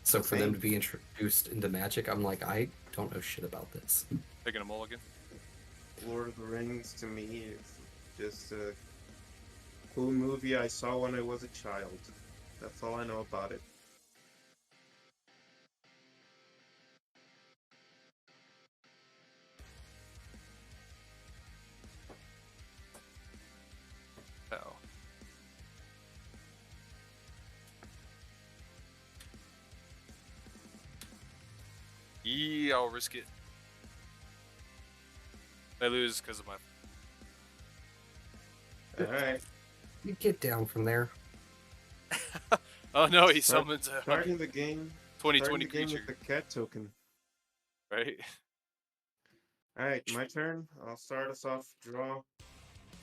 So for them Same. to be introduced into Magic, I'm like, I don't know shit about this. Picking a mulligan. Lord of the Rings to me is just a cool movie I saw when I was a child. That's all I know about it. Oh. Yeah, I'll risk it. I lose because of my. Alright. You get down from there. Oh no, he Start- summons a Starting the game. 2020 Starting the game creature, with the cat token. right? Alright, my turn. I'll start us off. Draw. It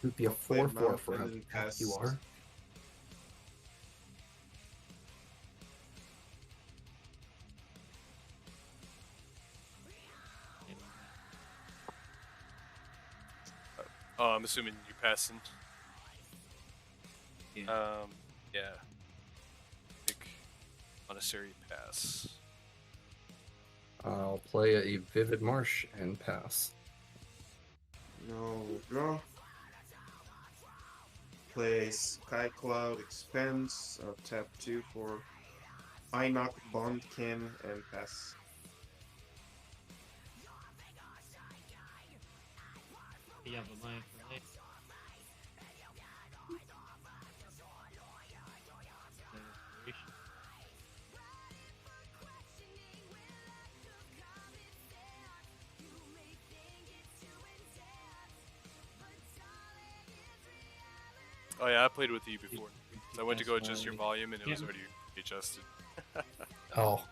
would be a I'll play 4/4 Mount for and how then hack pass. you are. Oh, I'm assuming you're passing. Yeah. Yeah. Pick Monastery pass. I'll play a Vivid Marsh and pass. No draw. Play Sky Cloud Expense. I'll tap 2 for Inoc Bondkin and pass. Yeah, but mine for me. Oh yeah, I played with you before. So I went to go That's adjust your why- volume and it was Yeah. already adjusted. Oh,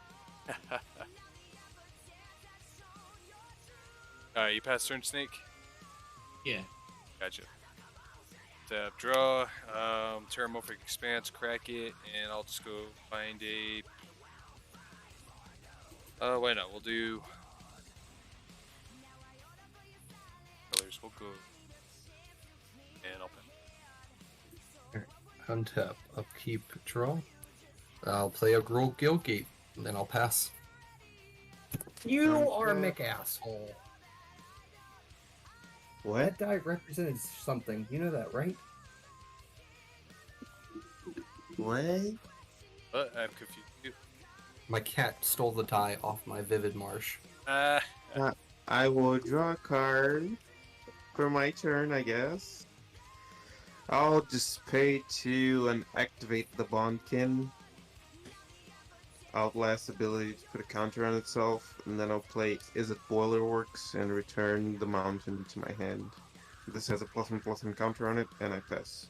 Alright, you pass turn, Snake? Yeah. Gotcha. Tap, draw, Terramorphic Expanse, crack it, and I'll just go find a... why not? We'll do... colors, we'll go... And I'll pass. untap, upkeep, draw. I'll play a Gruul Guildgate, and then I'll pass. You are a Mick asshole. What? That die represented something. You know that, right? What? But I'm confused too. My cat stole the die off my Vivid Marsh. I will draw a card for my turn, I guess. I'll just pay 2 and activate the Bondkin. Outlast ability to put a counter on itself, and then I'll play Is It Boiler Works and return the mountain to my hand. This has a +1/+1 counter on it, and I pass.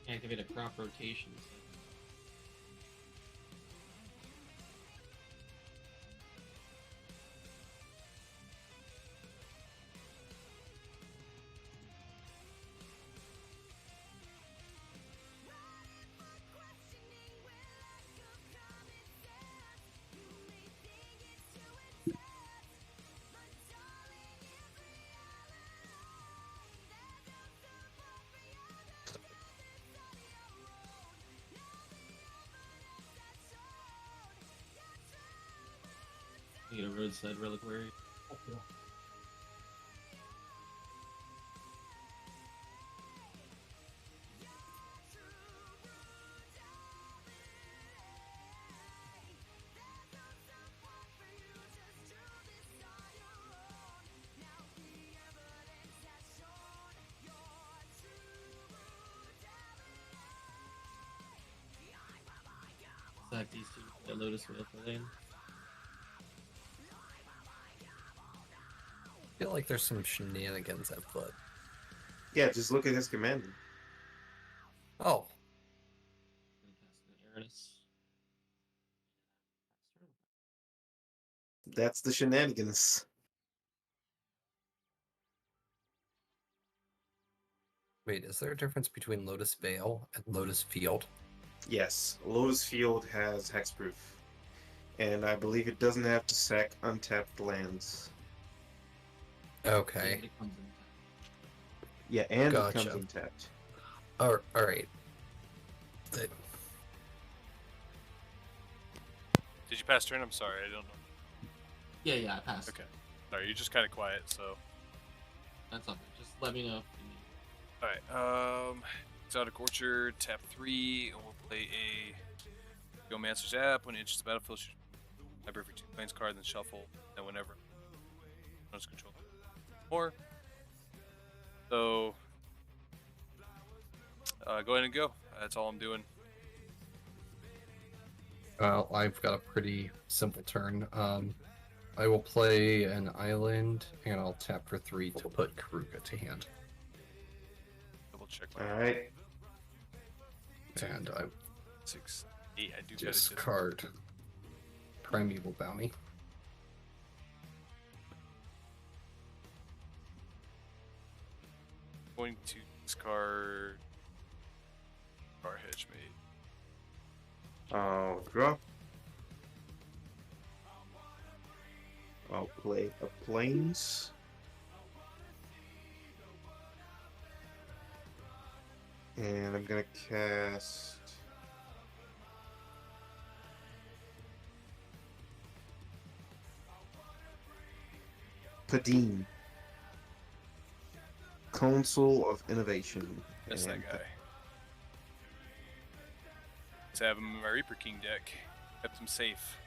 Activate a crop rotation. Get a roadside reliquary. Stack these two. That Lotus Wheel for lane. I feel like there's some shenanigans at foot. Yeah, just look at his command. Oh, That's the shenanigans. wait, is there a difference between Lotus Vale and Lotus Field? Yes, Lotus Field has hexproof. And I believe it doesn't have to sack untapped lands. Okay. It comes in. Yeah, and it Gotcha. comes untapped. Alright. Did you pass turn? I'm sorry, I don't know. Yeah, I passed. Okay. Sorry, you're just kind of quiet, so... That's all good. Just let me know if you need. Alright, Exotic Orchard, tap 3, and we'll play a Geomancer's App. When it enters the battlefield, library for 2 planes card, then shuffle, and whenever. Bonus control. More. So, go ahead and go. That's all I'm doing. Well, I've got a pretty simple turn. I will play an island, and I'll tap for 3 to put Karuga to hand. Double check my Alright. And I 6, 8. I do gotta discard Primeval Bounty. going to discard our hedge mate. I'll draw. I'll play a plains. And I'm gonna cast Padine, Council of Innovation. That's that And guy. Let's have him in my Reaper King deck. Kept him safe.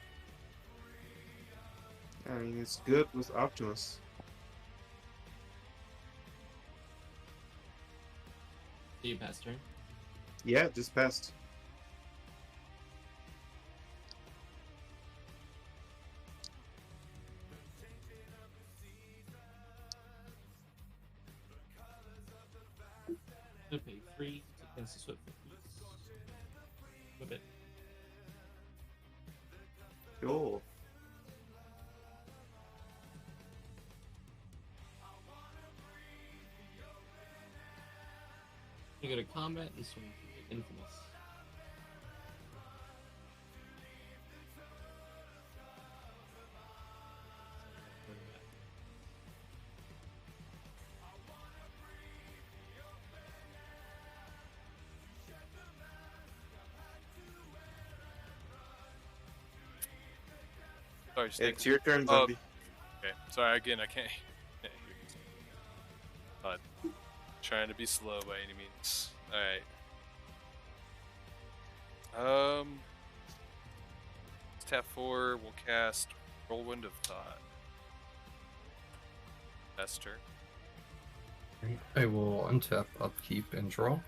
I mean, it's good with Optimus. Do you pass turn? Yeah, just passed. 3 to cast the Swift Foot. Whip it. Cool. You go to combat and swing. Infamous. Sorry, Snake. It's your turn, Oh, zombie. okay. Sorry, again, I can't. Not trying to be slow by any means. Alright. Tap 4, we'll cast Whirlwind of Thought. That's turn. I will untap, upkeep, and draw.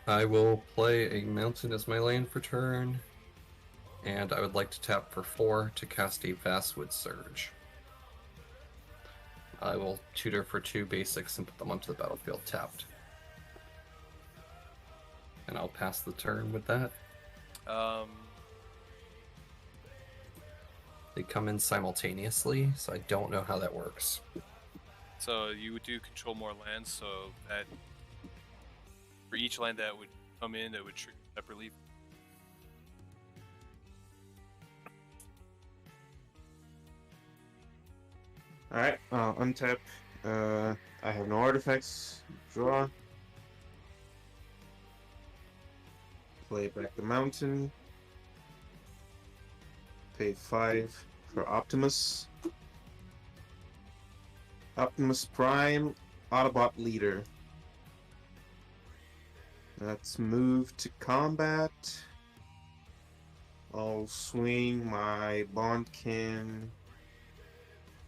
I will play a mountain as my land for turn, and I would like to tap for 4 to cast a Vastwood Surge. I will tutor for 2 basics and put them onto the battlefield tapped. And I'll pass the turn with that. They come in simultaneously, so I don't know how that works. So you do control more lands, so that for each land that would come in, that would trigger separately. Alright, untap. I have no artifacts. Draw. Play back the mountain. Pay 5 for Optimus. Optimus Prime, Autobot Leader. Let's move to combat. I'll swing my Bondkin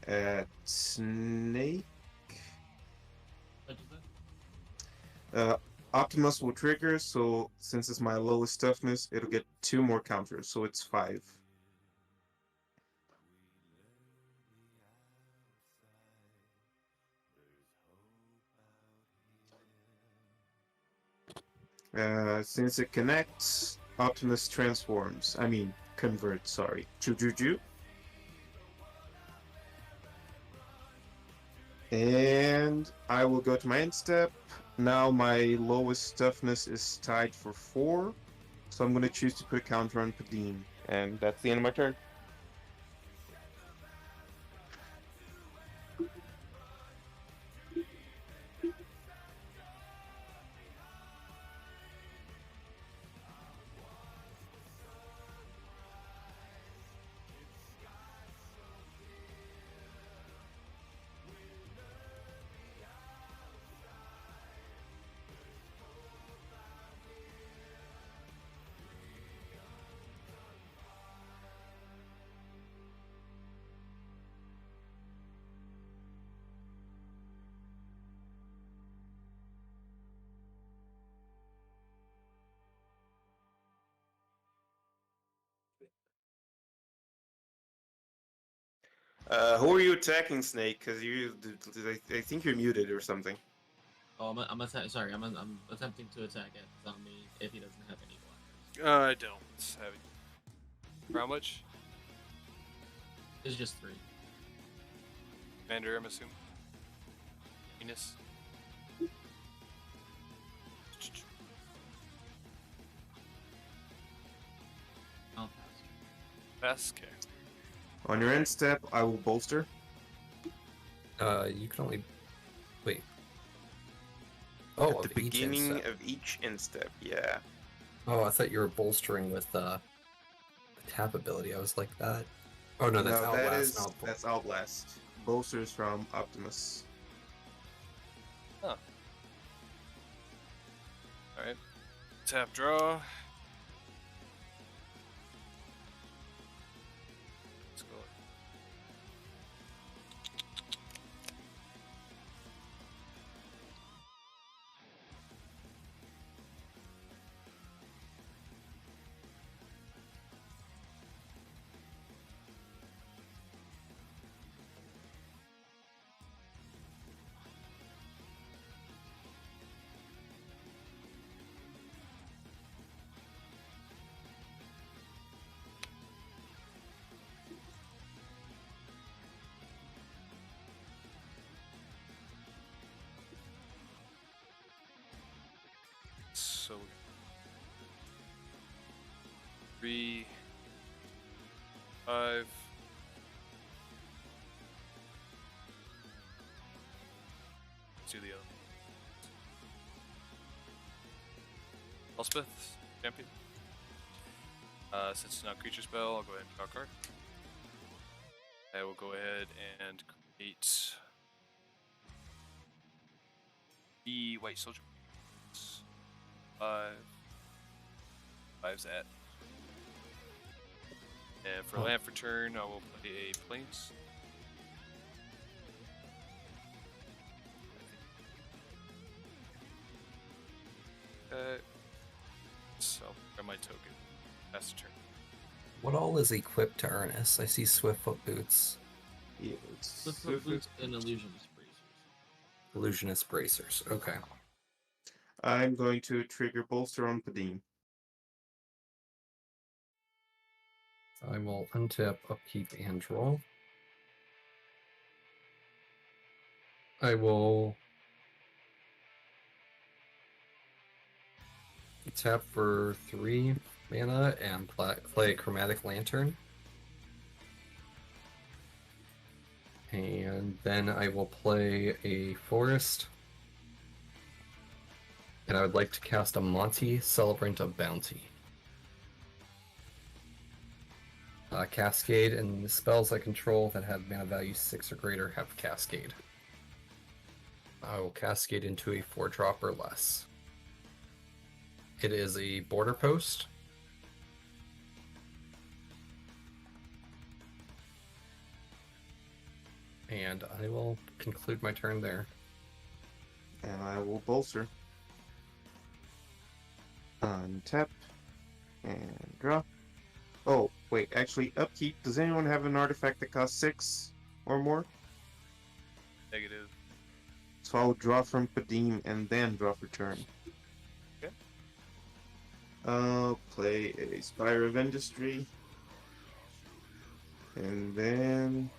at Snake. What is that? Optimus will trigger, so since it's my lowest toughness, it'll get 2 more counters, so it's 5. Since it connects, Optimus transforms. I mean, converts, sorry. Choo-choo-choo. And I will go to my end step. Now my lowest toughness is tied for 4. So I'm going to choose to put a counter on Padim. And that's the end of my turn. Who are you attacking, Snake? Because I think you're muted or something. Oh, I'm attempting to attack at zombie if he doesn't have any blockers. I don't have it. For how much? It's just 3. Commander, I'm assuming. Venus. I'll pass. Pass, okay. On your end step, I will bolster. You can only... Wait. Oh, At the of each beginning instep. of each instep, yeah. Oh, I thought you were bolstering with the tap ability. I was like that. Oh no, that's Outlast. not That's Outlast. Bolsters from Optimus. Huh. Alright. Tap draw. Let's go. so 3, 5. Let's do the other. Elspeth, champion. Since it's not creature spell, I'll go ahead and draw a card. I will go ahead and create the White Soldier. 5. 5's that. And for land for turn, I will play a Plains. So, grab my token. Pass the turn. What all is equipped to Ernest? I see Swiftfoot boots. Yeah, Swiftfoot boots and illusionist bracers. Illusionist bracers. Okay. I'm going to trigger bolster on Padim. I will untap, upkeep, and draw. I will tap for 3 mana and play a Chromatic Lantern. And then I will play a Forest. And I would like to cast a Monty, Celebrant of Bounty. Cascade, and the spells I control that have mana value 6 or greater have Cascade. I will Cascade into a 4-drop or less. It is a border post. And I will conclude my turn there. And I will bolster. Untap. And draw. Oh, wait, actually, upkeep. Does anyone have an artifact that costs 6 or more? Negative. So I'll draw from Padim and then draw for turn. Okay. I'll play a Spire of Industry. And then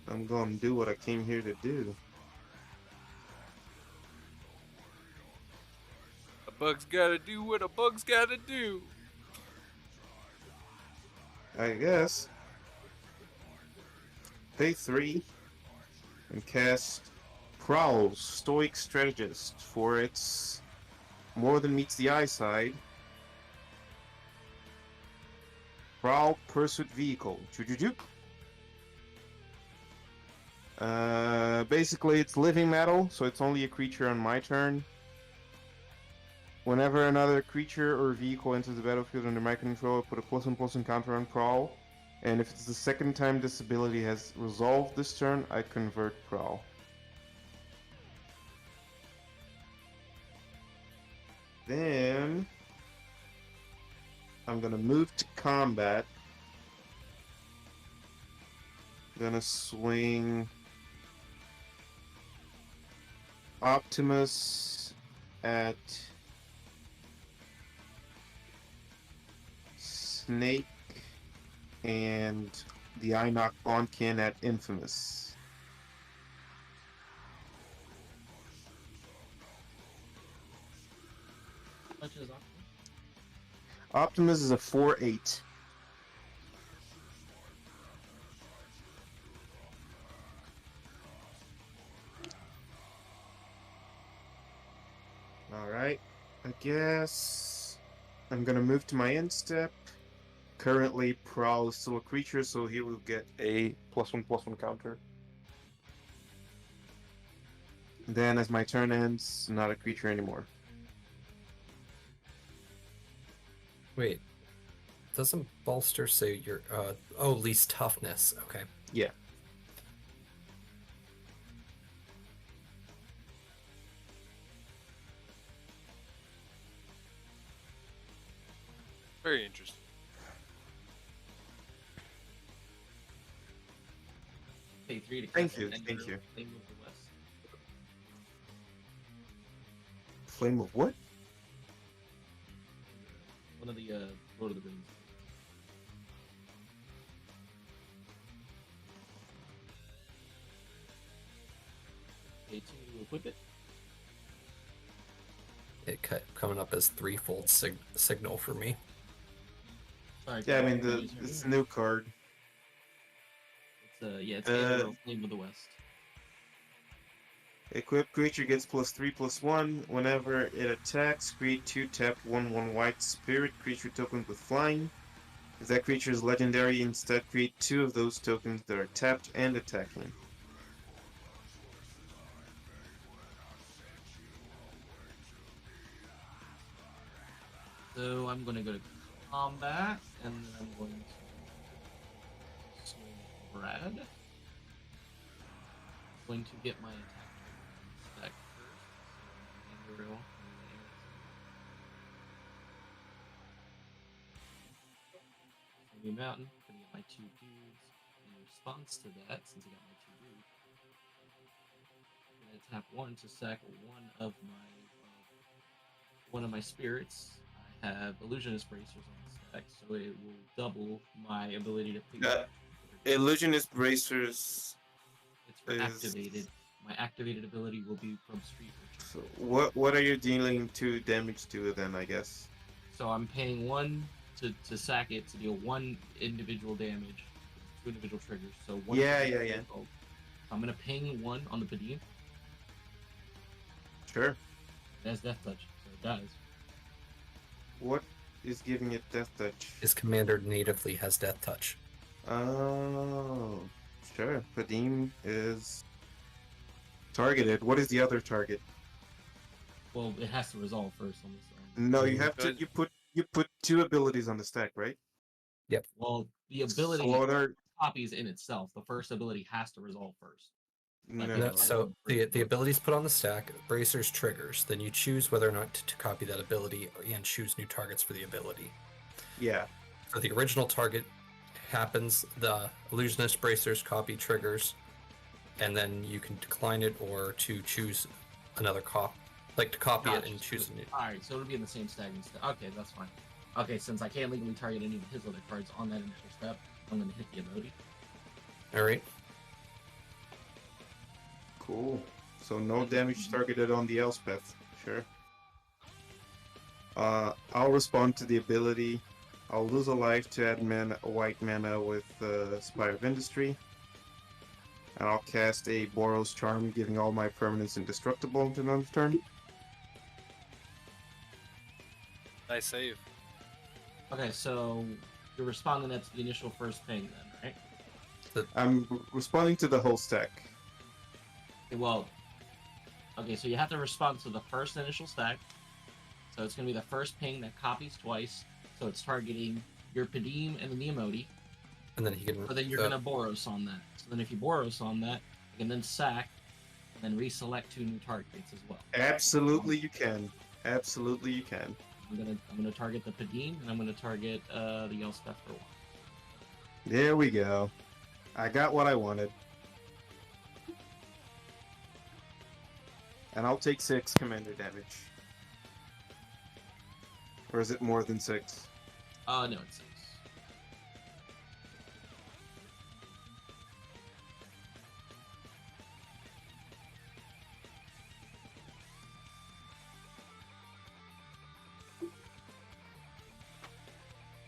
I'm gonna do what I came here to do. A bug's gotta do what a bug's gotta do. I guess. Pay 3 and cast Prowl's Stoic Strategist for its more than meets the eye side. Prowl Pursuit Vehicle. Choo-choo-choo. Basically it's living metal, so it's only a creature on my turn. Whenever another creature or vehicle enters the battlefield under my control, I put a +1/+1 counter on Prowl. And if it's the second time this ability has resolved this turn, I convert Prowl. Then I'm gonna move to combat. Gonna swing Optimus at Snake and the Inoc Bonkin at Infamous. How much is Optimus? Optimus is a 4/8. Alright, I guess I'm gonna move to my end step. Currently, Prowl is still a creature, so he will get a +1/+1 counter. Then, as my turn ends, not a creature anymore. Wait. Doesn't Bolster say your oh, least toughness. Okay. Yeah. Very interesting. Pay 3 to Thank cast you, an thank Engram, you. Flame of the West. Flame of what? One of the Lord of the Rings. Pay 2 to equip it. it coming up as threefold signal for me. Sorry, Yeah, I guys, mean guys, it's a new card. it's Gabriel, Flame of the West. Equipped creature gets +3/+1 whenever it attacks. Create 2 tapped 1/1 white spirit creature tokens with flying. If that creature is legendary, instead create 2 of those tokens that are tapped and attacking. So I'm gonna go to combat, and then I'm going to swing Brad. I'm going to get my attack back first. So Gabriel, Maybe Mountain, gonna get my 2 dudes. In response to that, since I got my 2 dudes, I'm gonna tap 1 to sack one of my spirits. I have Illusionist Bracers on the stack, so it will double my ability to pick up. Illusionist Bracers. It's for activated. My activated ability will be from Street Urchin. So what are you dealing 2 damage to then, I guess? So I'm paying 1 to sack it to deal 1 individual damage, 2 individual triggers. So 1. Yeah. I'm gonna ping 1 on the Padim. Sure. That's Death Touch, so it dies. What is giving it Death Touch? His commander natively has Death Touch. Oh, sure. Padim is targeted. What is the other target? Well, it has to resolve first on this one. No, you have to. You put 2 abilities on the stack, right? Yep. Well, the ability copies in itself. The first ability has to resolve first. No. So the abilities put on the stack, bracers triggers. Then you choose whether or not to copy that ability and choose new targets for the ability. Yeah. So the original target happens, the illusionist bracers copy triggers, and then you can decline it or to choose another to copy it and choose a new. Alright, so it'll be in the same stack instead. Okay, that's fine. Okay, since I can't legally target any of his other cards on that initial step, I'm going to hit the ability. Alright. Cool. So no damage targeted on the Elspeth. Sure. I'll respond to the ability. I'll lose a life to add white mana with Spire of Industry. And I'll cast a Boros Charm, giving all my permanents indestructible until another turn. Nice save. Okay, so you're responding to the initial first ping then, right? I'm responding to the whole stack. Well, okay, so you have to respond to the first initial stack. So it's going to be the first ping that copies twice. So it's targeting your Padim and the Emoti. And then he can. But then you're going to Boros on that. So then if you Boros on that, you can then sack, and then reselect 2 new targets as well. Absolutely you can. Absolutely you can. I'm gonna target the Padim, and I'm gonna target the Elspeth for 1. There we go. I got what I wanted. And I'll take 6 commander damage. Or is it more than 6? No, it's 6.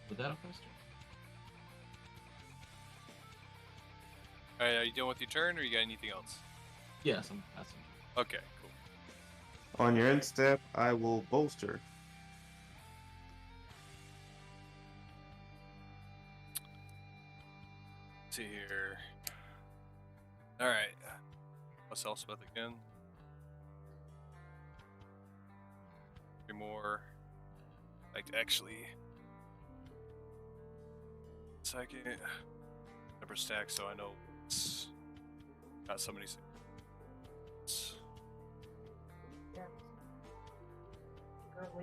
Was that a question? Alright, are you done with your turn, or you got anything else? Yes, I'm passing. Okay, cool. On your end step, I will bolster. Let's see here. Alright. What's Elspeth again? 3 more. Like, actually. Second. Number stack, so I know it's not so many.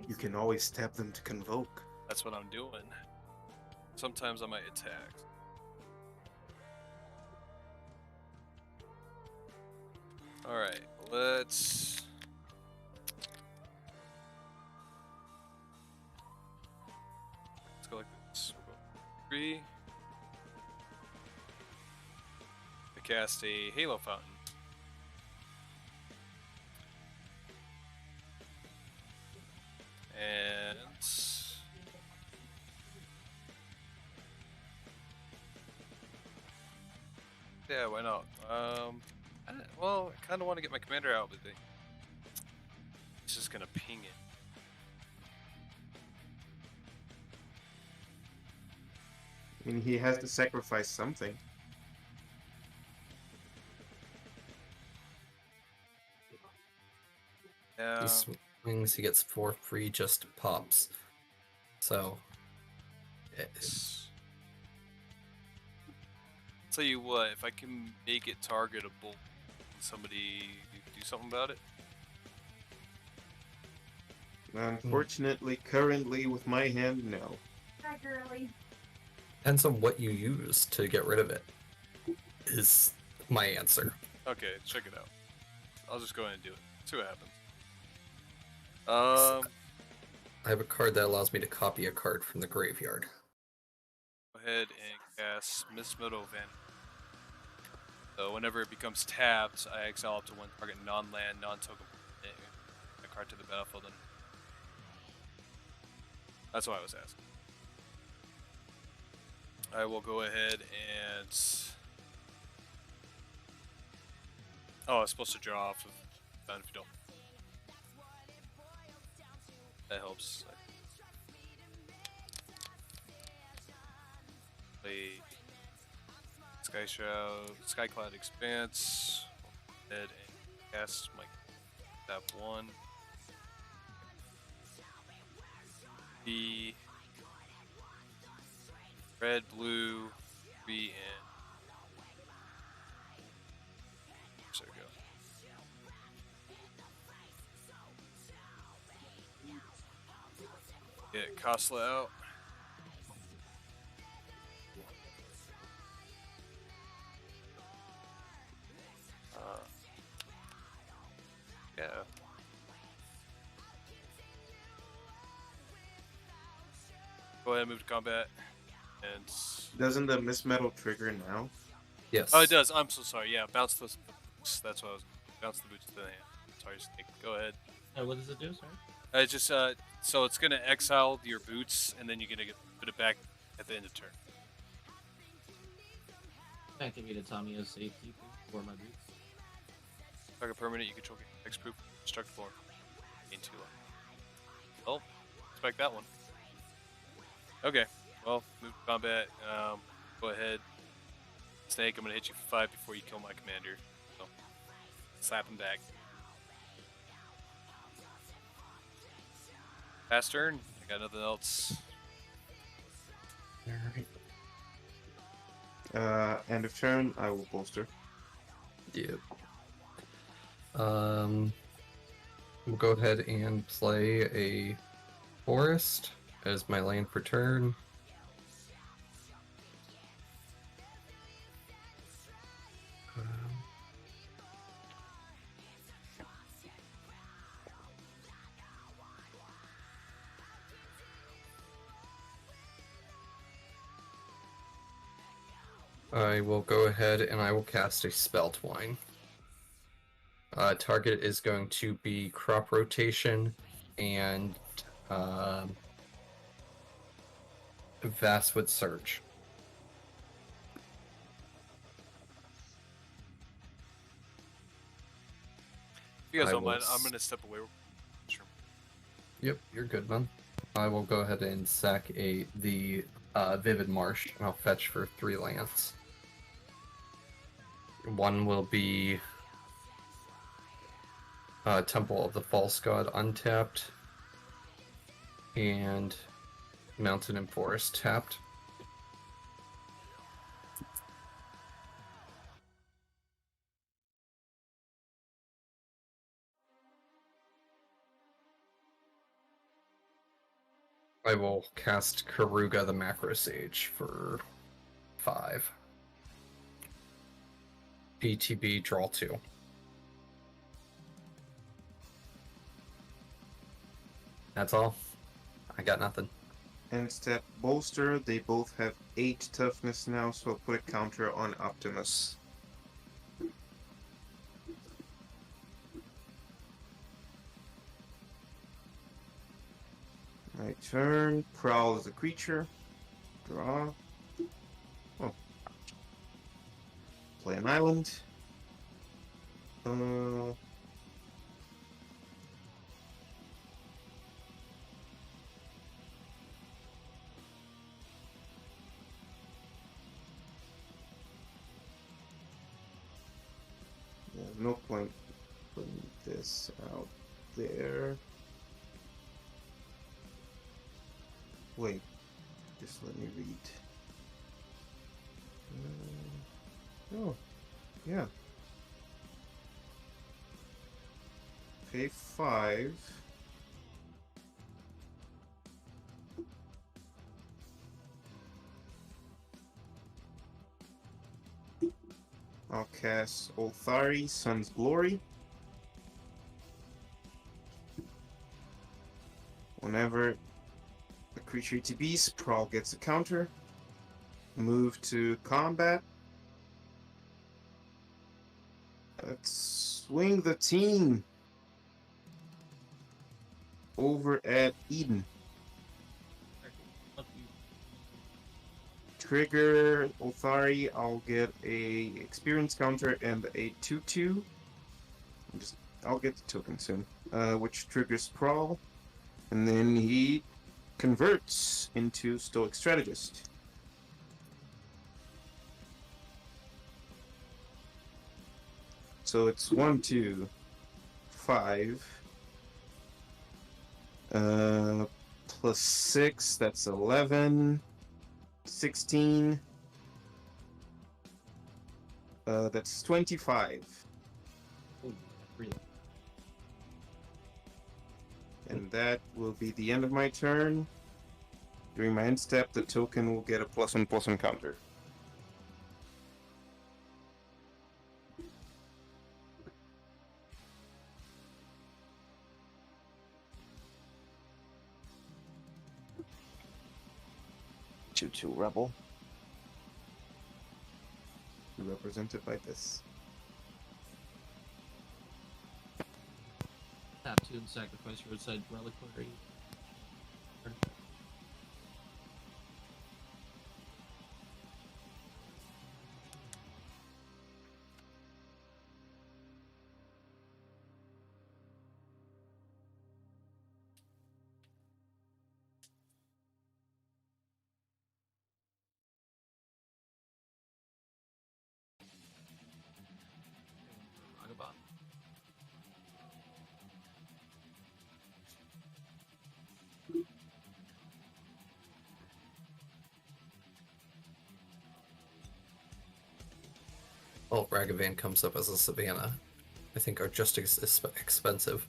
You can always tap them to convoke. That's what I'm doing. Sometimes I might attack. Alright, let's go like this. We'll go 3. I cast a Halo Fountain. And yeah, why not? Well, I kind of want to get my commander out, but it's just gonna ping it. I mean, he has to sacrifice something. Yeah. He swings, he gets 4 free just pops. So. Tell you what, if I can make it targetable, can somebody do something about it? Unfortunately, currently with my hand, no. Hi, girly. Depends on what you use to get rid of it, is my answer. Okay, check it out. I'll just go ahead and do it. See what happens. I have a card that allows me to copy a card from the graveyard. Go ahead and cast Miss Meadow Van. So whenever it becomes tapped, I exile up to 1 target non-land, non-token a card to the battlefield. And that's why I was asking. I will go ahead and... Oh, I was supposed to draw off of Battlefield. That helps. Play Sky Shroud, Skycloud Expanse. Head and cast my tap 1. The red, blue, 3, and there we go. Get Kosla out. Yeah. Go ahead and move to combat. And Doesn't the Miss Metal trigger now? Yes. oh, it does. I'm so sorry. Yeah, bounce the boots. That's what I was. Bounce the boots to the hand. Sorry, Snake. Go ahead. What does it do, sorry? Just so it's gonna exile your boots, and then you're gonna put it back at the end of turn. Activate a Tamiya safety for my boots. Target permanent, you control hexproof, destructible, gain 2 life. Oh, expect that one. Okay, well, move to combat. Go ahead. Snake, I'm gonna hit you for 5 before you kill my commander. So, slap him back. Pass turn. I got nothing else. End of turn, I will bolster. Yep. We'll go ahead and play a forest as my land for turn. I will go ahead and I will cast a Spell Twine. Target is going to be Crop Rotation and Vastwood Surge. If you guys I don't mind, will I'm gonna step away. Sure. Yep, you're good, man. I will go ahead and sack the Vivid Marsh, and I'll fetch for 3 lands. One will be Temple of the False God untapped, and Mountain and Forest tapped. I will cast Karuga the Macro Sage for 5. BTB, draw 2. That's all. I got nothing. End step bolster, they both have 8 toughness now, so I'll put a counter on Optimus. turn. Prowl is a creature. Draw. Oh. Play an island. Yeah, no point putting this out there. Wait, just let me read. Oh, yeah. Pay 5. I'll cast Olthari, Sun's Glory. Whenever a creature ETBs, Prowl gets a counter. Move to combat. Let's swing the team over at Eden. Trigger Olthari, I'll get a experience counter and a 2/2. I'll get the token soon. Which triggers Prowl. And then he converts into Stoic Strategist. So it's 1, 2, 5. Plus 6, that's 11. 16. That's 25. Oh, really? And that will be the end of my turn. During my end step, the token will get a +1/+1 counter. Two rebel. Represented by this. Tap 2 and sacrifice roadside reliquary. Vagabond. Well, Ragavan comes up as a Savannah. I think are just as expensive.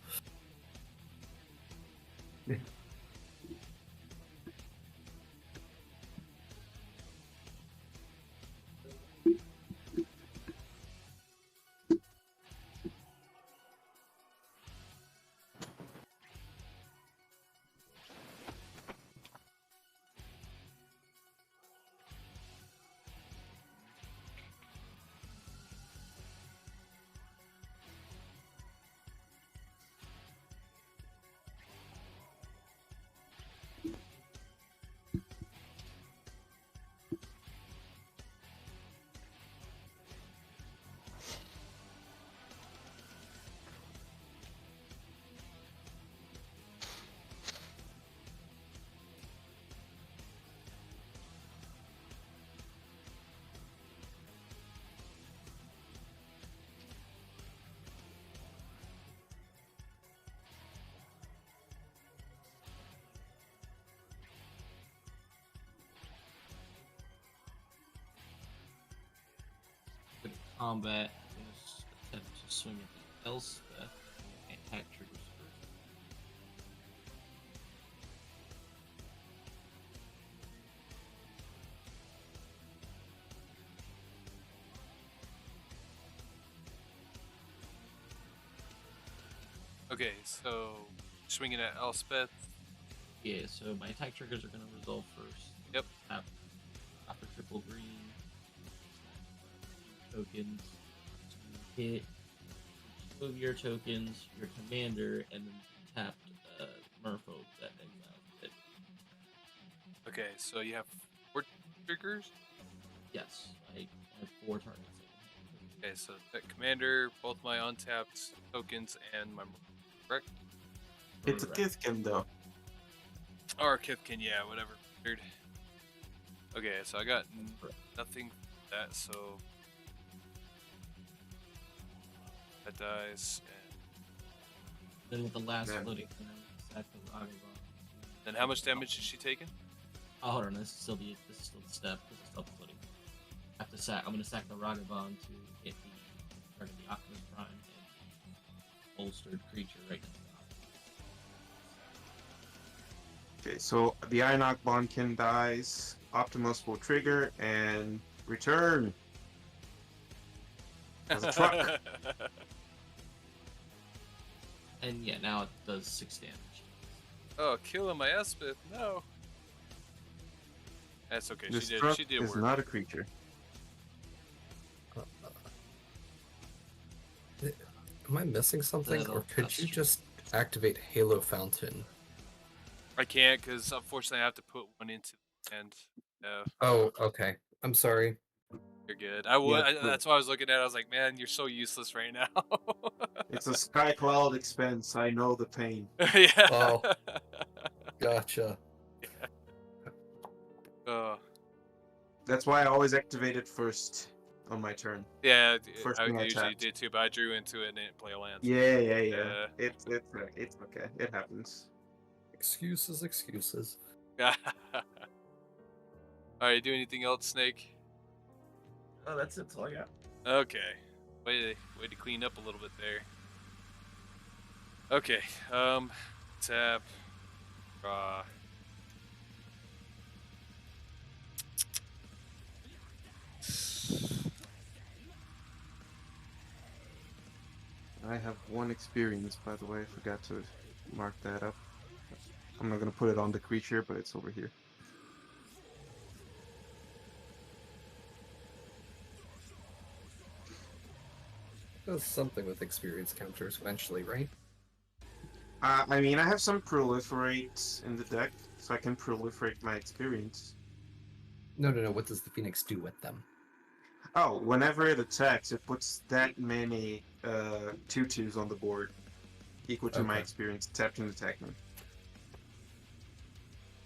With combat, I'm going to attempt to swing at the Elspeth and attack triggers first. Okay, so swinging at Elspeth. Yeah, so my attack triggers are going to resolve first. Yep. Tap a triple green tokens to hit. Move your tokens, your commander, and then tapped Merfolk that exiled it. Okay, so you have 4 triggers. Yes, I have 4 targets. Okay, so that commander, both my untapped tokens, and my correct. It's a Correct. Kithkin though. Or Kithkin, yeah, whatever. Weird. Okay, so I got nothing for that, so that dies. And Then with the last Yeah. floating, sack the Ragavan. then how much damage is she taking? Oh, hold on, this is still the step because it's still floating. I have to sack. I'm gonna sack the Ragavan to hit the target the Optimus Prime and bolstered creature right next to the Okay, so the Iron Bonkin dies, Optimus will trigger and return. As a truck. And yeah, now it does 6 damage. Oh, killing my Espith, no. That's okay. This She truck did is work. not a creature. Am I missing something, or could That's you true. just activate Halo Fountain? I can't because unfortunately I have to put one into the end. Oh, okay. I'm sorry. You're good. I would. Yeah, That's why I was looking at it. I was like, man, you're so useless right now. It's a Sky Cloud expense. I know the pain. Yeah. Oh. Gotcha. That's why I always activate it first on my turn. Yeah, First I thing I usually tapped. did too, but I drew into it and didn't play a land. Yeah. It's okay. It happens. Excuses. Alright, you do anything else, Snake? Oh, that's it. That's all I got. Okay. Way to clean up a little bit there. Okay, tap, draw. I have 1 experience, by the way. I forgot to mark that up. I'm not gonna put it on the creature, but it's over here. Does something with experience counters eventually, right? I mean, I have some proliferate in the deck, so I can proliferate my experience. No. What does the Phoenix do with them? Oh, whenever it attacks, it puts that many 2/2s on the board, equal to my Okay. experience, tapped and attacking.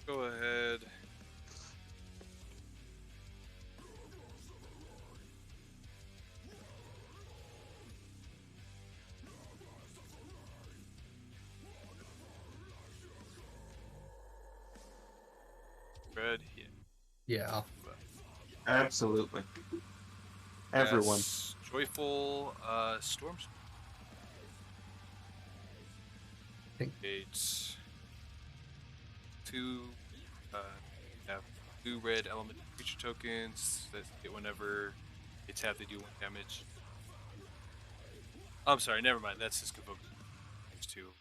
Go ahead. Red, yeah. Yeah. Absolutely. Everyone. Yes, joyful storms. Think- 8. 2. Have 2 red element creature tokens that hit whenever they tap. They do 1 damage. I'm sorry, never mind. That's his Kavoku. There's 2.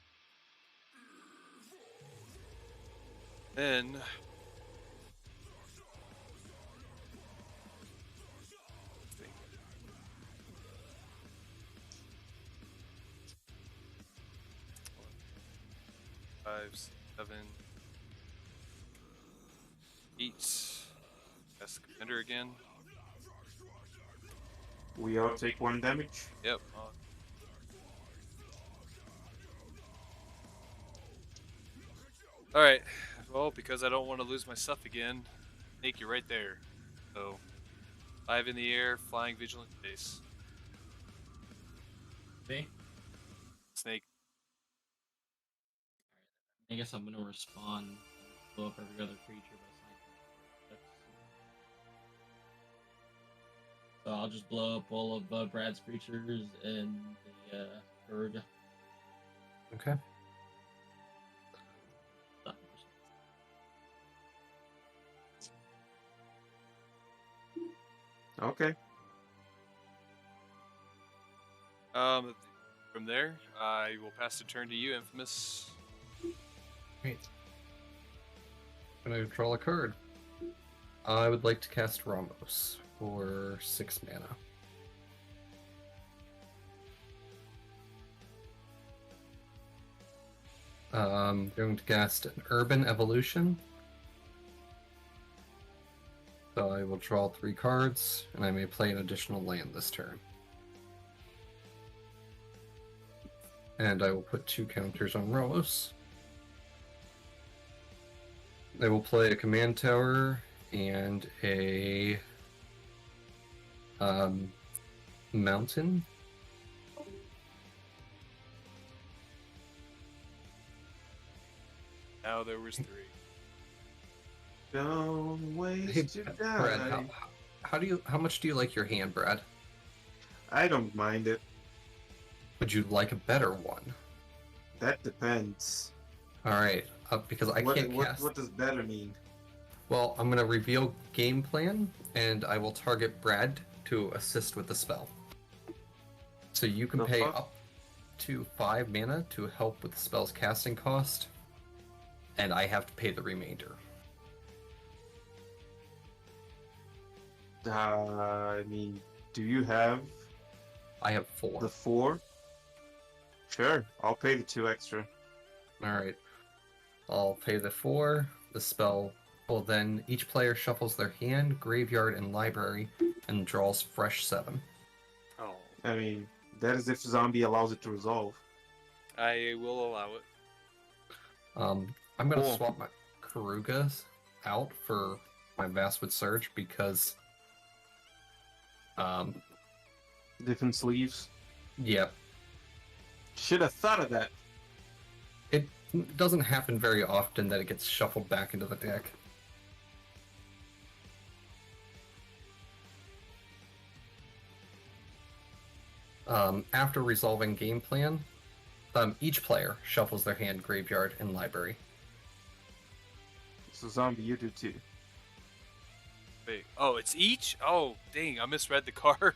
Then. Five, 7, 8. That's the commander again. We all take 1 damage. Yep. Alright. Well, because I don't want to lose my stuff again, Snake, you're right there. So, 5 in the air, flying vigilant base. Me? Snake. I guess I'm gonna respond, blow up every other creature by cycling. So I'll just blow up all of Brad's creatures and the Garuda. Okay. Okay. From there, I will pass the turn to you, Infamous. Great. I'm gonna draw a card. I would like to cast Ramos for 6 mana. I'm going to cast an Urban Evolution. I will draw 3 cards, and I may play an additional land this turn. And I will put 2 counters on Ramos. I will play a command tower and a mountain. Now there was 3. Don't waste your Brad, time. how much do you like your hand, Brad? I don't mind it. Would you like a better one? That depends. Alright, because I can't cast... What does better mean? Well, I'm going to reveal game plan, and I will target Brad to assist with the spell. So you can pay up to 5 mana to help with the spell's casting cost, and I have to pay the remainder. I mean, do you have I have 4. the 4? Sure, I'll pay the 2 extra. Alright. I'll pay the 4. The spell will then... Each player shuffles their hand, graveyard, and library, and draws fresh 7. Oh. I mean, that is if zombie allows it to resolve. I will allow it. I'm going to Cool. swap my Karugas out for my Vastwood Surge because... Different sleeves. Yep. Should have thought of that. It doesn't happen very often that it gets shuffled back into the deck. After resolving game plan, each player shuffles their hand, graveyard, and library. So zombie, you do too. Wait. Oh, it's each? Oh, dang, I misread the card.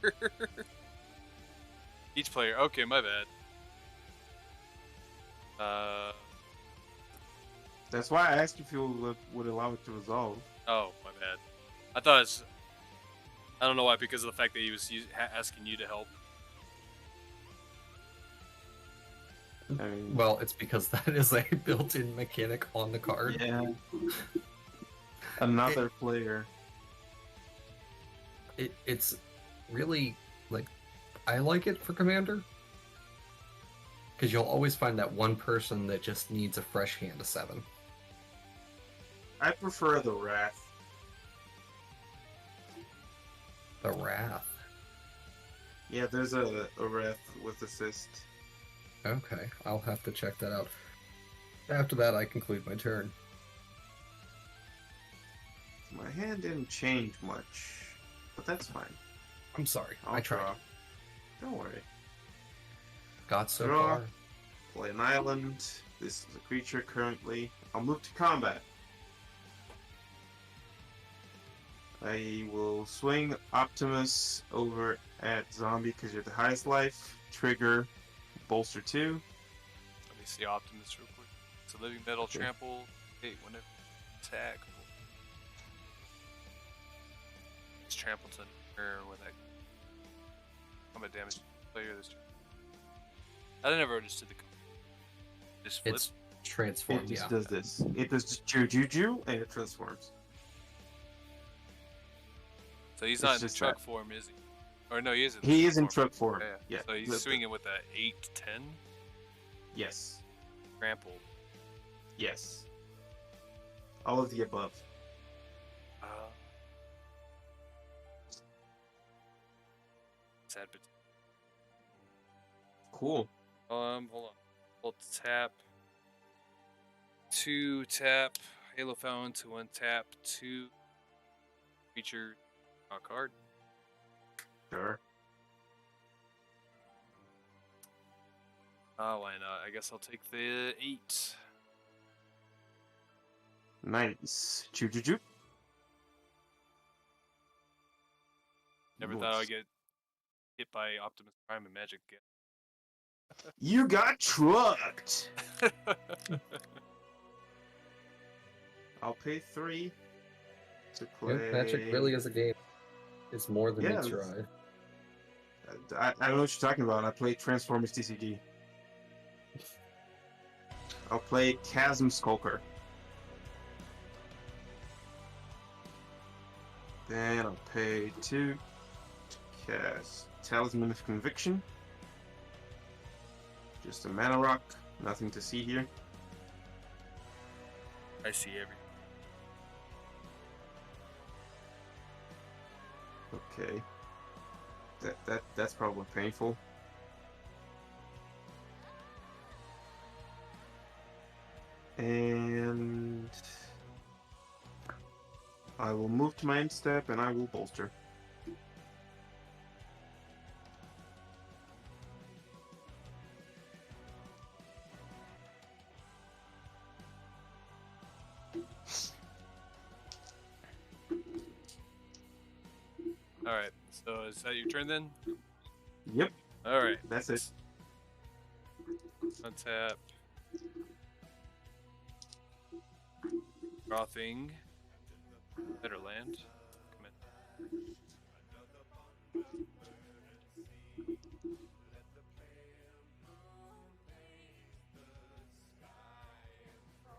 Each player. Okay, my bad. That's why I asked if you would allow it to resolve. Oh, my bad. I thought it's... I don't know why, because of the fact that he was asking you to help. I mean, Well, it's because that is a built-in mechanic on the card. yeah. Another player. It's really, like, I like it for Commander. Because you'll always find that one person that just needs a fresh hand of 7. I prefer the Wrath. The Wrath. Yeah, there's a Wrath with assist. Okay, I'll have to check that out. After that, I conclude my turn. My hand didn't change much, but that's fine. I'm sorry, I'll I tried. draw. Don't worry. Got so Draw. far. Play an island. This is a creature currently. I'll move to combat. I will swing Optimus over at Zombie because you're the highest life. Trigger, bolster 2. Let me see Optimus real quick. It's a living metal Okay. trample. Hey, whenever attack. It's trample to or with that combat damage to the player this turn. I never understood the just flip. It's transformed, It just yeah. does this. It does Juju and it transforms. So he's it's not in just truck that. form, is he? Or no, he is in He is in form. truck form. Yeah. Yeah. So he's swinging with that 8-10 Yes. trample. Yes. All of the above. Sad, but Cool. hold on. We'll tap. 2 tap. Halo Fountain to 1 tap. 2 creature. Draw a card. Sure. Why not? I guess I'll take the 8. Nice. Juju. Never thought I'd get hit by Optimus Prime and Magic again. You got trucked. I'll pay 3 to play. Magic really is a game. It's more than Yeah, meets your it's- eye. I don't know what you're talking about. I played Transformers TCG. I'll play Chasm Skulker. Then I'll pay 2 to cast Talisman of Conviction. Just a mana rock, nothing to see here. I see everything. Okay. That's probably painful. And I will move to my end step and I will bolster. Alright, so is that your turn then? Yep, Alright. that's it. Untap. Draw thing. Better land. Come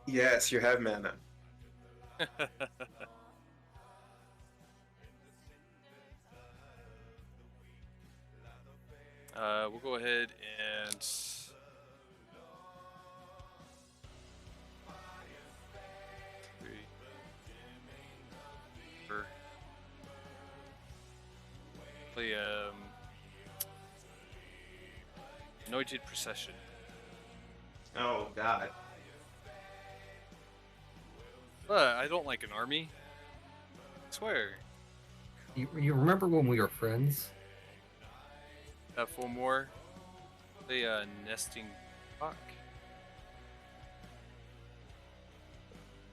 Yes, you have mana. in. We'll go ahead and play Anointed Procession. Oh god. But I don't like an army. I swear. You remember when we were friends? Have 4 more. Play Nesting Hawk.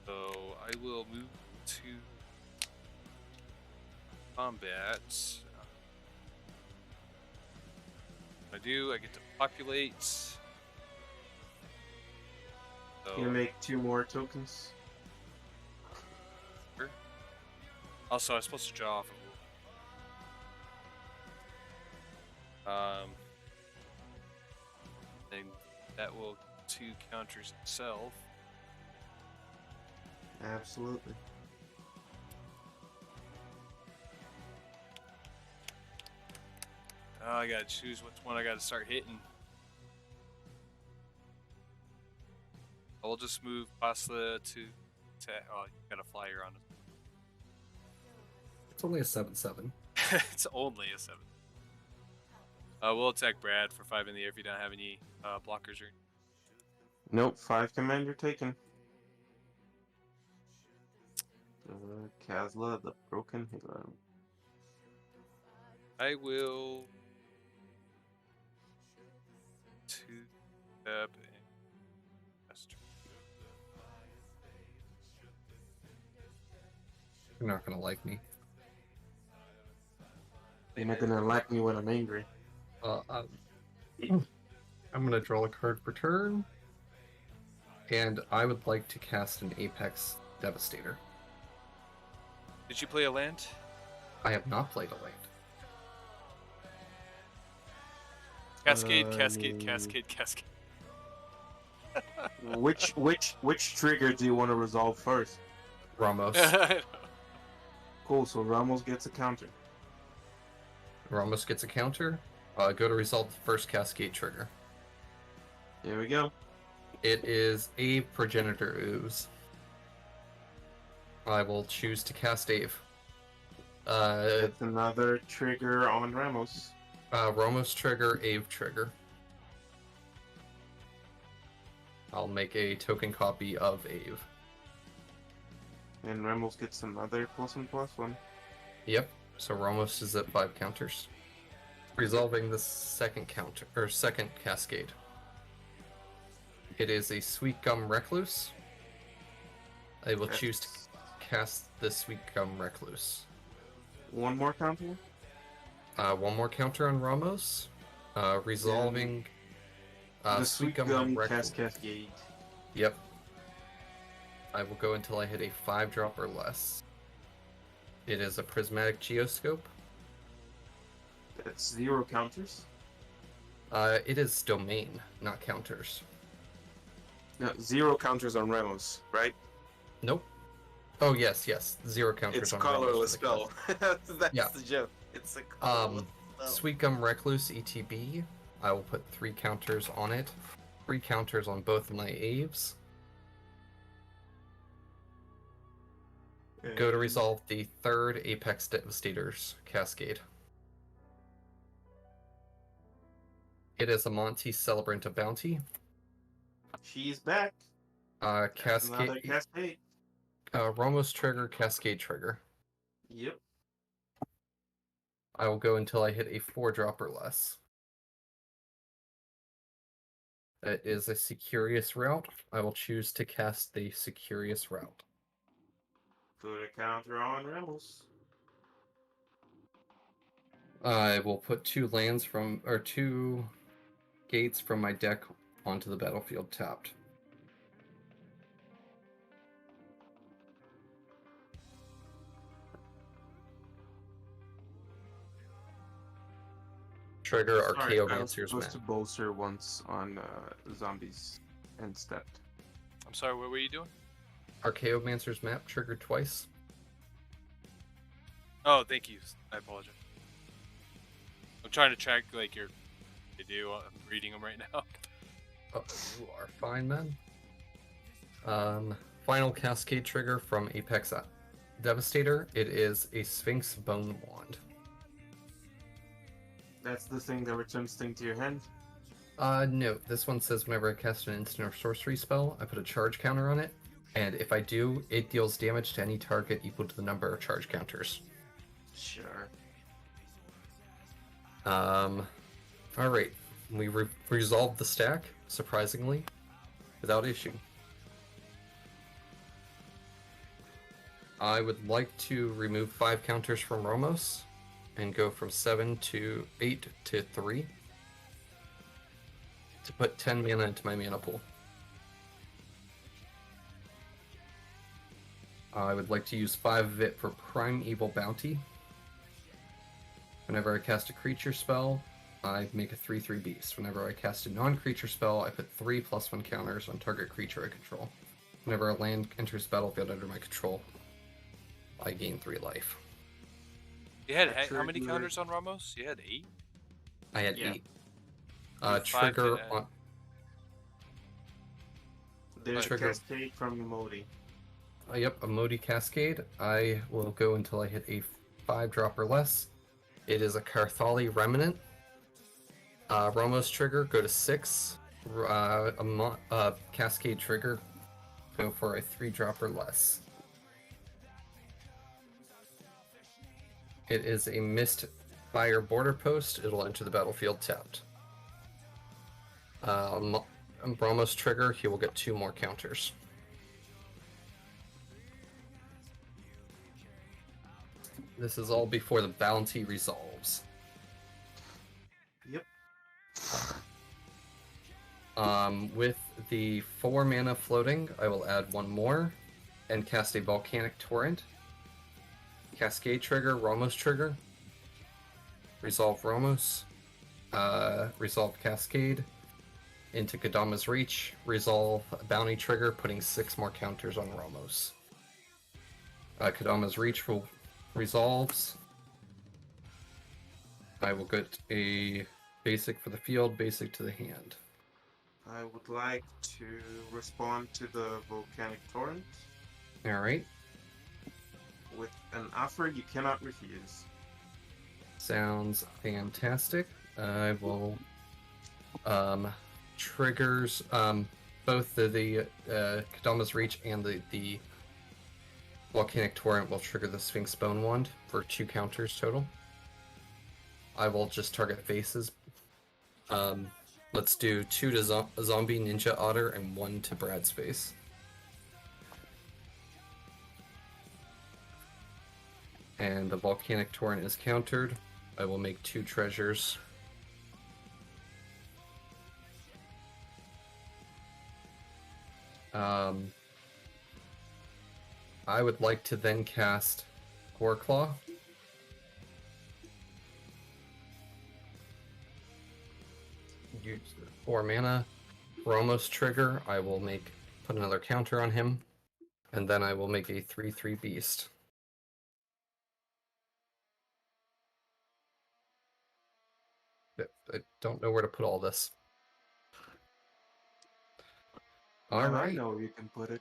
So I will move to combat. I do. I get to populate. So You make 2 more tokens. also, I was supposed to draw off. And that will 2 counters itself. Absolutely. Oh, I gotta choose which one I gotta start hitting. I'll just move Pasla to. Oh, you got a flyer on it. It's only a 7/7. It's only a 7. We'll attack Brad for 5 in the air if you don't have any blockers or. Nope, 5 commander taken. Kazla, the Broken Hero. I will. 2 step and cast. You're not gonna like me. You're not gonna like me when I'm angry. I'm gonna draw a card per turn, and I would like to cast an Apex Devastator. Did you play a land? I have not played a land. Cascade, cascade, cascade, cascade. Which trigger do you want to resolve first? Ramos. Cool, so Ramos gets a counter. Ramos gets a counter. Go to resolve the first Cascade trigger. Here we go. It is Ave Progenitor Ooze. I will choose to cast Ave. That's another trigger on Ramos. Ramos trigger, Ave trigger. I'll make a token copy of Ave. And Ramos gets another +1/+1. Yep, so Ramos is at 5 counters. Resolving the second counter, or second Cascade. It is a Sweet Gum Recluse. I will choose to cast the Sweet Gum Recluse. One more counter? One more counter on Ramos. Resolving the Sweet Sweet Gum Gum Recluse. Cascade. Yep. I will go until I hit a 5-drop or less. It is a Prismatic Geoscope. That's 0 counters. It is domain, not counters. No, 0 counters on Ramos, right? Nope. Oh yes, yes. 0 counters It's on colorless Ramos for the spell. That's Yeah. the joke. It's a colorless spell. Sweet Gum Recluse ETB. I will put 3 counters on it. 3 counters on both of my Aves. Go to resolve the 3rd Apex Devastator's Cascade. It is a Monty Celebrant of Bounty. She's back. Cascade. Another cascade. Ramos trigger, Cascade trigger. Yep. I will go until I hit a 4-drop or less. That is a Securious route. I will choose to cast the Securious route. Put a counter on Rebels. I will put 2 lands from, or 2 gates from my deck onto the battlefield tapped. Trigger Sorry, I was Archaeomancer's supposed to Man. bolster once on zombies and stepped. I'm sorry, what were you doing? Archaeomancer's Map triggered twice. Oh, thank you. I apologize. I'm trying to track like your video. I'm reading them right now. Oh, you are fine, man. Final Cascade trigger from Apex Devastator. It is a Sphinx Bone Wand. That's the thing that returns thing to your hand. No. This one says whenever I cast an instant or sorcery spell, I put a charge counter on it, and if I do, it deals damage to any target equal to the number of charge counters. Sure. Alright. We resolved the stack, surprisingly, without issue. I would like to remove 5 counters from Ramos and go from 7 to 8 to 3 to put 10 mana into my mana pool. I would like to use 5 of it for Primeval Bounty. Whenever I cast a creature spell, I make a 3/3 beast. Whenever I cast a non-creature spell, I put 3 +1 counters on target creature I control. Whenever a land enters battlefield under my control, I gain 3 life. You had how many counters on Ramos? You had 8? I had Yeah. 8. Five Trigger to on. There's Trigger. cascade from Modi. Yep, a Modi Cascade. I will go until I hit a 5-drop or less. It is a Carthali Remnant. Ramos trigger, go to 6. Cascade trigger, go for a 3-drop or less. It is a Mist Fire Border Post. It'll enter the battlefield tapped. Ramos trigger, he will get 2 more counters. This is all before the bounty resolves. Yep. With the 4 mana floating, I will add 1 more and cast a Volcanic Torrent. Cascade trigger, Ramos trigger. Resolve Ramos. Resolve Cascade into Kadama's Reach. Resolve Bounty trigger, putting 6 more counters on Ramos. Kadama's Reach resolves. I will get a basic for the field, basic to the hand. I would like to respond to the Volcanic Torrent Alright. with an offer you cannot refuse. Sounds fantastic. I will triggers both the Kadama's Reach and the Volcanic Torrent will trigger the Sphinx Bone Wand for 2 counters total. I will just target faces. Let's do 2 to Zombie Ninja Otter and 1 to Brad's face. And the Volcanic Torrent is countered. I will make 2 treasures. I would like to then cast Goreclaw. Use 4 mana. Ramos trigger. I will put another counter on him. And then I will make a 3/3 beast. I don't know where to put all this. All I right. know where you can put it.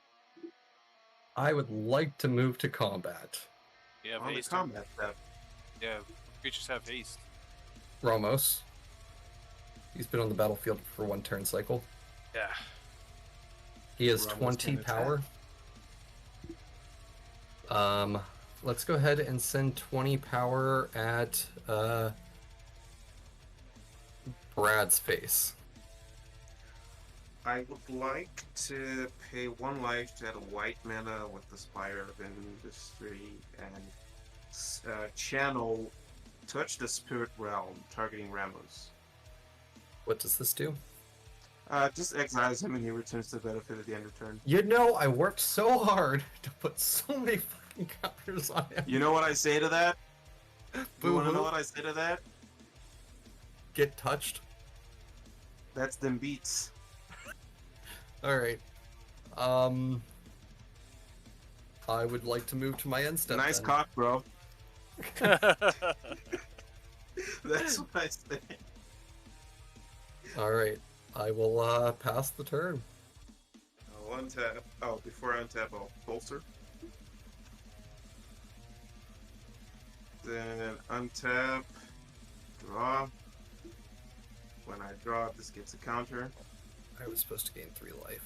I would like to move to combat. You have On the haste. combat tab. Yeah, creatures have haste. Ramos. He's been on the battlefield for 1 turn cycle. Yeah. He has Ramos 20 can power. Let's go ahead and send 20 power at Brad's face. I would like to pay 1 life to add a white mana with the Spire of Industry and channel Touch the Spirit Realm, targeting Ramos. What does this do? Just exiles him and he returns to the battlefield at the end of turn. You know, I worked so hard to put so many fucking counters on him. You know what I say to that? You want to know Boo-hoo. what I say to that? Get touched. That's them beats. Alright. I would like to move to my end step. Nice then. cock, bro. That's what I say. Alright. I will pass the turn. I'll untap. Oh, before I untap, I'll bolster. Then untap, draw. When I draw, this gets a counter. I was supposed to gain 3 life.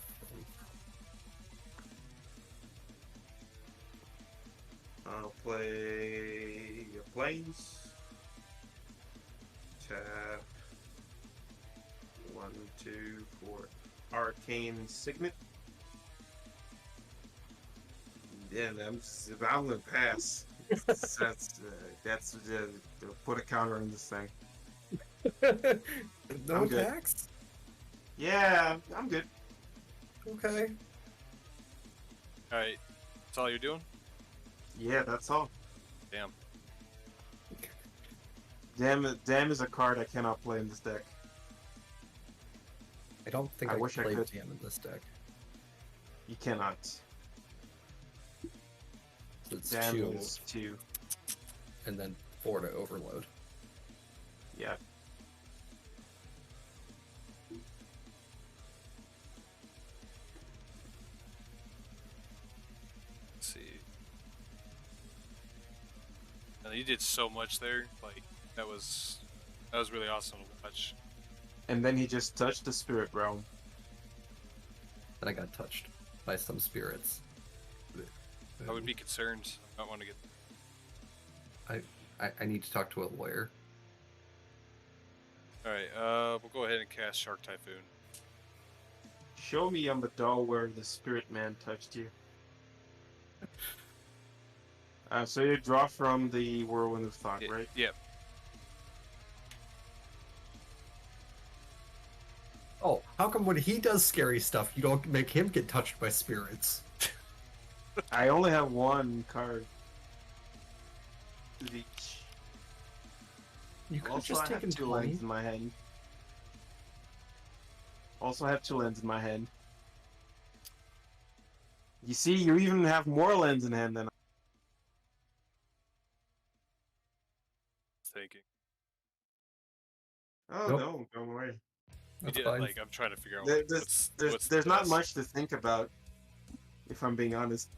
I'll play Plains. Tap. 1, 2, 4. Arcane Signet. Yeah, I'm gonna pass. That's put a counter on this thing. No I'm good. attacks? Yeah, I'm good. Okay. Alright. That's all you're doing? Yeah, that's all. Damn. Damn is a card I cannot play in this deck. I don't think I I wish I played could. Jam in this deck. You cannot. So it's Damn 2, is 2. and then 4 to overload. Yeah. Let's see. And you did so much there. Like that was really awesome to watch. And then he just touched the Spirit Realm. Then I got touched by some spirits. I would be concerned. I don't want to get. I need to talk to a lawyer. All right. We'll go ahead and cast Shark Typhoon. Show me on the doll where the Spirit Man touched you. So you draw from the Whirlwind of Thought, Yeah, right? Yep. Oh, how come when he does scary stuff, you don't make him get touched by spirits? I only have 1 card. Each. You could have Also, just I have taken 2 20. lands in my hand. Also, I have 2 lands in my hand. You see, you even have more lands in hand than Thinking. Oh Nope. no, don't worry. That's Yeah, fine. like I'm trying to figure out There- what's There's the not best. much to think about, if I'm being honest.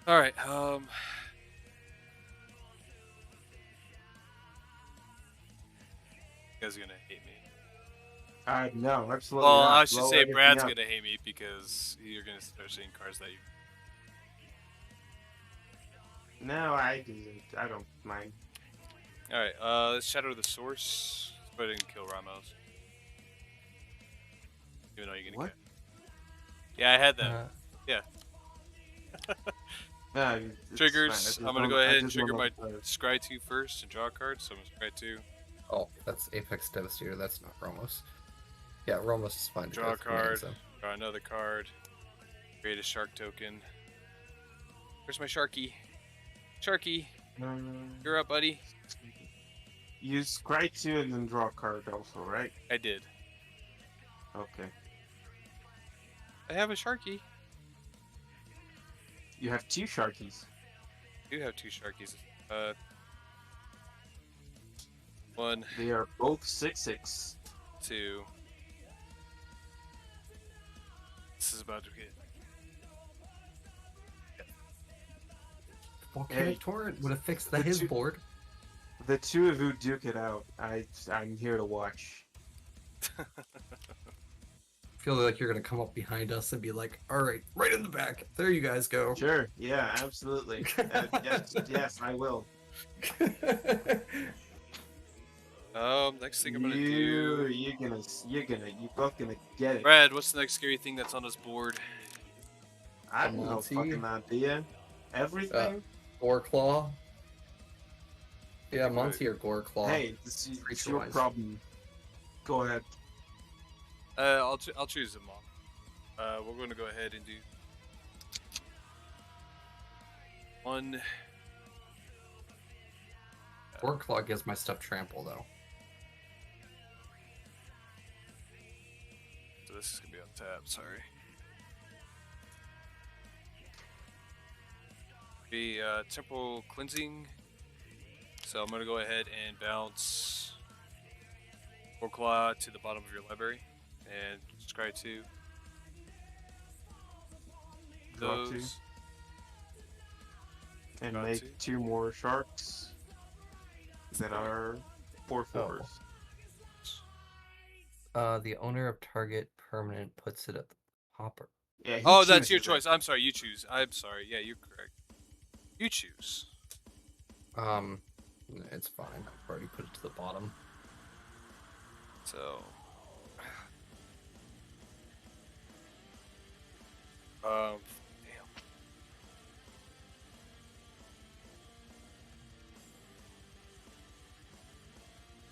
All right. You guys are gonna hate me. No, absolutely Well, not. I should Blow say everything Brad's up. gonna hate me because you're gonna start seeing cards that you. No, I don't mind. All right. Let's Shadow the Source. Let's go ahead and kill Ramos. Even though you're gonna. What? Yeah, I had that. No, it's Triggers. fine. I just I'm gonna don't- go I ahead and just trigger don't my know the- Scry 2 first and draw a card. So I'm gonna Scry 2. Oh, that's Apex Devastator. That's not Ramos. Yeah, Ramos is fine. to Draw go a with command card. zone. Draw another card. Create a shark token. Where's my Sharky? Sharky, you're up, buddy. You scry 2 and then draw a card also, right? I did. Okay. I have a Sharky. You have 2 Sharkies. I do have 2 Sharkies. One, They are both 6/6. 2. This is about to get. Volcanic Torrent would have fixed the his two- board. The 2 of you duke it out. I'm here to watch. Feel like you're gonna come up behind us and be like, "All right, right in the back. There you guys go." Sure. Yeah. Absolutely. Yes. Yes. I will. Next thing I'm gonna You're do. you both gonna get it. Brad, what's the next scary thing that's on this board? I have no Monty. fucking idea. Everything. Goreclaw. Yeah, Monty or Goreclaw. Hey, this is Creature your wise. problem. Go ahead. I'll choose them all. We're going to go ahead and do 1. Goreclaw gives my stuff trample though. So this is gonna be on tap. Sorry. Be temporal cleansing. So I'm gonna go ahead and bounce Goreclaw to the bottom of your library and scry 2. Draw 2. Those. And Draw make 2. 2 more sharks that are 4/4s. The owner of target permanent puts it at the hopper. Yeah. he Oh, that's your chooses it. choice. I'm sorry, you choose. I'm sorry. Yeah, you're correct. You choose. It's fine. I've already put it to the bottom. So. Damn.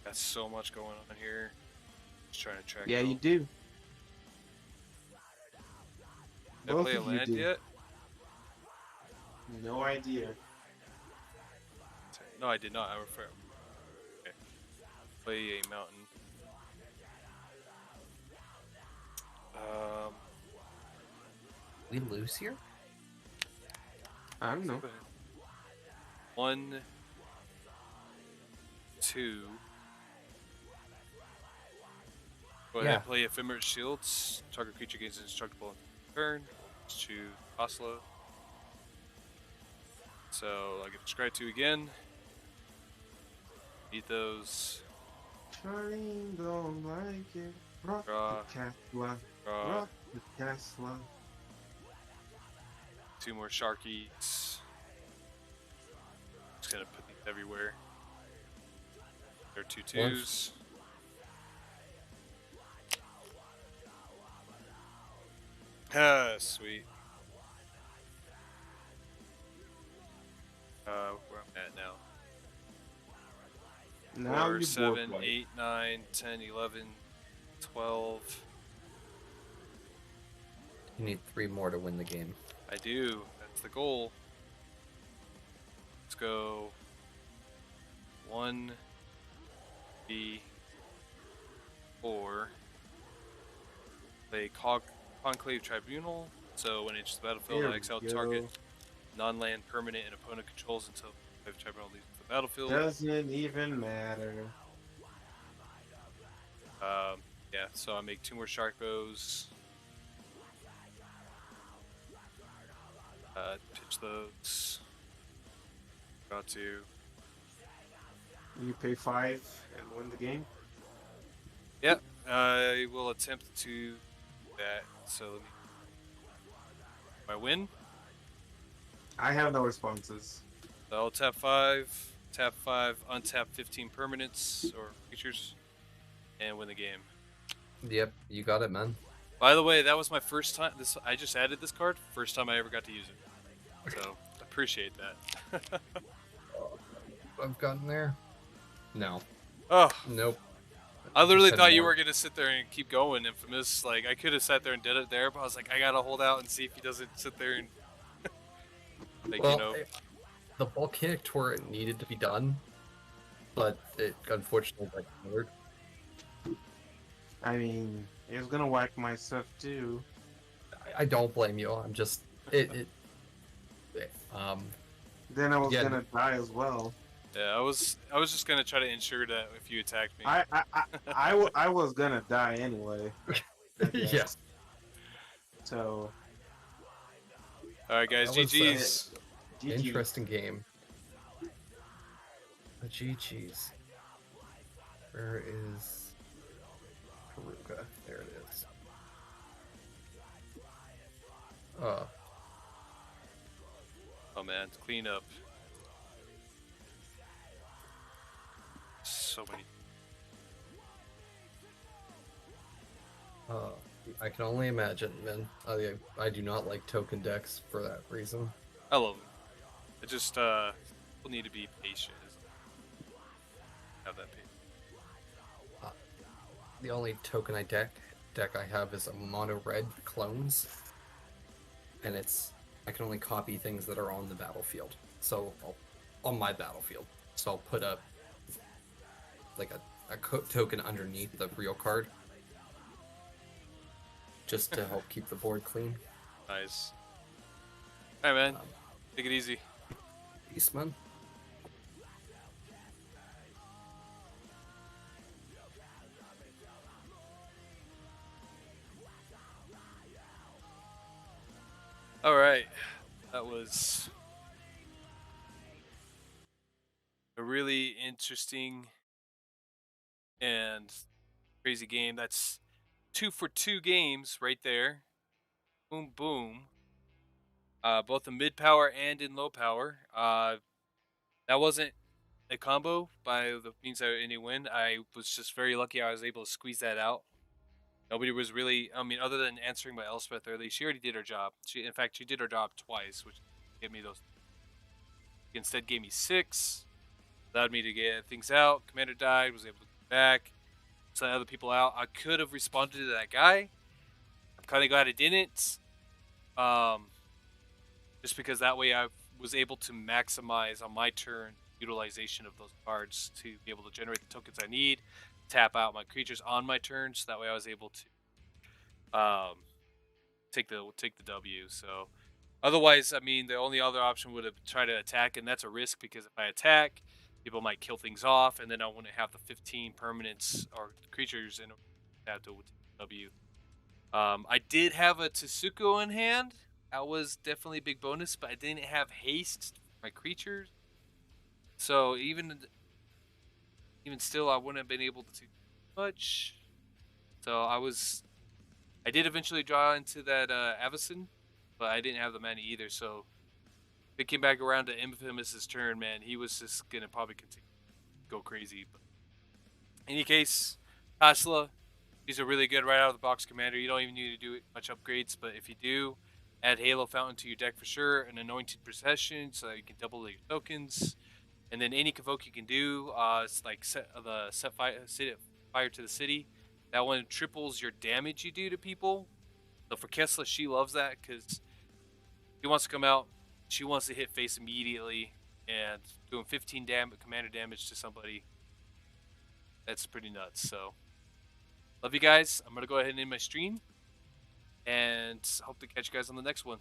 Got so much going on here. Just trying to track. Yeah, it you all. do. Did I Both play a of you land do. yet? No idea. No, I did not. I refer. Okay. Play a mountain. We lose here? I don't know. 1, 2. Go ahead and play Ephemerate Shields. Target creature gains indestructible turn. Choose Oslo. So I get to scry 2 again. Eat those. Charlene don't like it. Rock Draw. the castle. Draw. Rock the castle. 2 more Sharkies. Just gonna put these everywhere. There are 2 twos. Ah, sweet. Where I'm at now. Now 4, you 7, board 8, 9, 10, 11, 12. You need 3 more to win the game. I do. That's the goal. Let's go 1, 3, 4. Play Conclave Tribunal. So when it enters the battlefield, There I we exile go. target non-land permanent and opponent controls until the Tribunal leaves the battlefield. Doesn't even matter. Yeah, so I make 2 more shark bows. Pitch those. Got to. You pay 5 and win the game. Yep, I will attempt to do that. So let me. I win. I have no responses. So I'll tap 5, untap 15 permanents or creatures, and win the game. Yep, you got it, man. By the way, that was my first time. I just added this card. First time I ever got to use it. So appreciate that. I've gotten there. No. Oh, Nope. I literally Said thought you more. were gonna sit there and keep going, Infamous. Like I could have sat there and did it there, but I was like, I gotta hold out and see if he doesn't sit there and like Well, you know. the volcanic turret needed to be done, but it unfortunately got covered. I mean, he was gonna whack my stuff too. I don't blame you. I'm just um Then I was yeah, gonna die as well. Yeah, I was just gonna try to ensure that if you attacked me. I was gonna die anyway. yeah. So. All right, guys, That was, GG's. Interesting game. GG's. Where is Haruka? There it is. Oh man, clean up. So many. I can only imagine, man. I do not like token decks for that reason. I love them. It just people need to be patient. Have that patience. The only token deck I have is a mono red clones, and I can only copy things that are on the battlefield. So on my battlefield, so I'll put a token underneath the real card, just to help keep the board clean. Nice. All right, man. Take it easy. Peace, man. All right, that was a really interesting and crazy game. That's 2 for 2 games right there. Boom, boom. Both in mid power and in low power. That wasn't a combo by the means of any win. I was just very lucky I was able to squeeze that out. Nobody was really, I mean, other than answering by Elspeth early, she already did her job. In fact, she did her job twice, which gave me those. She instead gave me 6, allowed me to get things out. Commander died, was able to get back, send other people out. I could have responded to that guy. I'm kind of glad I didn't. Just because that way I was able to maximize on my turn utilization of those cards to be able to generate the tokens I need, tap out my creatures on my turn, so that way I was able to take the W. So otherwise, I mean, the only other option would have tried to attack, and that's a risk because if I attack, people might kill things off, and then I wouldn't have the 15 permanents or creatures in have to W. I did have a Tsukuo in hand. That was definitely a big bonus, but I didn't have haste for my creatures. So even still, I wouldn't have been able to do much. So I did eventually draw into that Avacyn, but I didn't have the mana either. So if it came back around to Infamous's turn, man, he was just gonna probably continue to go crazy. But in any case, Tesla, he's a really good right out of the box commander. You don't even need to do much upgrades, but if you do, add Halo Fountain to your deck for sure, an Anointed Procession so that you can double your tokens. And then any Convoke you can do, it's like set fire to the city. That one triples your damage you do to people. So for Kessler, she loves that because she wants to come out, she wants to hit face immediately, and doing 15 commander damage to somebody, that's pretty nuts. So love you guys. I'm going to go ahead and end my stream, and hope to catch you guys on the next one.